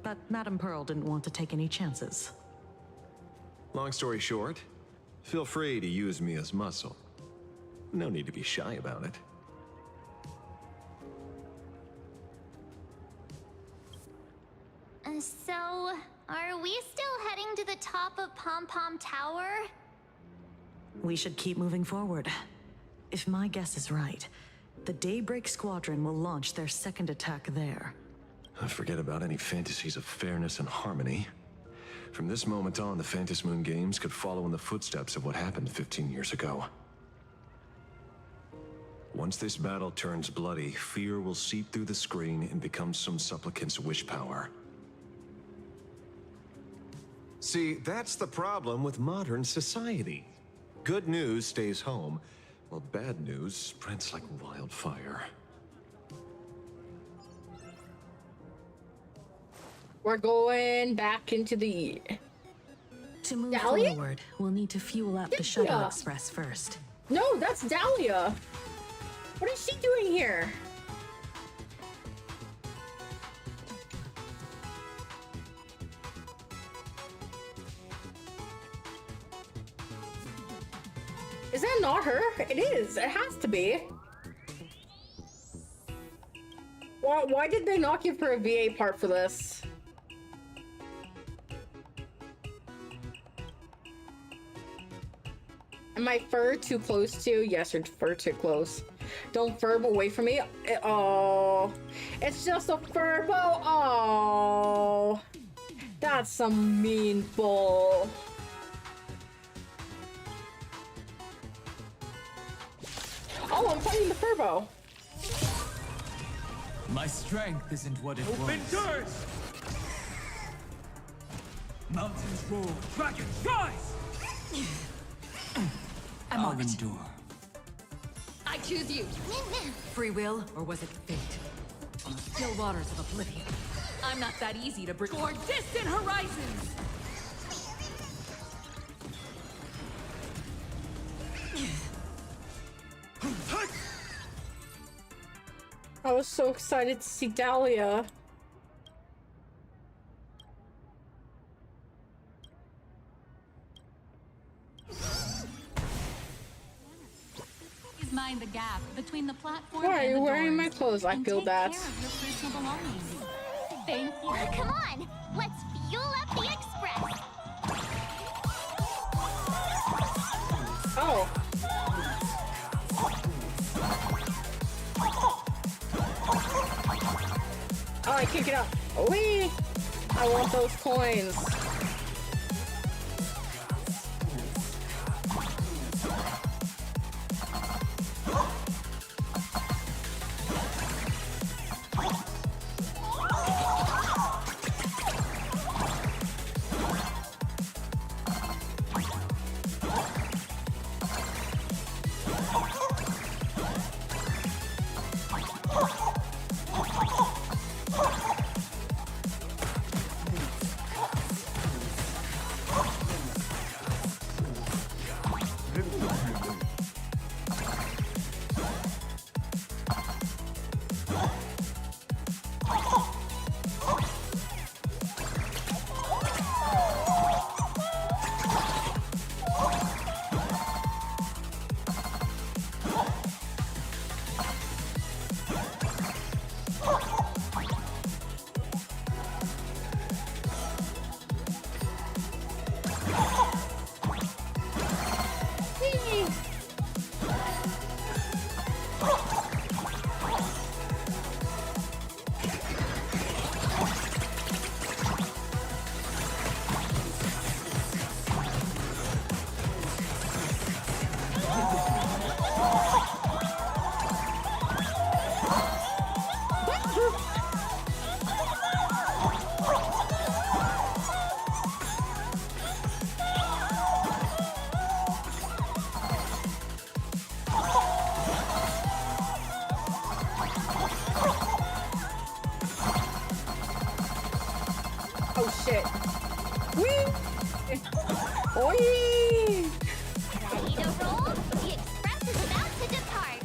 But Madame Pearl didn't want to take any chances. Long story short, feel free to use me as muscle. No need to be shy about it. So, are we still heading to the top of Pom Pom Tower? We should keep moving forward. If my guess is right, the Daybreak Squadron will launch their second attack there. Forget about any fantasies of fairness and harmony. From this moment on, the Phantom Moon Games could follow in the footsteps of what happened 15 years ago. Once this battle turns bloody, fear will seep through the screen and become some supplicant's wish power. See, that's the problem with modern society. Good news stays home, while bad news spreads like wildfire. We're going back into the... To move Dahlia? forward, we'll need to fuel up the Shuttle Express first. No, that's Dahlia. What is she doing here? Is that not her? It is. It has to be. Why did they not give her a VA part for this? Am I fur too close to? Yes, you're fur too close. Don't furb away from me. Oh, it's just a furbo. Oh, that's some mean bull. Oh, I'm fighting the furbo. My strength isn't what it was. Open doors! Mountains roar, dragons rise! I'll endure. I choose you. Free will, or was it fate? On the still waters of oblivion. I'm not that easy to bring toward distant horizons! I was so excited to see Dahlia. find the gap between the platform Why are and you the wearing my doors clothes? I and feel take that. care of your personal belongings. Thank you. Come on, let's fuel up the express. Oh. Oh, I can't get up. Wee! I want those coins. Oh shit. Whee! Oi! Ready to roll? The express is about to depart.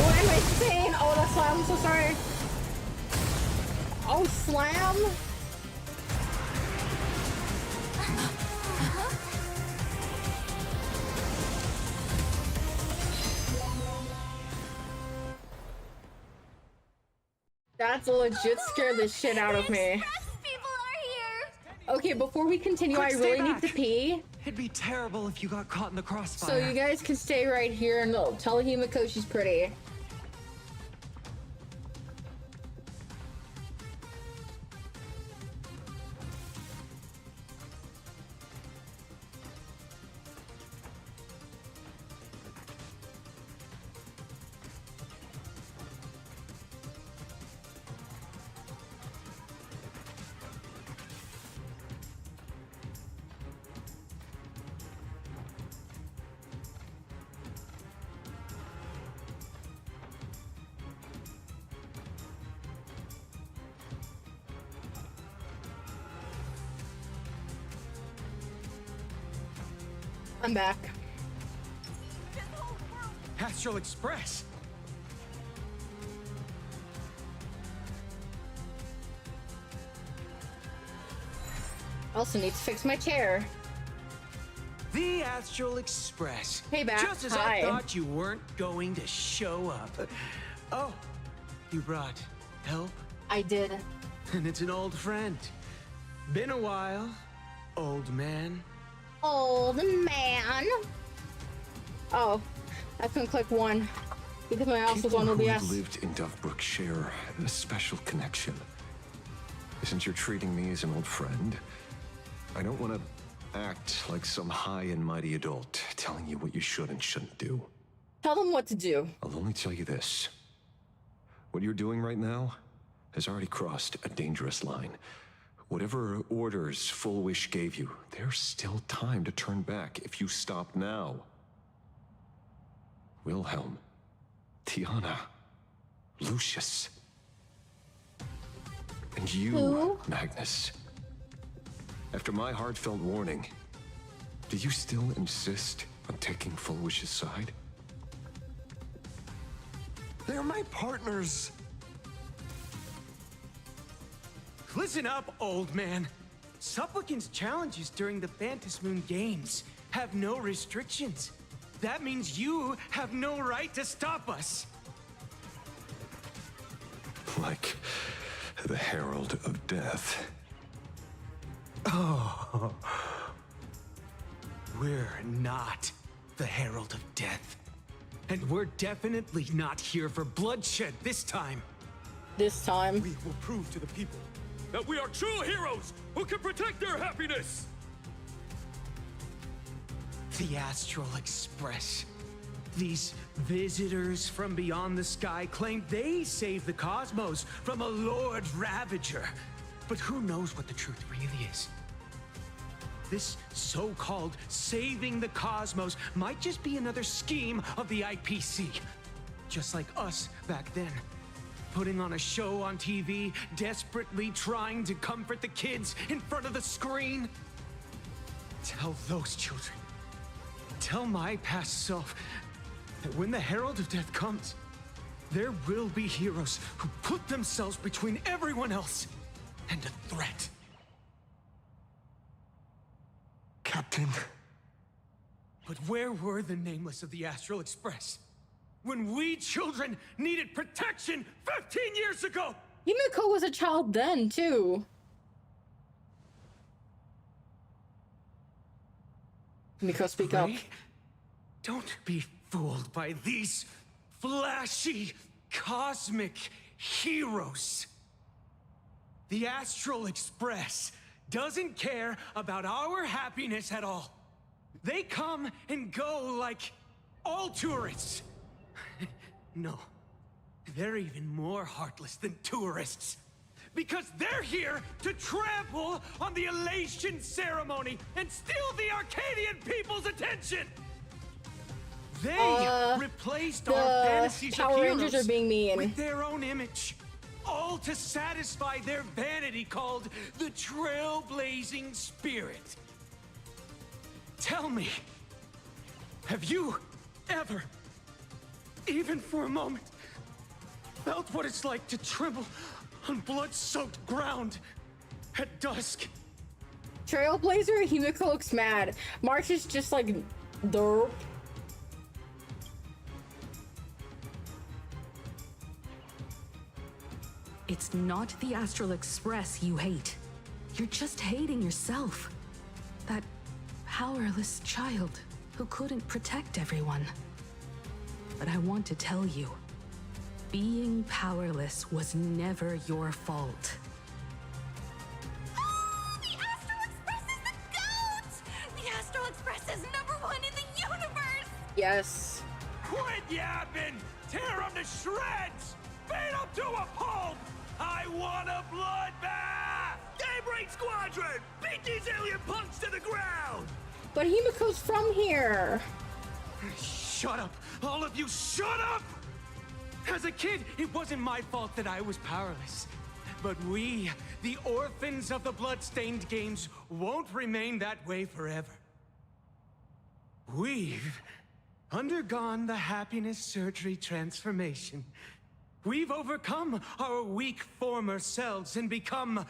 What am I saying? Oh, that's why I'm so sorry. Oh, slam? That's legit scared the shit out of me. Okay, before we continue, Quick, I stay really need back. to pee. It'd be terrible if you got caught in the crossfire. So you guys can stay right here and tell Himiko she's pretty. I'm back. Astral Express. Also need to fix my chair. The Astral Express. Hey, Back. Just as Hi. I thought you weren't going to show up. Oh, you brought help? I did. And it's an old friend. Been a while, old man. Old man. Oh, I couldn't click one because my mouse was People on who OBS. lived in Dovebrook share a special connection. Since you're treating me as an old friend, I don't want to act like some high and mighty adult telling you what you should and shouldn't do. Tell them what to do. I'll only tell you this. What you're doing right now has already crossed a dangerous line. Whatever orders Full Wish gave you, there's still time to turn back if you stop now. Wilhelm, Tiana, Lucius, and you, Who? Magnus. After my heartfelt warning, do you still insist on taking Full Wish's side? They're my partners. Listen up, old man. Supplicant's challenges during the Phantasmoon Games have no restrictions. that means you have no right to stop us. Like the Herald of Death. Oh. We're not the Herald of Death. And we're definitely not here for bloodshed this time. This time. We will prove to the people that we are true heroes who can protect their happiness! The Astral Express. These visitors from beyond the sky claim they saved the cosmos from a Lord Ravager. But who knows what the truth really is? This so-called saving the cosmos might just be another scheme of the IPC. Just like us back then. Putting on a show on TV, desperately trying to comfort the kids in front of the screen. Tell those children. Tell my past self that when the Herald of Death comes, there will be heroes who put themselves between everyone else and a threat. Captain. But where were the nameless of the Astral Express? When we children needed protection 15 years ago! Himiko was a child then, too. Himiko, speak up. Don't be fooled by these flashy, cosmic heroes. The Astral Express doesn't care about our happiness at all. They come and go like all tourists. No, they're even more heartless than tourists. Because they're here to trample on the elation ceremony and steal the Arcadian people's attention! They replaced our fantasies Power of Rangers heroes are being mean. with their own image. All to satisfy their vanity called the trailblazing spirit. Tell me, have you ever, even for a moment, felt what it's like to tremble on blood-soaked ground at dusk? Trailblazer, Himiko looks mad. March is just like, derp. It's not the Astral Express you hate. You're just hating yourself. That powerless child who couldn't protect everyone. But I want to tell you, being powerless was never your fault. The Astral Express is the GOAT! The Astral Express is #1 in the universe! Yes. Quit yapping! Tear them to shreds! Beat them to a pulp! I want a bloodbath! Daybreak Squadron! Beat these alien punks to the ground! But Himiko's from here. Shut up! All of you, shut up! As a kid, it wasn't my fault that I was powerless. But we, the orphans of the bloodstained games, won't remain that way forever. We've undergone the happiness surgery transformation. We've overcome our weak former selves and become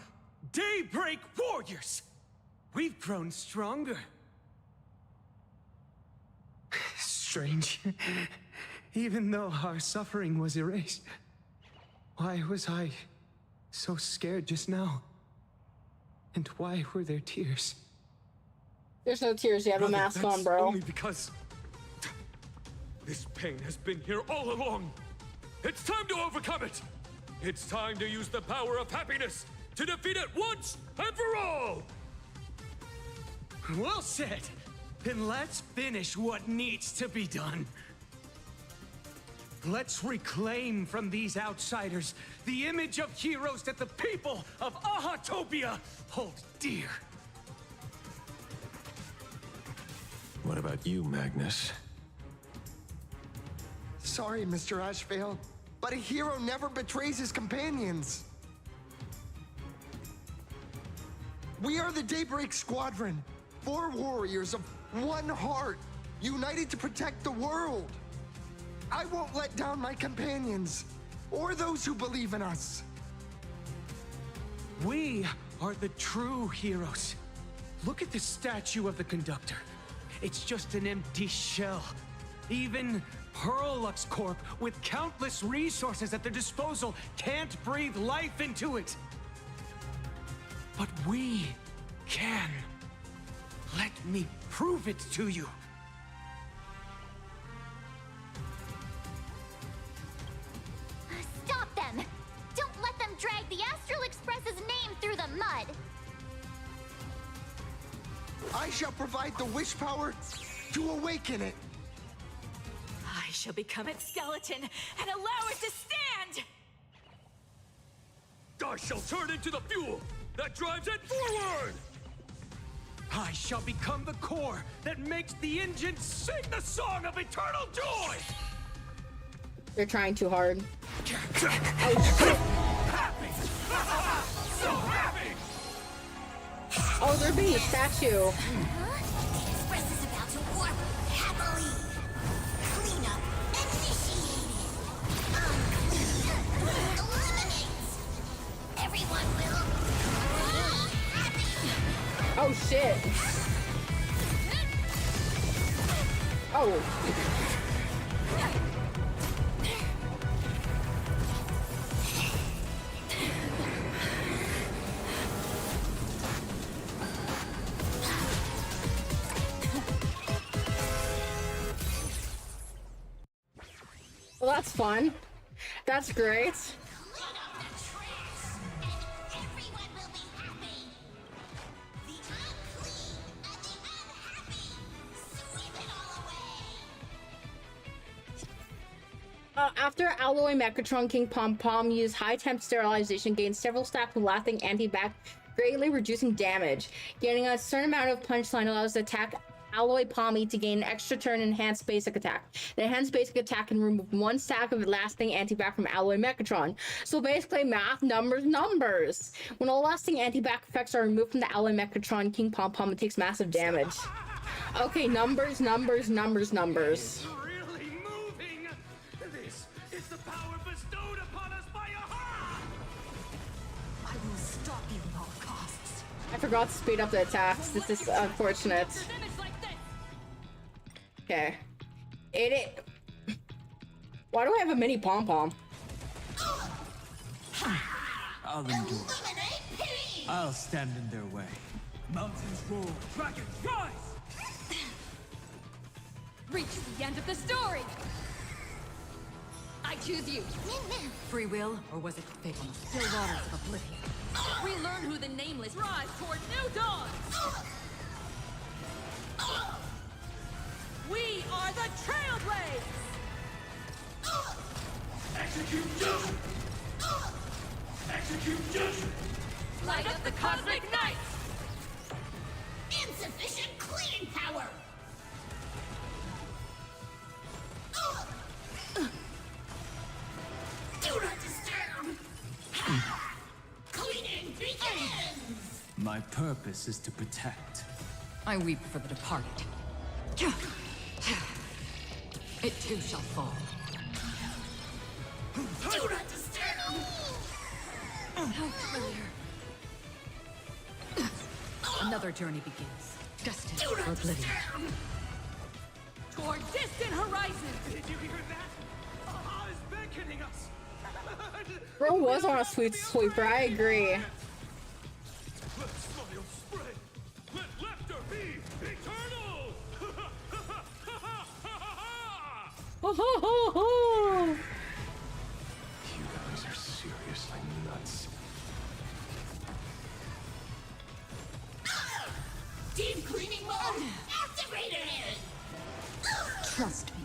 Daybreak Warriors. We've grown stronger. Strange. Even though our suffering was erased, why was I so scared just now? And why were there tears? There's no tears. You have a mask on, bro. Only because this pain has been here all along. It's time to overcome it. It's time to use the power of happiness to defeat it once and for all. Well said. Then let's finish what needs to be done. Let's reclaim from these outsiders the image of heroes that the people of Ahatopia hold dear. What about you, Magnus? Sorry, Mr. Ashvale, but a hero never betrays his companions. We are the Daybreak Squadron, 4 warriors of one heart, united to protect the world. I won't let down my companions, or those who believe in us. We are the true heroes. Look at the statue of the conductor. It's just an empty shell. Even Pearlux Corp, with countless resources at their disposal, can't breathe life into it. But we can. Let me prove it to you. Stop them! Don't let them drag the Astral Express's name through the mud! I shall provide the wish power to awaken it. I shall become its skeleton and allow it to stand! I shall turn into the fuel that drives it forward! I shall become the core that makes the engine sing the song of eternal joy! They're trying too hard. Oh shit! Happy! So happy! Oh, they're being a statue. The Express is about to warp happily. Cleanup initiated. Eliminate. Everyone will be happy. Oh shit. Oh. Well, that's fun. That's great. After Alloy Mechatron, King Pom Pom used high temp sterilization, gained several stacks of lasting anti-bac, greatly reducing damage. Gaining a certain amount of punchline allows the attack Alloy Pommy to gain an extra turn enhanced basic attack. The enhanced basic attack can remove one stack of lasting anti-bac from Alloy Mechatron. So basically math, numbers. When all lasting anti-bac effects are removed from the Alloy Mechatron, King Pom Pom, it takes massive damage. Okay, numbers. Really moving! This is the power bestowed upon us by Aha! I will stop you at all costs. I forgot to speed up the attacks. This is unfortunate. Okay. Why do I have a mini pom-pom? I'll endure. I'll stand in their way. Mountains roar, dragons rise! Reach the end of the story! I choose you! Free will, or was it fate on the still waters of oblivion? Relearn who the Nameless rise toward new dawn! We are the Trailblazers! Execute judgment! Execute judgment! Light up the cosmic night! Insufficient cleaning power. Do not disturb. Cleaning begins. My purpose is to protect. I weep for the departed. It too shall fall. Do not disturb. How familiar. Another journey begins. Destined for oblivion. Toward distant horizons! Did you hear that? Aha is beckoning us! Bro was on a sweet sweeper, I agree. Let smile spread! Let laughter be eternal! You guys are seriously nuts. Deep cleaning mode activated. Trust me.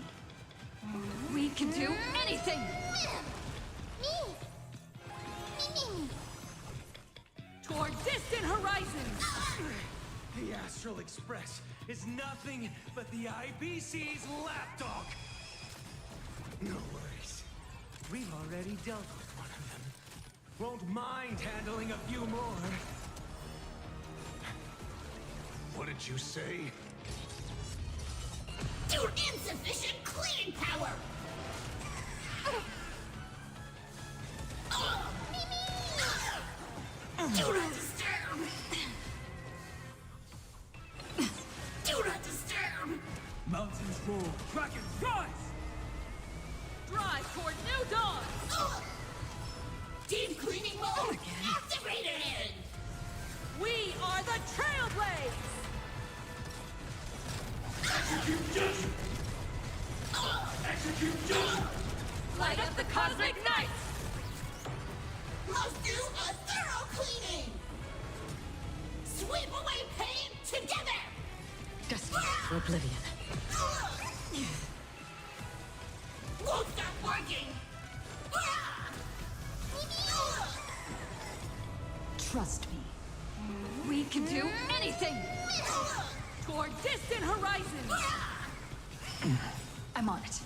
We can do anything! Toward distant horizons! The Astral Express is nothing but the IBC's lapdog. No worries. We've already dealt with one of them. Won't mind handling a few more. What did you say? Due insufficient cleaning power. Do not disturb. Do not disturb. Mountains roar, dragons Rise! Drive toward new dawn! Deep cleaning mode activated! We are the Trailblaze! Execute judgment! Execute judgment! Light up the cosmic night! Let's do a thorough cleaning! Sweep away pain together! Destiny for oblivion. Won't stop working! Trust me. We can do anything! Toward distant horizons! I'm on it.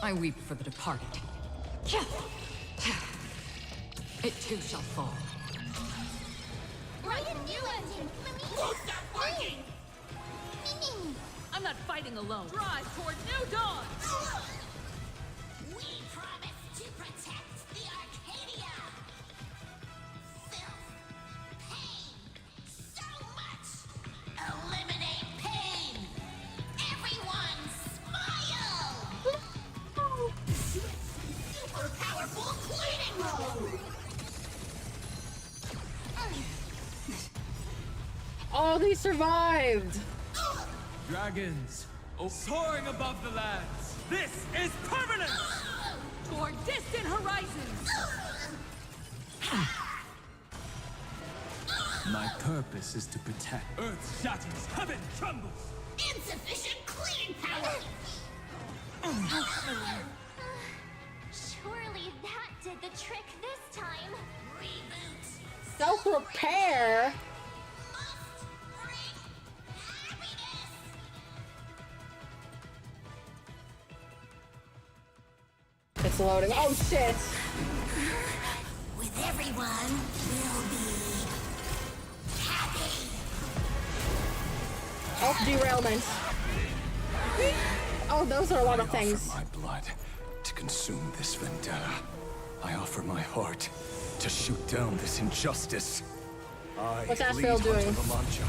I weep for the departed. It too shall fall. Write a new engine! Won't stop working! I'm not fighting alone. Drive toward new dawn! We promise to protect the Arcadia! Filth, pain, so much! Eliminate pain! Everyone smile! Super powerful cleaning mode! Oh, they survived! Dragons, soaring above the lands. This is permanent! Toward distant horizons! My purpose is to protect. Earth shatters, heaven trembles! Insufficient cleaning power! Surely that did the trick this time. Reboot! Self-repair? It's loading. Oh shit! With everyone, we'll be happy. Oh, derailment. Oh, those are a lot of things. I offer my blood to consume this vendetta. I offer my heart to shoot down this injustice. What's I, Ashvale doing? Hunter Lamancha,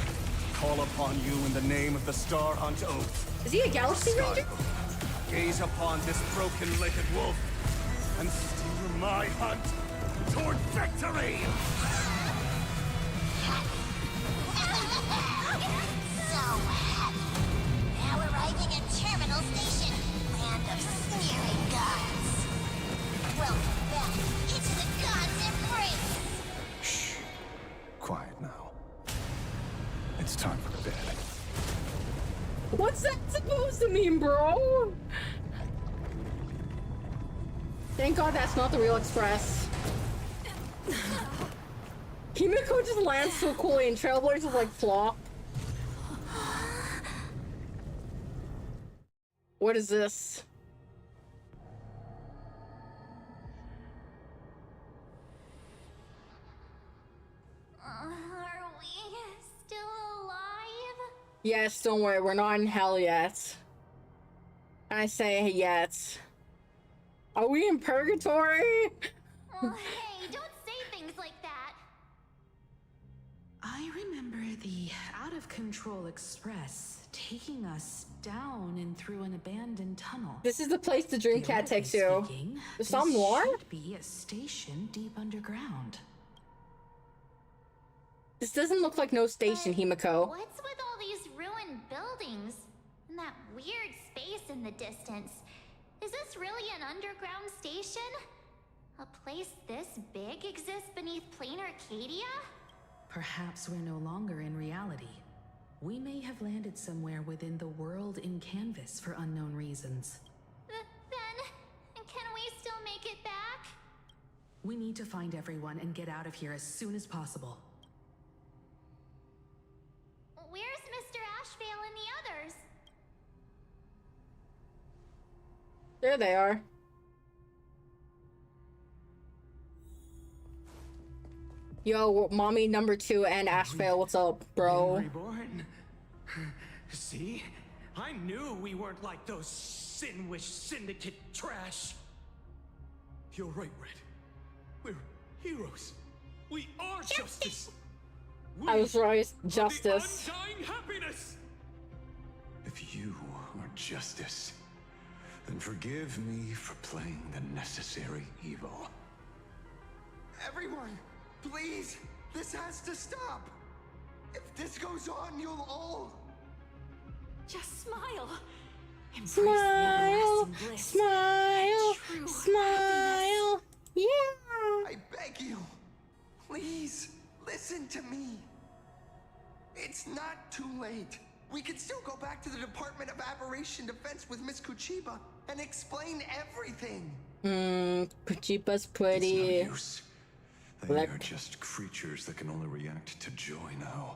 call upon you in the name of the Star Hunt Oath. Is he a Galaxy Ranger? Gaze upon this broken-legged wolf and steer my hunt toward victory! So happy. Now arriving at Terminal Station, land of sneering gods. Welcome back into the gods' embrace. Shh. Quiet now. It's time for bed. What's that supposed to mean, bro? Thank God that's not the real Express. Himiko just lands so coolly and Trailblazers like flop. What is this? Are we still alive? Yes, don't worry, we're not in hell yet. I say yet. Are we in purgatory? Well, hey, don't say things like that. I remember the out-of-control express taking us down and through an abandoned tunnel. This is the place the Dreamcat takes you. The Somme Noir? Should be a station deep underground. This doesn't look like no station, Himiko. What's with all these ruined buildings? And that weird space in the distance? Is this really an underground station? A place this big exists beneath plain Arcadia? Perhaps we're no longer in reality. We may have landed somewhere within the world in canvas for unknown reasons. Then, can we still make it back? We need to find everyone and get out of here as soon as possible. Where's Mr. Ashvale and the others? There they are. Yo, mommy number 2 and Ashvale, what's up, bro? Reborn. See? I knew we weren't like those sin-wish syndicate trash. You're right, Red. We're heroes. We are justice. I was right, justice. Undying happiness. If you are justice, Then forgive me for playing the necessary evil. Everyone, please, this has to stop. If this goes on, you'll all... Just smile. Embrace Smile, the everlasting bliss. smile, True smile. Yeah. I beg you, please, listen to me. It's not too late. We can still go back to the Department of Aberration Defense with Miss Kuchiba and explain everything. Kuchiba's pretty. It's no use. They are just creatures that can only react to joy now.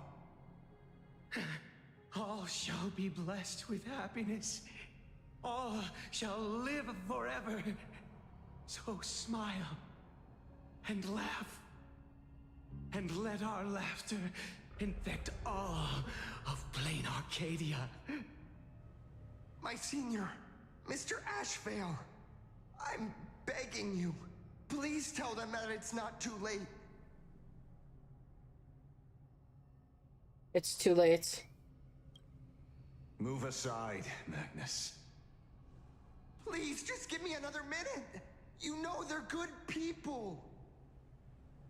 All shall be blessed with happiness. All shall live forever. So smile and laugh. And let our laughter infect all of Plain Arcadia. My senior, Mr. Ashvale, I'm begging you. Please tell them that it's not too late. It's too late. Move aside, Magnus. Please, just give me another minute. You know they're good people.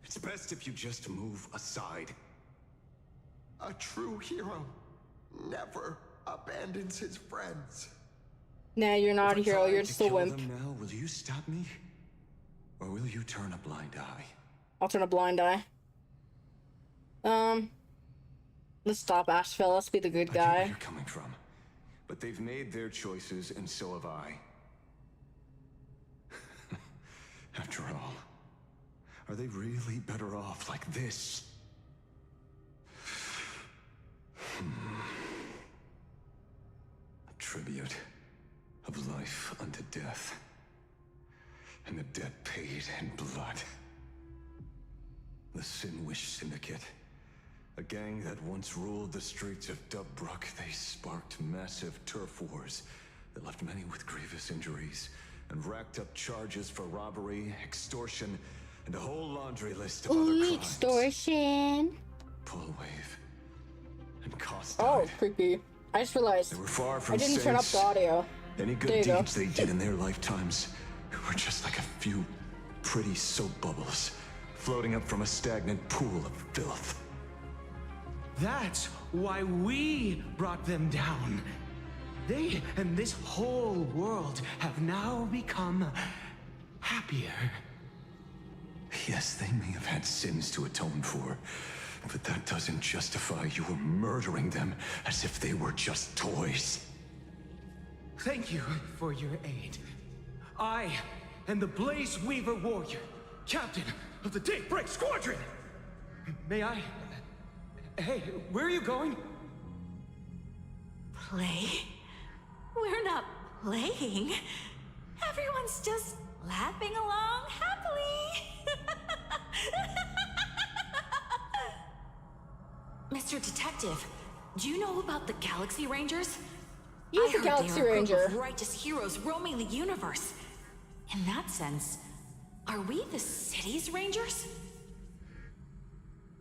It's best if you just move aside. A true hero never abandons his friends. Nah, you're not a hero, you're just a wimp. Now, will you stop me? Or will you turn a blind eye? I'll turn a blind eye. Let's stop Asheville, let's be the good I get where guy. you're coming from, but they've made their choices, and so have I. After all, are they really better off like this? A tribute of life unto death, and the debt paid in blood. The Sinwish Syndicate, a gang that once ruled the streets of Dubbrook. They sparked massive turf wars that left many with grievous injuries and racked up charges for robbery, extortion, and a whole laundry list of other crimes. Extortion. Pull wave and cost. Oh, creepy. I just realized They were far from I didn't turn up saints. the audio. Any There good you go. deeds they did in their lifetimes were just like a few pretty soap bubbles floating up from a stagnant pool of filth. That's why we brought them down. They and this whole world have now become happier. Yes, they may have had sins to atone for, but that doesn't justify you murdering them as if they were just toys. Thank you for your aid. I am the Blaze Weaver Warrior, captain of the Daybreak Squadron. May I? Hey, where are you going? Play? We're not playing. Everyone's just laughing along happily. Mr. Detective, do you know about the Galaxy Rangers? He's a I heard Galaxy they are a Ranger. group of righteous heroes roaming the universe. In that sense, are we the city's rangers?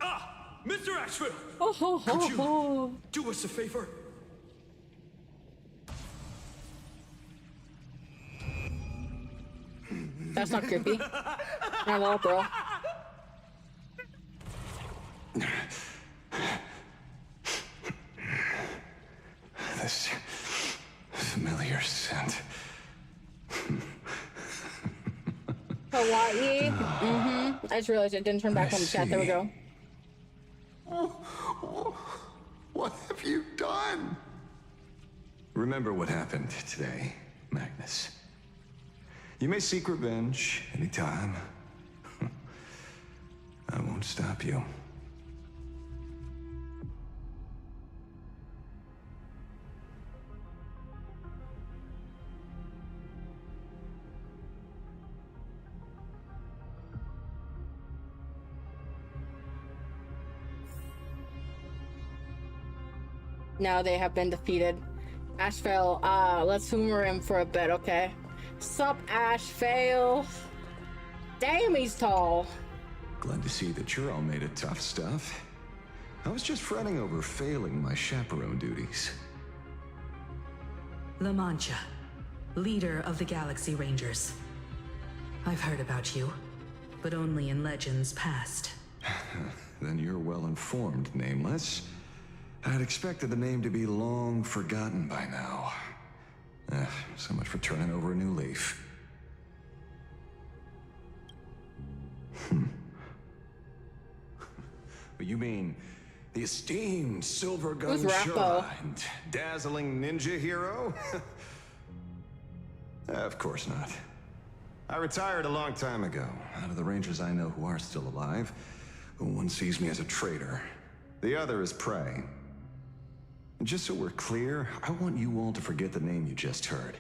Ah! Mr. Asheville! Oh, ho, ho, Could you ho. do us a favor? That's not creepy. Not at all, bro. This familiar scent. Hawaii. I just realized I didn't turn back on the chat. There we go. What have you done? Remember what happened today, Magnus. You may seek revenge anytime. I won't stop you. Now they have been defeated. Ashvale, let's humor him for a bit, okay? Sup, Ashvale? Damn, he's tall. Glad to see that you're all made of tough stuff. I was just fretting over failing my chaperone duties. La Mancha, leader of the Galaxy Rangers. I've heard about you, but only in legends past. Then you're well informed, Nameless. I'd expected the name to be long forgotten by now. So much for turning over a new leaf. But you mean the esteemed Silver Gun Shura and dazzling ninja hero? Of course not. I retired a long time ago. Out of the Rangers I know who are still alive, one sees me as a traitor. The other is prey. And just so we're clear, I want you all to forget the name you just heard.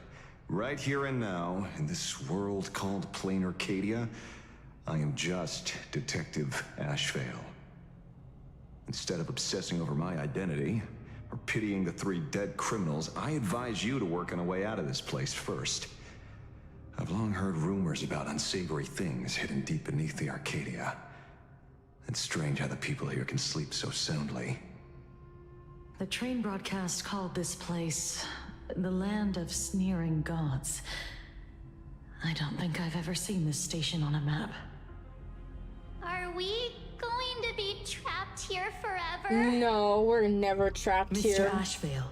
Right here and now, in this world called Plain Arcadia, I am just Detective Ashvale. Instead of obsessing over my identity, or pitying the 3 dead criminals, I advise you to work on a way out of this place first. I've long heard rumors about unsavory things hidden deep beneath the Arcadia. It's strange how the people here can sleep so soundly. The train broadcast called this place the land of sneering gods. I don't think I've ever seen this station on a map. Are we going to be trapped here forever? No, we're never trapped here. Mr. Ashvale,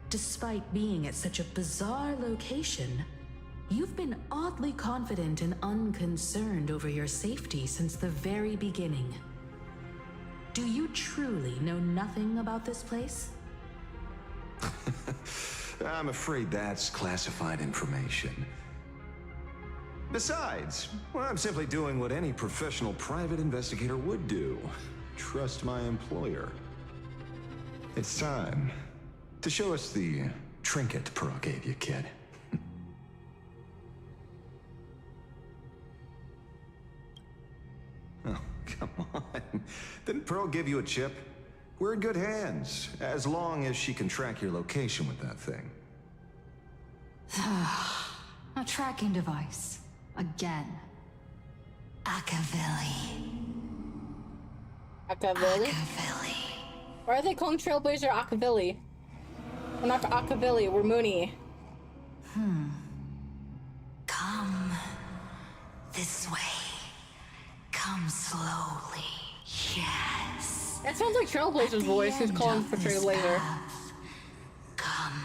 despite being at such a bizarre location, you've been oddly confident and unconcerned over your safety since the very beginning. Do you truly know nothing about this place? I'm afraid that's classified information. Besides, well, I'm simply doing what any professional private investigator would do. Trust my employer. It's time to show us the trinket Pearl gave you, kid. Oh, come on. Didn't Pearl give you a chip? We're in good hands, as long as she can track your location with that thing. A tracking device. Again. Akavili. Akavili? Why are they calling Trailblazer Akavili? We're not Akavili, we're Moonie. Come this way. Come slowly. Yes. That sounds like Trailblazer's voice. Who's calling for Trailblazer? Come.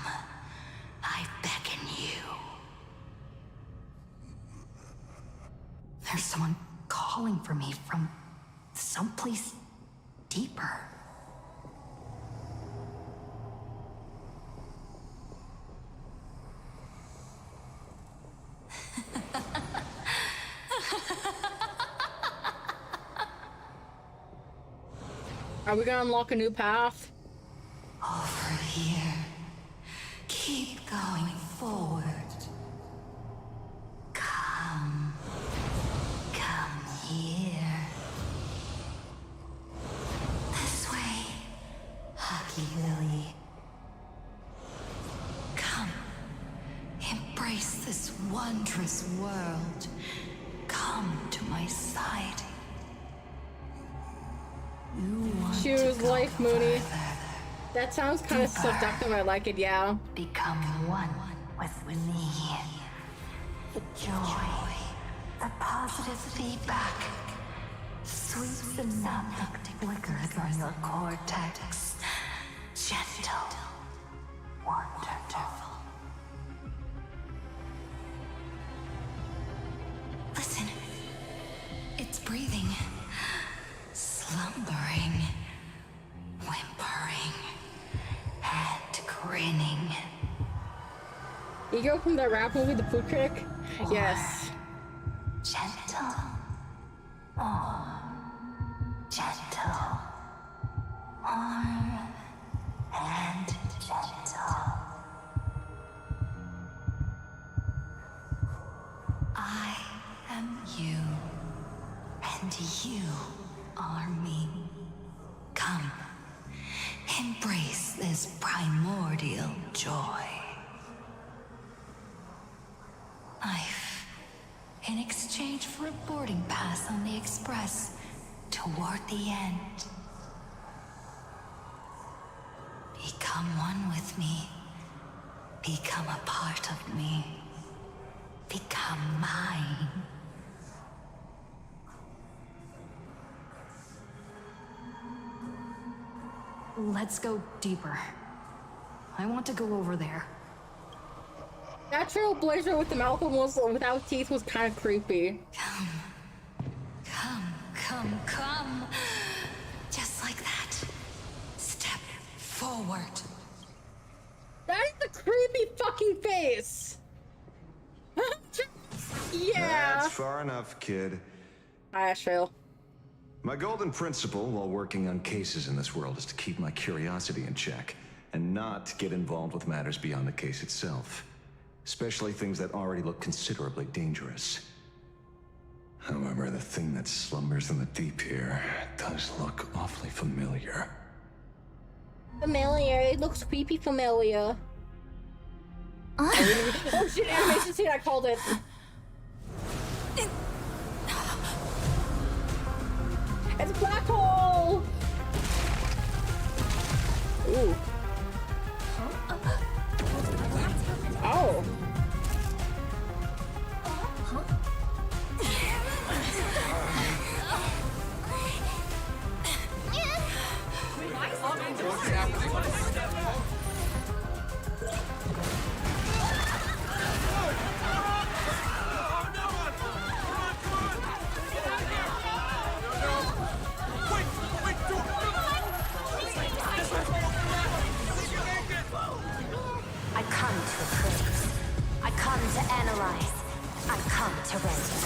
I beckon you. There's someone calling for me from someplace deeper. Are we gonna unlock a new path? Over here. Keep going forward. Come. Come here. This way. Hockey Lily. Come. Embrace this wondrous world. Come to my side. Choose life, Moonie. That sounds kind of seductive. I like it, yeah. Become one with me. The joy, the positive feedback, sweet synaptic flickers on your cortex. Gentle, wonderful. Listen, it's breathing. Slumbering, whimpering, and grinning. You go from that rap movie, The Food Critic? Yes. Gentle. More. Gentle. Warm. And gentle. I am you. And you are me. Come, embrace this primordial joy. Life, in exchange for a boarding pass on the Express toward the end. Become one with me. Become a part of me. Let's go deeper. I want to go over there. That trailblazer with the mouth almost without teeth was kind of creepy. Come. Just like that. Step forward. That is the creepy fucking face. Yeah. That's far enough, kid. Hi, Ashrail. My golden principle while working on cases in this world is to keep my curiosity in check and not get involved with matters beyond the case itself, especially things that already look considerably dangerous. However, the thing that slumbers in the deep here does look awfully familiar. Familiar. It looks creepy familiar. Oh shit, animation scene, I called it. It's a black hole! Ooh. Oh. I come to appraise. I come to analyze. I come to render.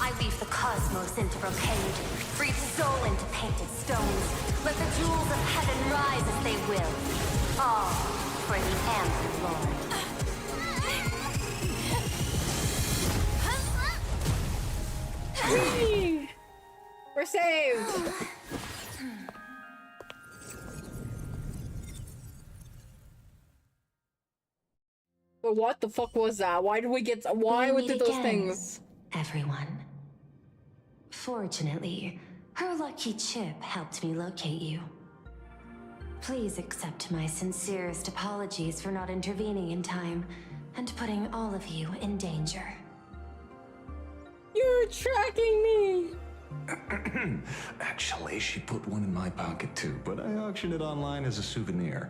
I weave the cosmos into brocade, breathe soul into painted stones. Let the jewels of heaven rise as they will. All for the Amber Lord. Whee! We're saved! But what the fuck was that? Why did we get? Why We we meet did those again, things? Everyone. Fortunately, her lucky chip helped me locate you. Please accept my sincerest apologies for not intervening in time and putting all of you in danger. You're tracking me! Actually, she put one in my pocket too, but I auctioned it online as a souvenir.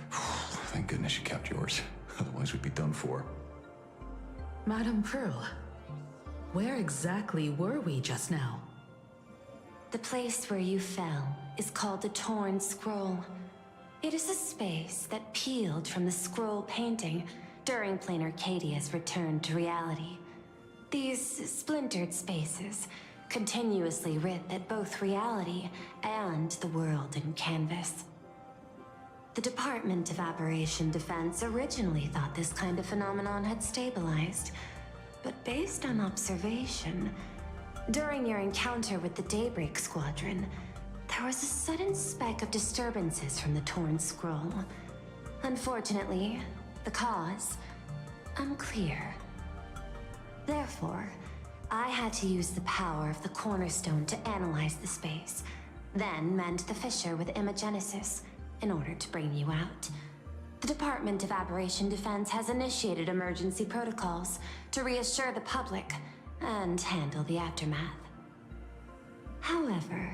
Thank goodness you kept yours. Otherwise we'd be done for. Madame Pearl, where exactly were we just now? The place where you fell is called the Torn Scroll. It is a space that peeled from the scroll painting during Plain Arcadia's return to reality. These splintered spaces continuously rip at both reality and the world in canvas. The Department of Aberration Defense originally thought this kind of phenomenon had stabilized, but based on observation, during your encounter with the Daybreak Squadron, there was a sudden spike of disturbances from the Torn Scroll. Unfortunately, the cause, unclear. Therefore, I had to use the power of the Cornerstone to analyze the space, then mend the fissure with Imagenesis in order to bring you out. The Department of Aberration Defense has initiated emergency protocols to reassure the public and handle the aftermath. However,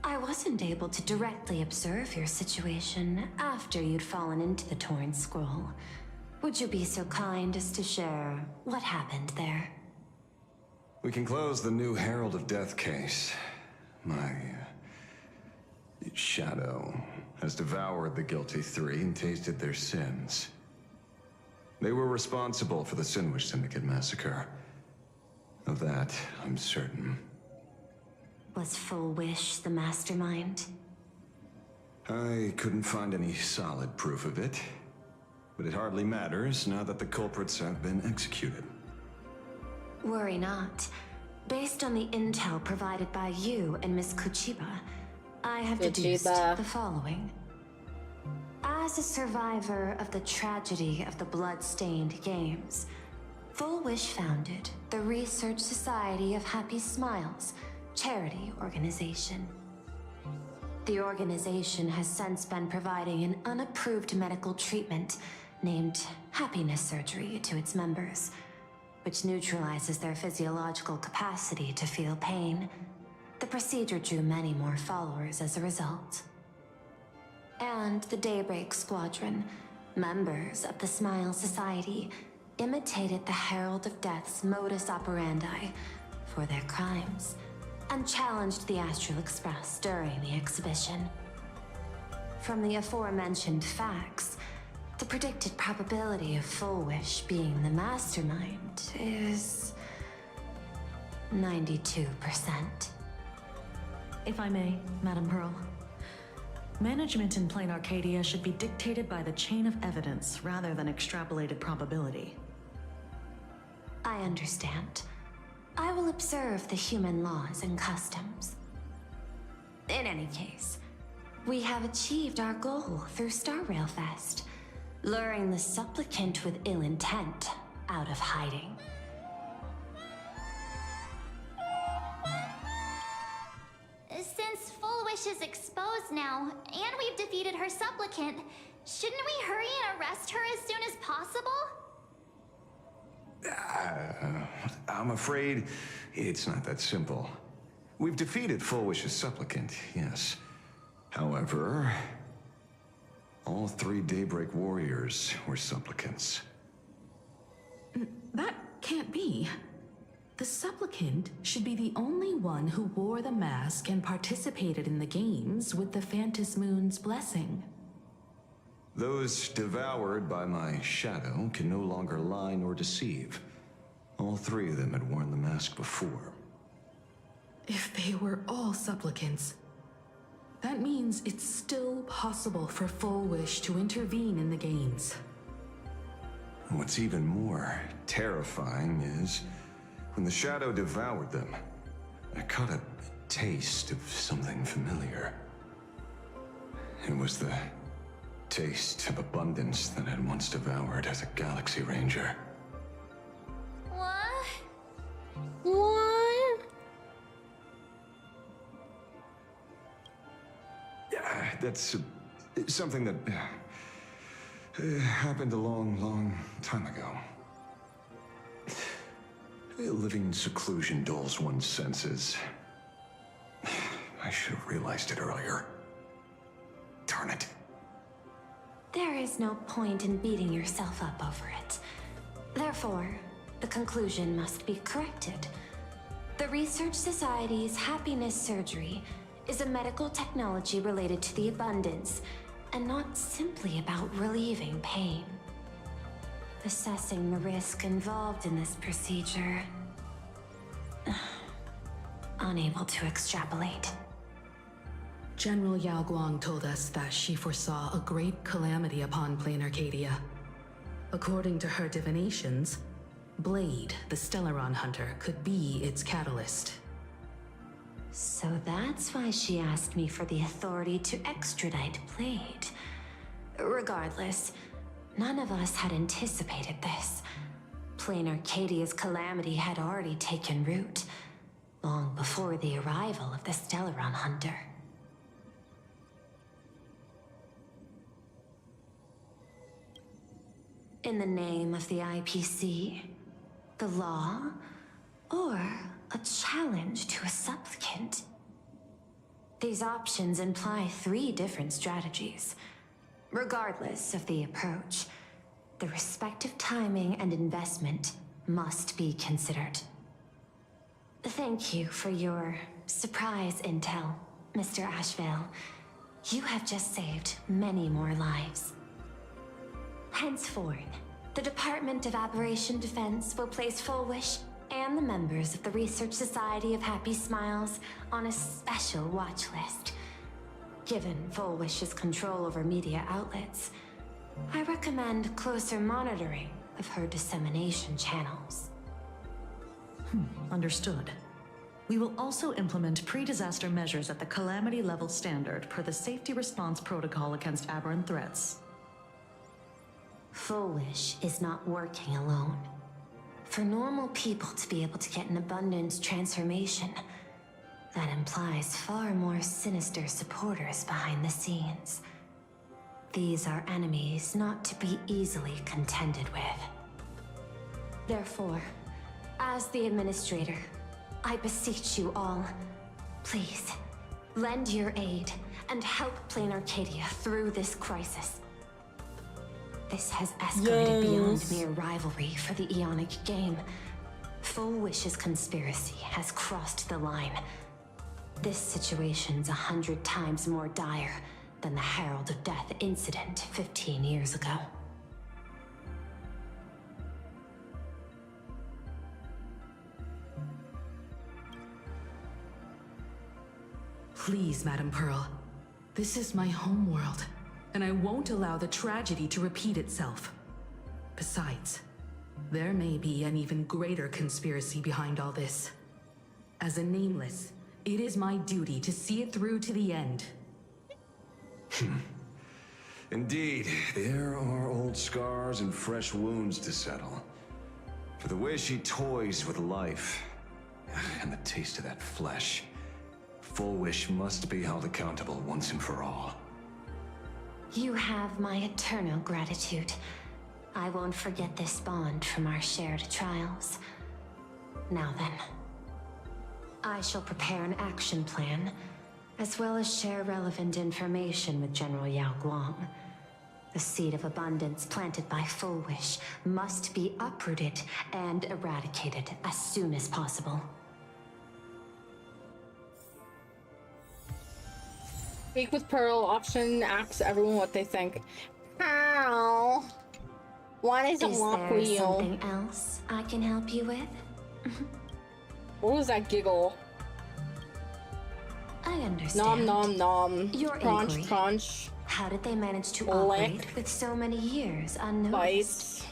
I wasn't able to directly observe your situation after you'd fallen into the Torn Scroll. Would you be so kind as to share what happened there? We can close the new Herald of Death case. My shadow has devoured the guilty three and tasted their sins. They were responsible for the Sinwish Syndicate massacre. Of that, I'm certain. Was Full Wish the mastermind? I couldn't find any solid proof of it, but it hardly matters now that the culprits have been executed. Worry not. Based on the intel provided by you and Miss Kuchiba, I have deduced the following. As a survivor of the tragedy of the Blood-Stained Games, Full Wish founded the Research Society of Happy Smiles, charity organization. The organization has since been providing an unapproved medical treatment named happiness surgery to its members, which neutralizes their physiological capacity to feel pain. The procedure drew many more followers as a result. and the Daybreak Squadron, members of the Smile Society, imitated the Herald of Death's modus operandi for their crimes, and challenged the Astral Express during the exhibition. From the aforementioned facts, the predicted probability of Full Wish being the mastermind is 92%. If I may, Madam Pearl. Management in Plain Arcadia should be dictated by the chain of evidence rather than extrapolated probability. I understand. I will observe the human laws and customs. In any case, we have achieved our goal through Starrail Fest, luring the supplicant with ill intent out of hiding. Since Full Wish is exposed now, and we've defeated her supplicant, shouldn't we hurry and arrest her as soon as possible? I'm afraid it's not that simple. We've defeated Full Wish's supplicant, yes. However, all 3 Daybreak warriors were supplicants. That can't be. The supplicant should be the only one who wore the mask and participated in the games with the Phantom Moon's blessing. Those devoured by my shadow can no longer lie nor deceive. All 3 of them had worn the mask before. If they were all supplicants, that means it's still possible for Full Wish to intervene in the games. What's even more terrifying is, when the shadow devoured them, I caught a taste of something familiar. It was the taste of abundance that I'd once devoured as a Galaxy Ranger. What? What? Yeah, that's something that happened a long time ago. Living in seclusion dulls one's senses. I should have realized it earlier. Darn it. There is no point in beating yourself up over it. Therefore, the conclusion must be corrected. The Research Society's happiness surgery is a medical technology related to the abundance, and not simply about relieving pain. Assessing the risk involved in this procedure. Unable to extrapolate. General Yao Guang told us that she foresaw a great calamity upon Plain Arcadia. According to her divinations, Blade, the Stellaron hunter, could be its catalyst. So that's why she asked me for the authority to extradite Blade. Regardless, none of us had anticipated this. Plain Arcadia's calamity had already taken root, long before the arrival of the Stellaron hunter. In the name of the IPC, the law, or a challenge to a supplicant? These options imply 3 different strategies. Regardless of the approach, the respective timing and investment must be considered. Thank you for your surprise intel, Mr. Ashvale. You have just saved many more lives. Henceforth, the Department of Aberration Defense will place Full Wish and the members of the Research Society of Happy Smiles on a special watch list. Given Full Wish's control over media outlets, I recommend closer monitoring of her dissemination channels. Understood. We will also implement pre-disaster measures at the calamity level standard per the safety response protocol against aberrant threats. Full Wish is not working alone. For normal people to be able to get an abundance transformation, that implies far more sinister supporters behind the scenes. These are enemies not to be easily contended with. Therefore, as the administrator, I beseech you all, please, Lend your aid and help Plain Arcadia through this crisis. This has escalated beyond mere rivalry for the Eonic game. Full Wish's conspiracy has crossed the line. This situation's 100 times more dire than the Herald of Death incident 15 years ago. Please, Madam Pearl. This is my home world, and I won't allow the tragedy to repeat itself. Besides, there may be an even greater conspiracy behind all this. As a Nameless, it is my duty to see it through to the end. Indeed, there are old scars and fresh wounds to settle. For the way she toys with life, and the taste of that flesh, Full Wish must be held accountable once and for all. You have my eternal gratitude. I won't forget this bond from our shared trials. Now then, I shall prepare an action plan, as well as share relevant information with General Yao Guang. The seed of abundance planted by Full Wish must be uprooted and eradicated as soon as possible. Speak with Pearl. Option asks everyone what they think. How? What is a walk wheel? Is there something else I can help you with? What was that giggle? I understand. Nom nom nom. Your crunch inquiry. crunch. How did they manage to Lick. operate with so many years unnoticed? Bites.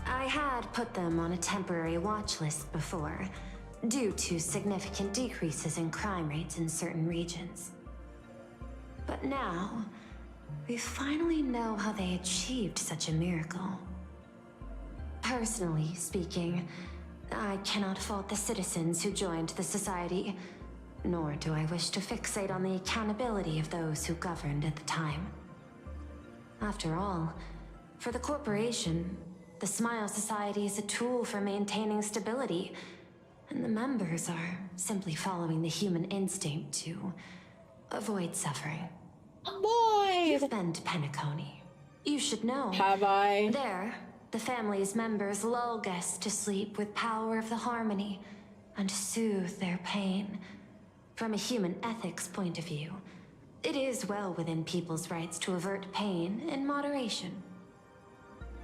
I had put them on a temporary watch list before, due to significant decreases in crime rates in certain regions. But now, we finally know how they achieved such a miracle. Personally speaking, I cannot fault the citizens who joined the society, nor do I wish to fixate on the accountability of those who governed at the time. After all, for the corporation, the Smile Society is a tool for maintaining stability, and the members are simply following the human instinct to avoid suffering. Boy! You've been to Penacony. You should know. Have I? There, the family's members lull guests to sleep with power of the harmony and soothe their pain. From a human ethics point of view, it is well within people's rights to avert pain in moderation.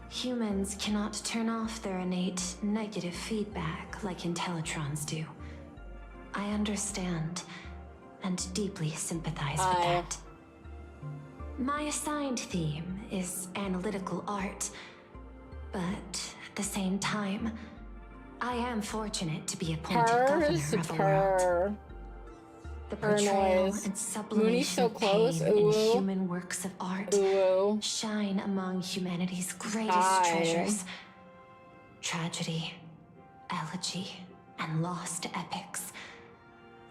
Humans cannot turn off their innate negative feedback like Intellitrons do. I understand and deeply sympathize with that. My assigned theme is analytical art, but at the same time, I am fortunate to be appointed governor of a world. The portrayal and sublimation of pain in human works of art shine among humanity's greatest treasures. Tragedy, elegy, and lost epics.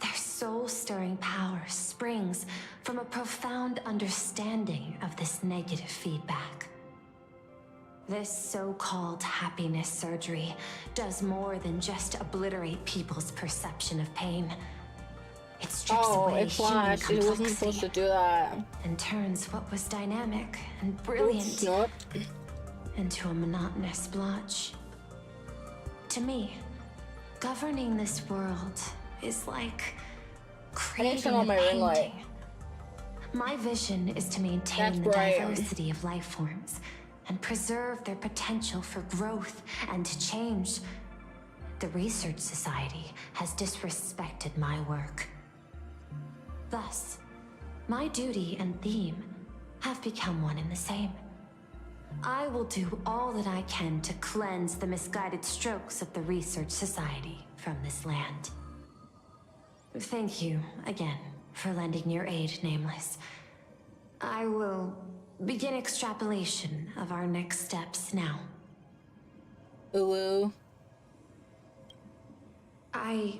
Their soul-stirring power springs from a profound understanding of this negative feedback. This so-called happiness surgery does more than just obliterate people's perception of pain. It strips away it flashed. It wasn't supposed to do that. And turns what was dynamic and brilliant into a monotonous blotch. To me, governing this world is like creating a painting. My vision is to maintain the diversity of life forms and preserve their potential for growth and change. The Research Society has disrespected my work. Thus, my duty and theme have become one and the same. I will do all that I can to cleanse the misguided strokes of the Research Society from this land. Thank you again for lending your aid, Nameless. I will begin extrapolation of our next steps now. Ooh. I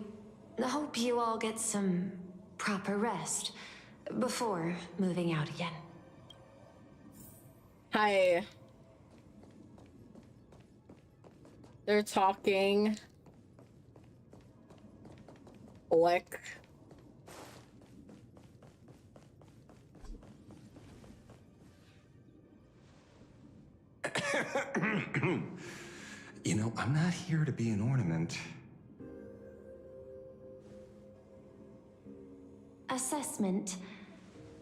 hope you all get some proper rest before moving out again. Hi. They're talking. Lick. You know, I'm not here to be an ornament. Assessment.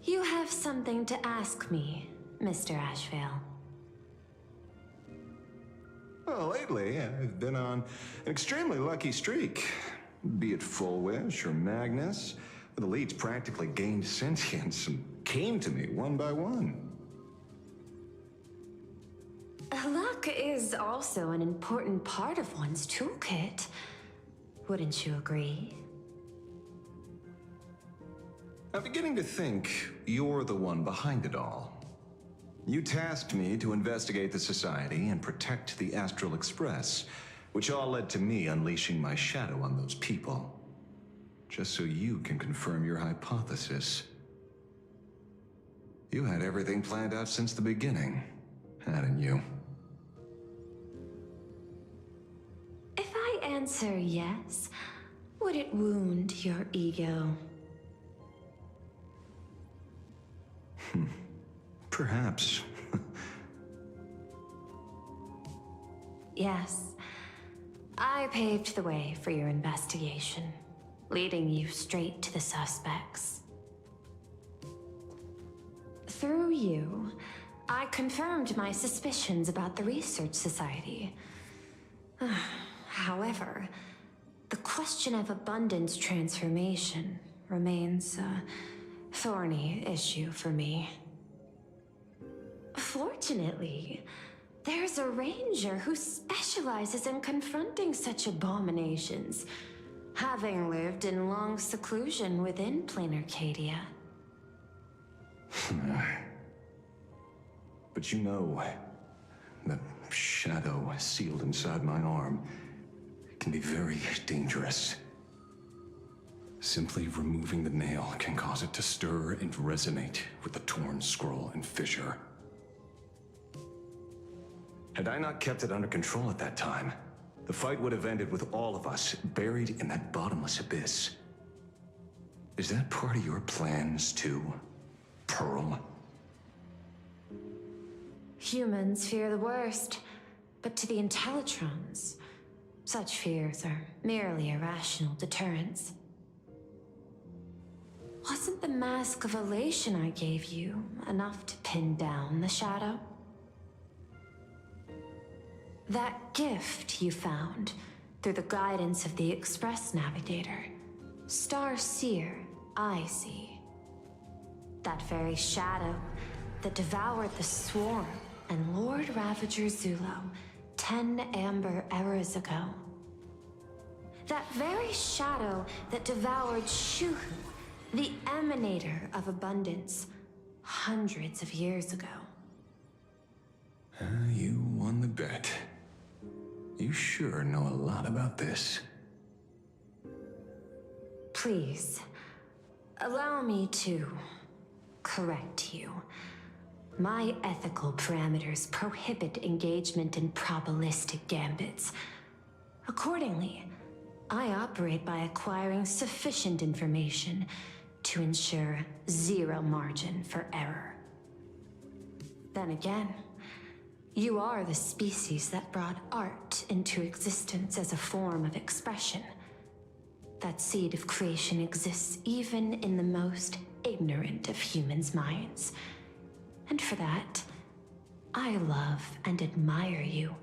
You have something to ask me, Mr. Ashvale. Well, lately, I've been on an extremely lucky streak. Be it Full Wish or Magnus, the leads practically gained sentience and came to me one by one. Luck is also an important part of one's toolkit. Wouldn't you agree? I'm beginning to think you're the one behind it all. You tasked me to investigate the Society and protect the Astral Express, which all led to me unleashing my shadow on those people. Just so you can confirm your hypothesis. You had everything planned out since the beginning, hadn't you? If I answer yes, would it wound your ego? Perhaps. Yes. I paved the way for your investigation, leading you straight to the suspects. Through you, I confirmed my suspicions about the Research Society. However, the question of abundance transformation remains a thorny issue for me. Fortunately, there's a ranger who specializes in confronting such abominations, having lived in long seclusion within plain Arcadia. But you know, the shadow sealed inside my arm can be very dangerous. Simply removing the nail can cause it to stir and resonate with the torn scroll and fissure. Had I not kept it under control at that time, the fight would have ended with all of us buried in that bottomless abyss. Is that part of your plans too, Pearl? Humans fear the worst, but to the Intellitrons, such fears are merely irrational deterrents. Wasn't the mask of elation I gave you enough to pin down the shadow? That gift you found through the guidance of the Express Navigator, Star Seer, I see. That very shadow that devoured the Swarm and Lord Ravager Zulo 10 amber eras ago. That very shadow that devoured Shuhu, the Emanator of Abundance, hundreds of years ago. You won the bet. You sure know a lot about this. Please, allow me to correct you. My ethical parameters prohibit engagement in probabilistic gambits. Accordingly, I operate by acquiring sufficient information to ensure zero margin for error. Then again, you are the species that brought art into existence as a form of expression. That seed of creation exists even in the most ignorant of humans' minds. And for that, I love and admire you.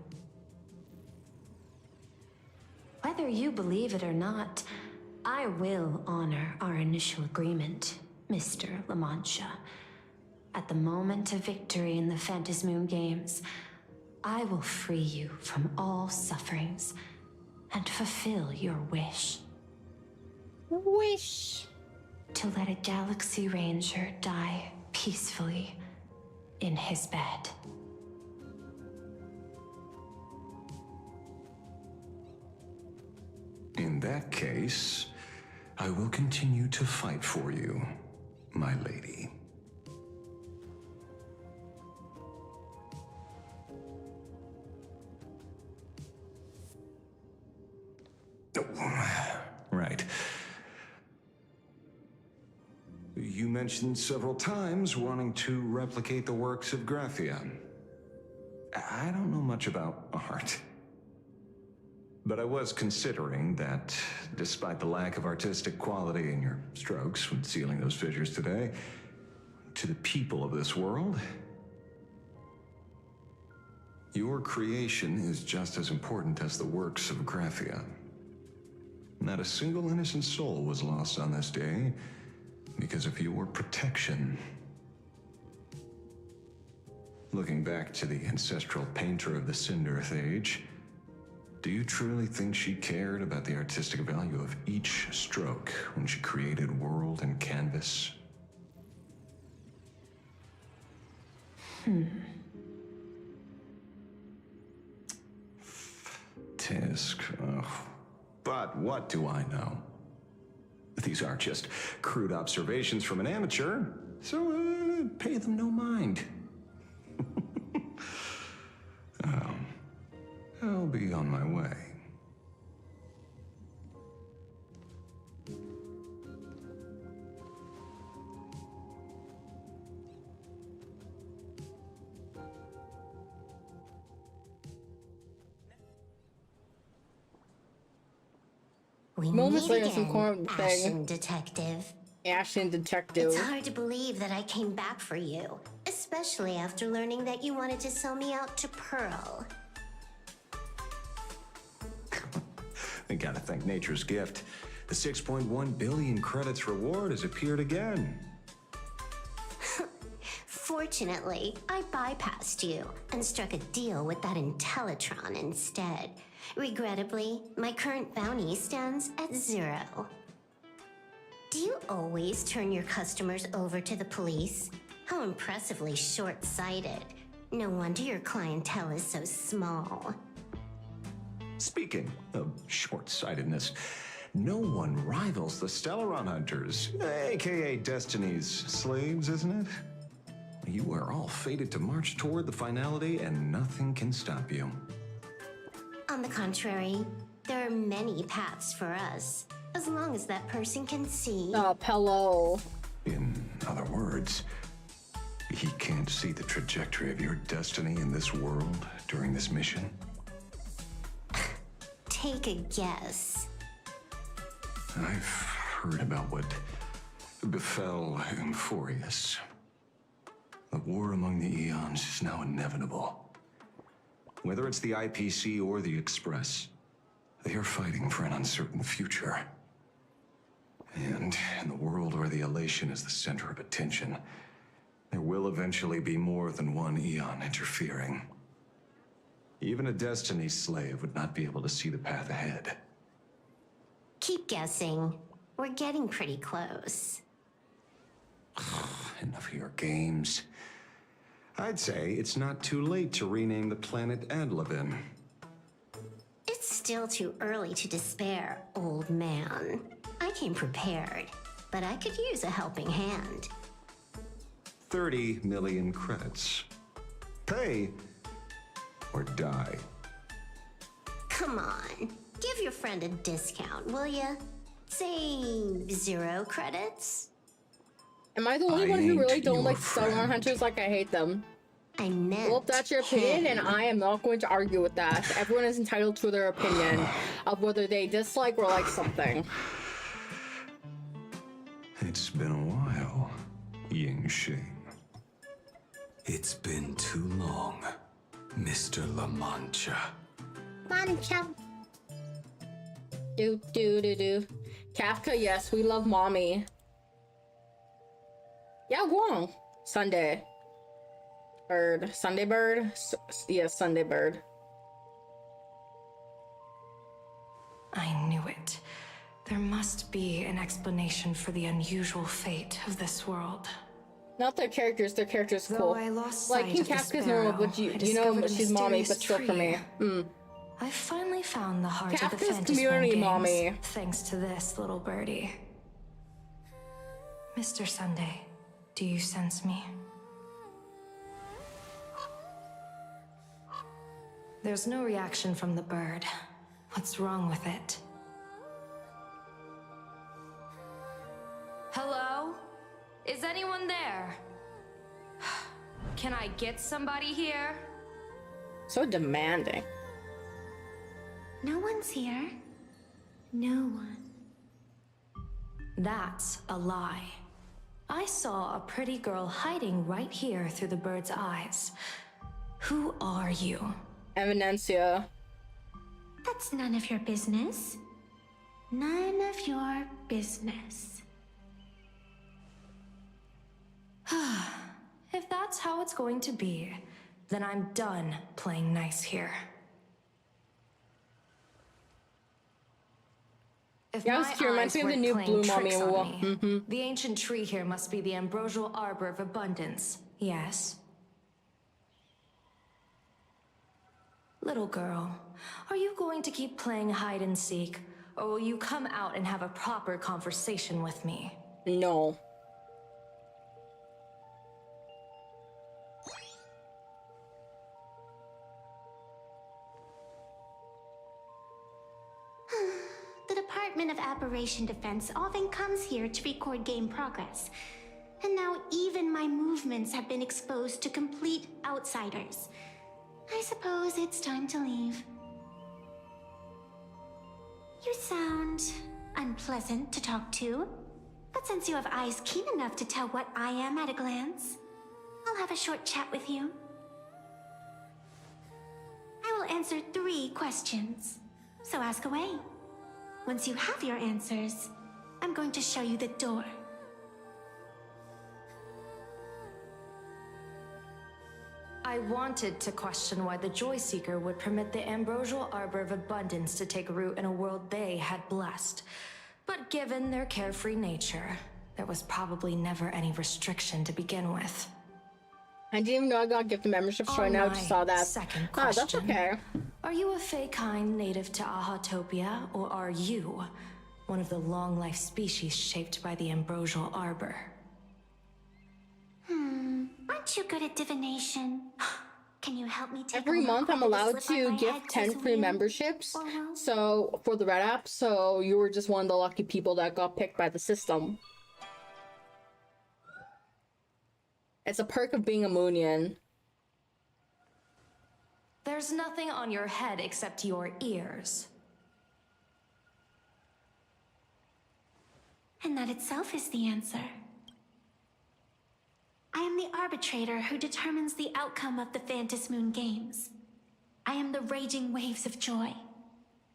Whether you believe it or not, I will honor our initial agreement, Mr. La Mancha. At the moment of victory in the Phantasmoon Games, I will free you from all sufferings and fulfill your wish. Wish? To let a Galaxy Ranger die peacefully in his bed. In that case, I will continue to fight for you, my lady. Right. mentioned several times wanting to replicate the works of Graphia. I don't know much about art. But I was considering that, despite the lack of artistic quality in your strokes when sealing those fissures today, to the people of this world, your creation is just as important as the works of Graphia. Not a single innocent soul was lost on this day because of your protection. Looking back to the ancestral painter of the Cinderth Age, do you truly think she cared about the artistic value of each stroke when she created world and canvas? Tisk, ugh. But what do I know? These are just crude observations from an amateur, so pay them no mind. I'll be on my way. Moments later, some corn Ashen thing. Detective. Ashen Detective. It's hard to believe that I came back for you, especially after learning that you wanted to sell me out to Pearl. I gotta thank nature's gift. The 6.1 billion credits reward has appeared again. Fortunately, I bypassed you and struck a deal with that Intellitron instead. Regrettably, my current bounty stands at 0. Do you always turn your customers over to the police? How impressively short-sighted. No wonder your clientele is so small. Speaking of short-sightedness, no one rivals the Stellaron Hunters, aka Destiny's slaves, isn't it? You are all fated to march toward the finality, and nothing can stop you. On the contrary, there are many paths for us, as long as that person can see. Oh, hello. In other words, he can't see the trajectory of your destiny in this world during this mission? Take a guess. I've heard about what befell Euphorius. The war among the Eons is now inevitable. Whether it's the IPC or the Express, they are fighting for an uncertain future. And in the world where the elation is the center of attention, there will eventually be more than one Eon interfering. Even a Destiny slave would not be able to see the path ahead. Keep guessing. We're getting pretty close. Enough of your games. I'd say it's not too late to rename the planet Adlevin. It's still too early to despair, old man. I came prepared, but I could use a helping hand. 30 million credits. Pay or die. Come on, give your friend a discount, will ya? Say 0 credits? Am I the only one who really don't like Stellaron Hunters? Like, I hate them. I meant well, if that's your opinion, and I am not going to argue with that. Everyone is entitled to their opinion of whether they dislike or like something. It's been a while, Ying Shing. It's been too long, Mr. La Mancha. Mancha. Do. Kafka, yes, we love mommy. Yeah, Guang. Sunday. Bird. Sunday bird? Yes, Sunday bird. I knew it. There must be an explanation for the unusual fate of this world. Not their characters cool. I lost like, sight of the Kafka's normal, but you know she's mommy, but still for me. I finally found the heart Kafka's of the Fantasy community games, mommy. thanks to this little birdie. Mr. Sunday, do you sense me? There's no reaction from the bird. What's wrong with it? Hello? Is anyone get somebody here? So demanding. No one's here. No one. That's a lie. I saw a pretty girl hiding right here through the bird's eyes. Who are you? Evidencia. That's none of your business. None of your business. If that's how it's going to be, then I'm done playing nice here. If yeah, my it reminds me of the new Blue Mommy. The ancient tree here must be the ambrosial arbor of abundance. Yes. Little girl, are you going to keep playing hide and seek, or will you come out and have a proper conversation with me? No. The Department of Aberration Defense often comes here to record game progress. And now even my movements have been exposed to complete outsiders. I suppose it's time to leave. You sound unpleasant to talk to, but since you have eyes keen enough to tell what I am at a glance, I'll have a short chat with you. I will answer 3 questions, so ask away. Once you have your answers, I'm going to show you the door. I wanted to question why the Joy Seeker would permit the ambrosial arbor of abundance to take root in a world they had blessed. But given their carefree nature, there was probably never any restriction to begin with. I didn't even know I got gift memberships right now. I just saw that. Second Oh, question. that's okay. Are you a Fey-kind native to Ahatopia, or are you one of the long-life species shaped by the ambrosial arbor? Aren't you good at divination? Can you help me take Every a look month I'm whether the allowed slip on to my gift head 10 says free win memberships. or will? So for the Red app, so you were just one of the lucky people that got picked by the system. It's a perk of being a Moonian. There's nothing on your head except your ears. And that itself is the answer. I am the arbitrator who determines the outcome of the Fantas Moon Games. I am the raging waves of joy,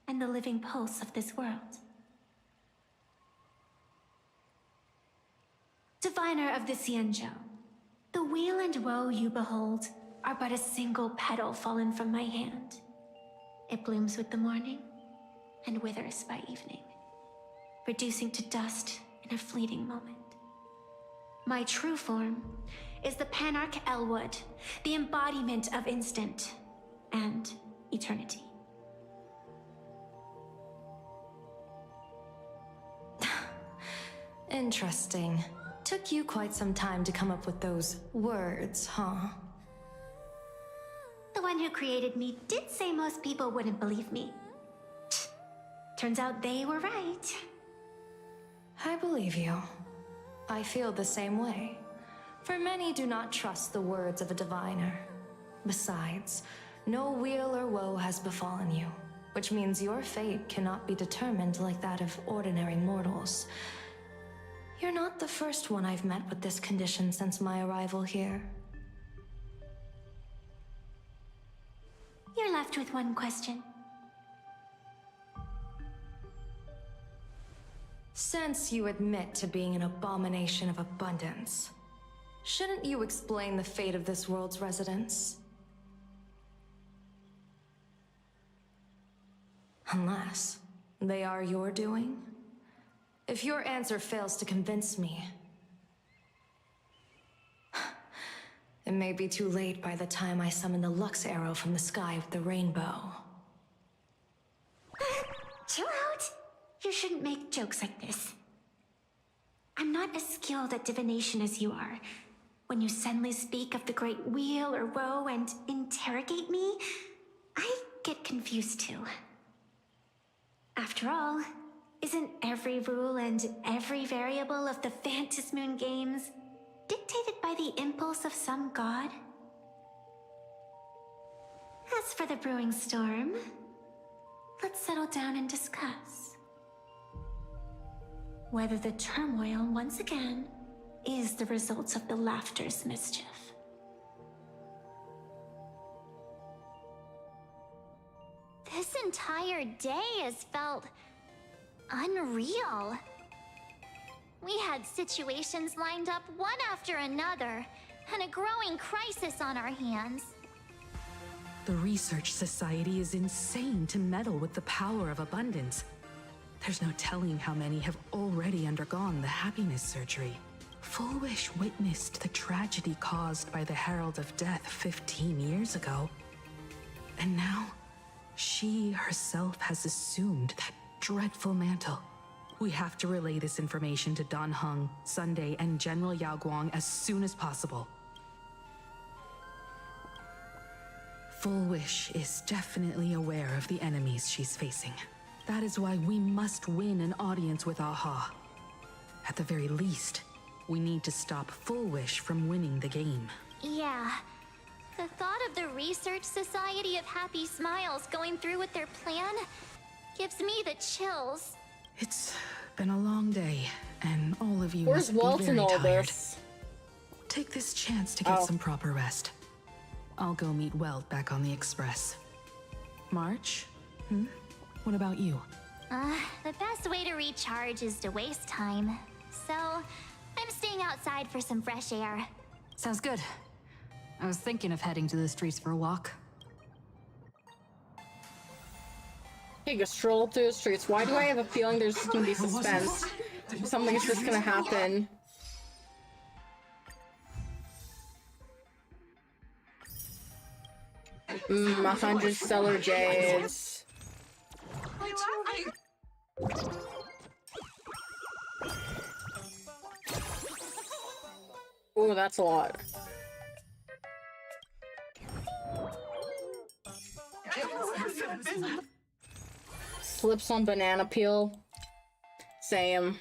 and the living pulse of this world. Diviner of the Xianzhou, the weal and woe you behold are but a single petal fallen from my hand. It blooms with the morning, and withers by evening, reducing to dust in a fleeting moment. My true form is the Panarch Elwood, the embodiment of instant and eternity. Interesting. Took you quite some time to come up with those words, huh? The one who created me did say most people wouldn't believe me. Turns out they were right. I believe you. I feel the same way. For many do not trust the words of a diviner. Besides, no weal or woe has befallen you, which means your fate cannot be determined like that of ordinary mortals. You're not the first one I've met with this condition since my arrival here. You're left with one question. Since you admit to being an abomination of abundance, shouldn't you explain the fate of this world's residents? Unless they are your doing? If your answer fails to convince me, it may be too late by the time I summon the Lux Arrow from the sky with the rainbow. Chill out! You shouldn't make jokes like this. I'm not as skilled at divination as you are. When you suddenly speak of the great wheel or woe and interrogate me, I get confused too. After all, isn't every rule and every variable of the Fantas Moon Games dictated by the impulse of some god? As for the brewing storm, let's settle down and discuss whether the turmoil once again is the result of the laughter's mischief. This entire day has felt unreal. We had situations lined up one after another, and a growing crisis on our hands. The Research Society is insane to meddle with the power of abundance. There's no telling how many have already undergone the happiness surgery. Full Wish witnessed the tragedy caused by the Herald of Death 15 years ago. And now, she herself has assumed that dreadful mantle. We have to relay this information to Dan Heng, Sunday, and General Yao Guang as soon as possible. Full Wish is definitely aware of the enemies she's facing. That is why we must win an audience with Aha. At the very least, we need to stop Full Wish from winning the game. Yeah. The thought of the Research Society of Happy Smiles going through with their plan gives me the chills. It's been a long day, and all of you Where's must Walt be in very all tired. this? Take this chance to get some proper rest. I'll go meet Weld back on the Express. March? What about you? The best way to recharge is to waste time. So, I'm staying outside for some fresh air. Sounds good. I was thinking of heading to the streets for a walk. Take a stroll through the streets. Why do I have a feeling there's just gonna be suspense? Something's just gonna happen. 100 stellar jades. Oh, that's a lot. Slips on banana peel. Same.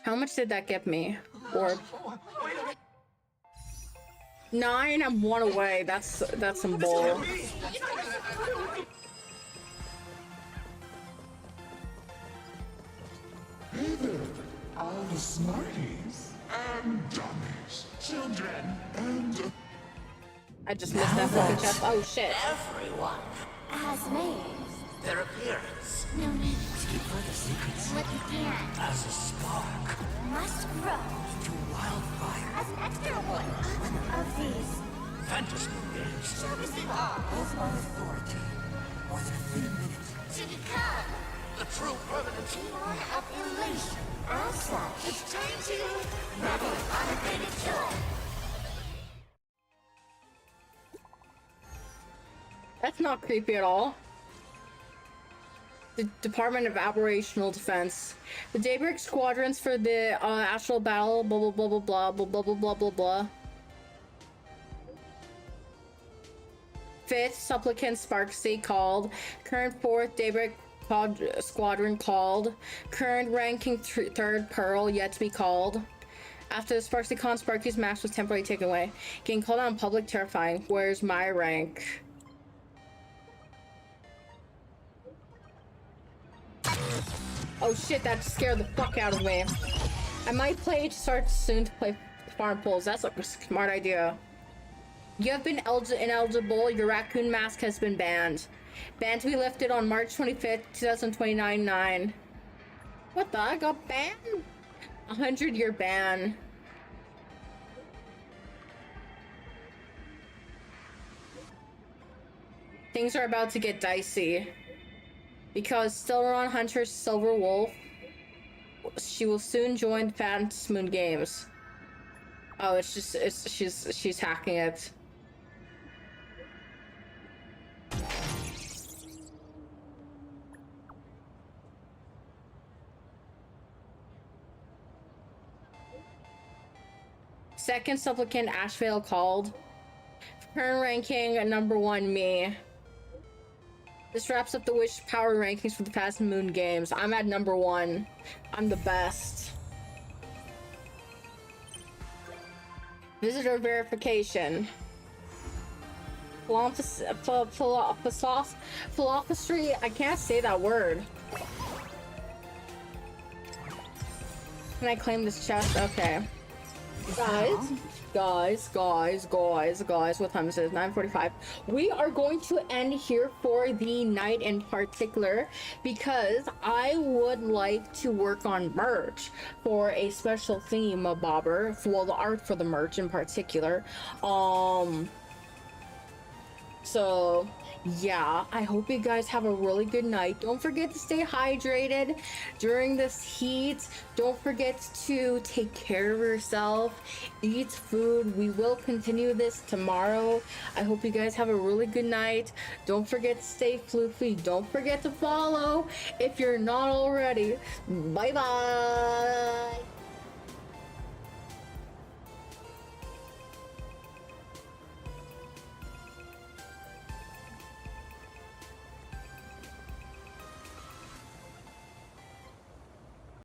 How much did that get me? Or 9, I'm 1 away. That's some bull. Hey there, all the smarties and dummies, children and... I just missed that fucking chest. Oh shit. Everyone As me. their appearance. No need. Keep further secrets What began as a spark must grow to wildfire. as an extra one of these. Fantasy games Shall receive all authority within minutes to become the true permanent one of elation. As such, it's time to revel in unabated joy. That's not creepy at all. The Department of Operational Defense. The Daybreak Squadrons for the Astral Battle, blah blah blah blah blah blah blah blah blah blah blah. 5th Supplicant Sparksy called. Current 4th Daybreak Squadron called. Current ranking 3rd Pearl yet to be called. After the SparksyCon, Sparky's mask was temporarily taken away. Getting called out in public, terrifying. Where's my rank? Oh shit, that scared the fuck out of me. I might start soon to play farm pools. That's a smart idea. You have been ineligible. Your raccoon mask has been banned. Ban to be lifted on March 25th, 2029 9. What the? I got banned? 100-year ban. Things are about to get dicey. Because Stellaron Hunter's Silver Wolf, she will soon join Phantom Moon Games. Oh, she's hacking it. Second Supplicant Ashvale called. Current ranking number 1 me. This wraps up the Wish Power rankings for the Phantom Moon Games. I'm at number 1. I'm the best. Visitor verification. Philosophistry. I can't say that word. Can I claim this chest? Okay. Guys, what time is it? 9:45. We are going to end here for the night in particular because I would like to work on merch for a special theme bobber. Well, the art for the merch in particular. So yeah, I hope you guys have a really good night. Don't forget to stay hydrated during this heat. Don't forget to take care of yourself. Eat food. We will continue this tomorrow. I hope you guys have a really good night. Don't forget to stay floofy. Don't forget to follow if you're not already. Bye bye.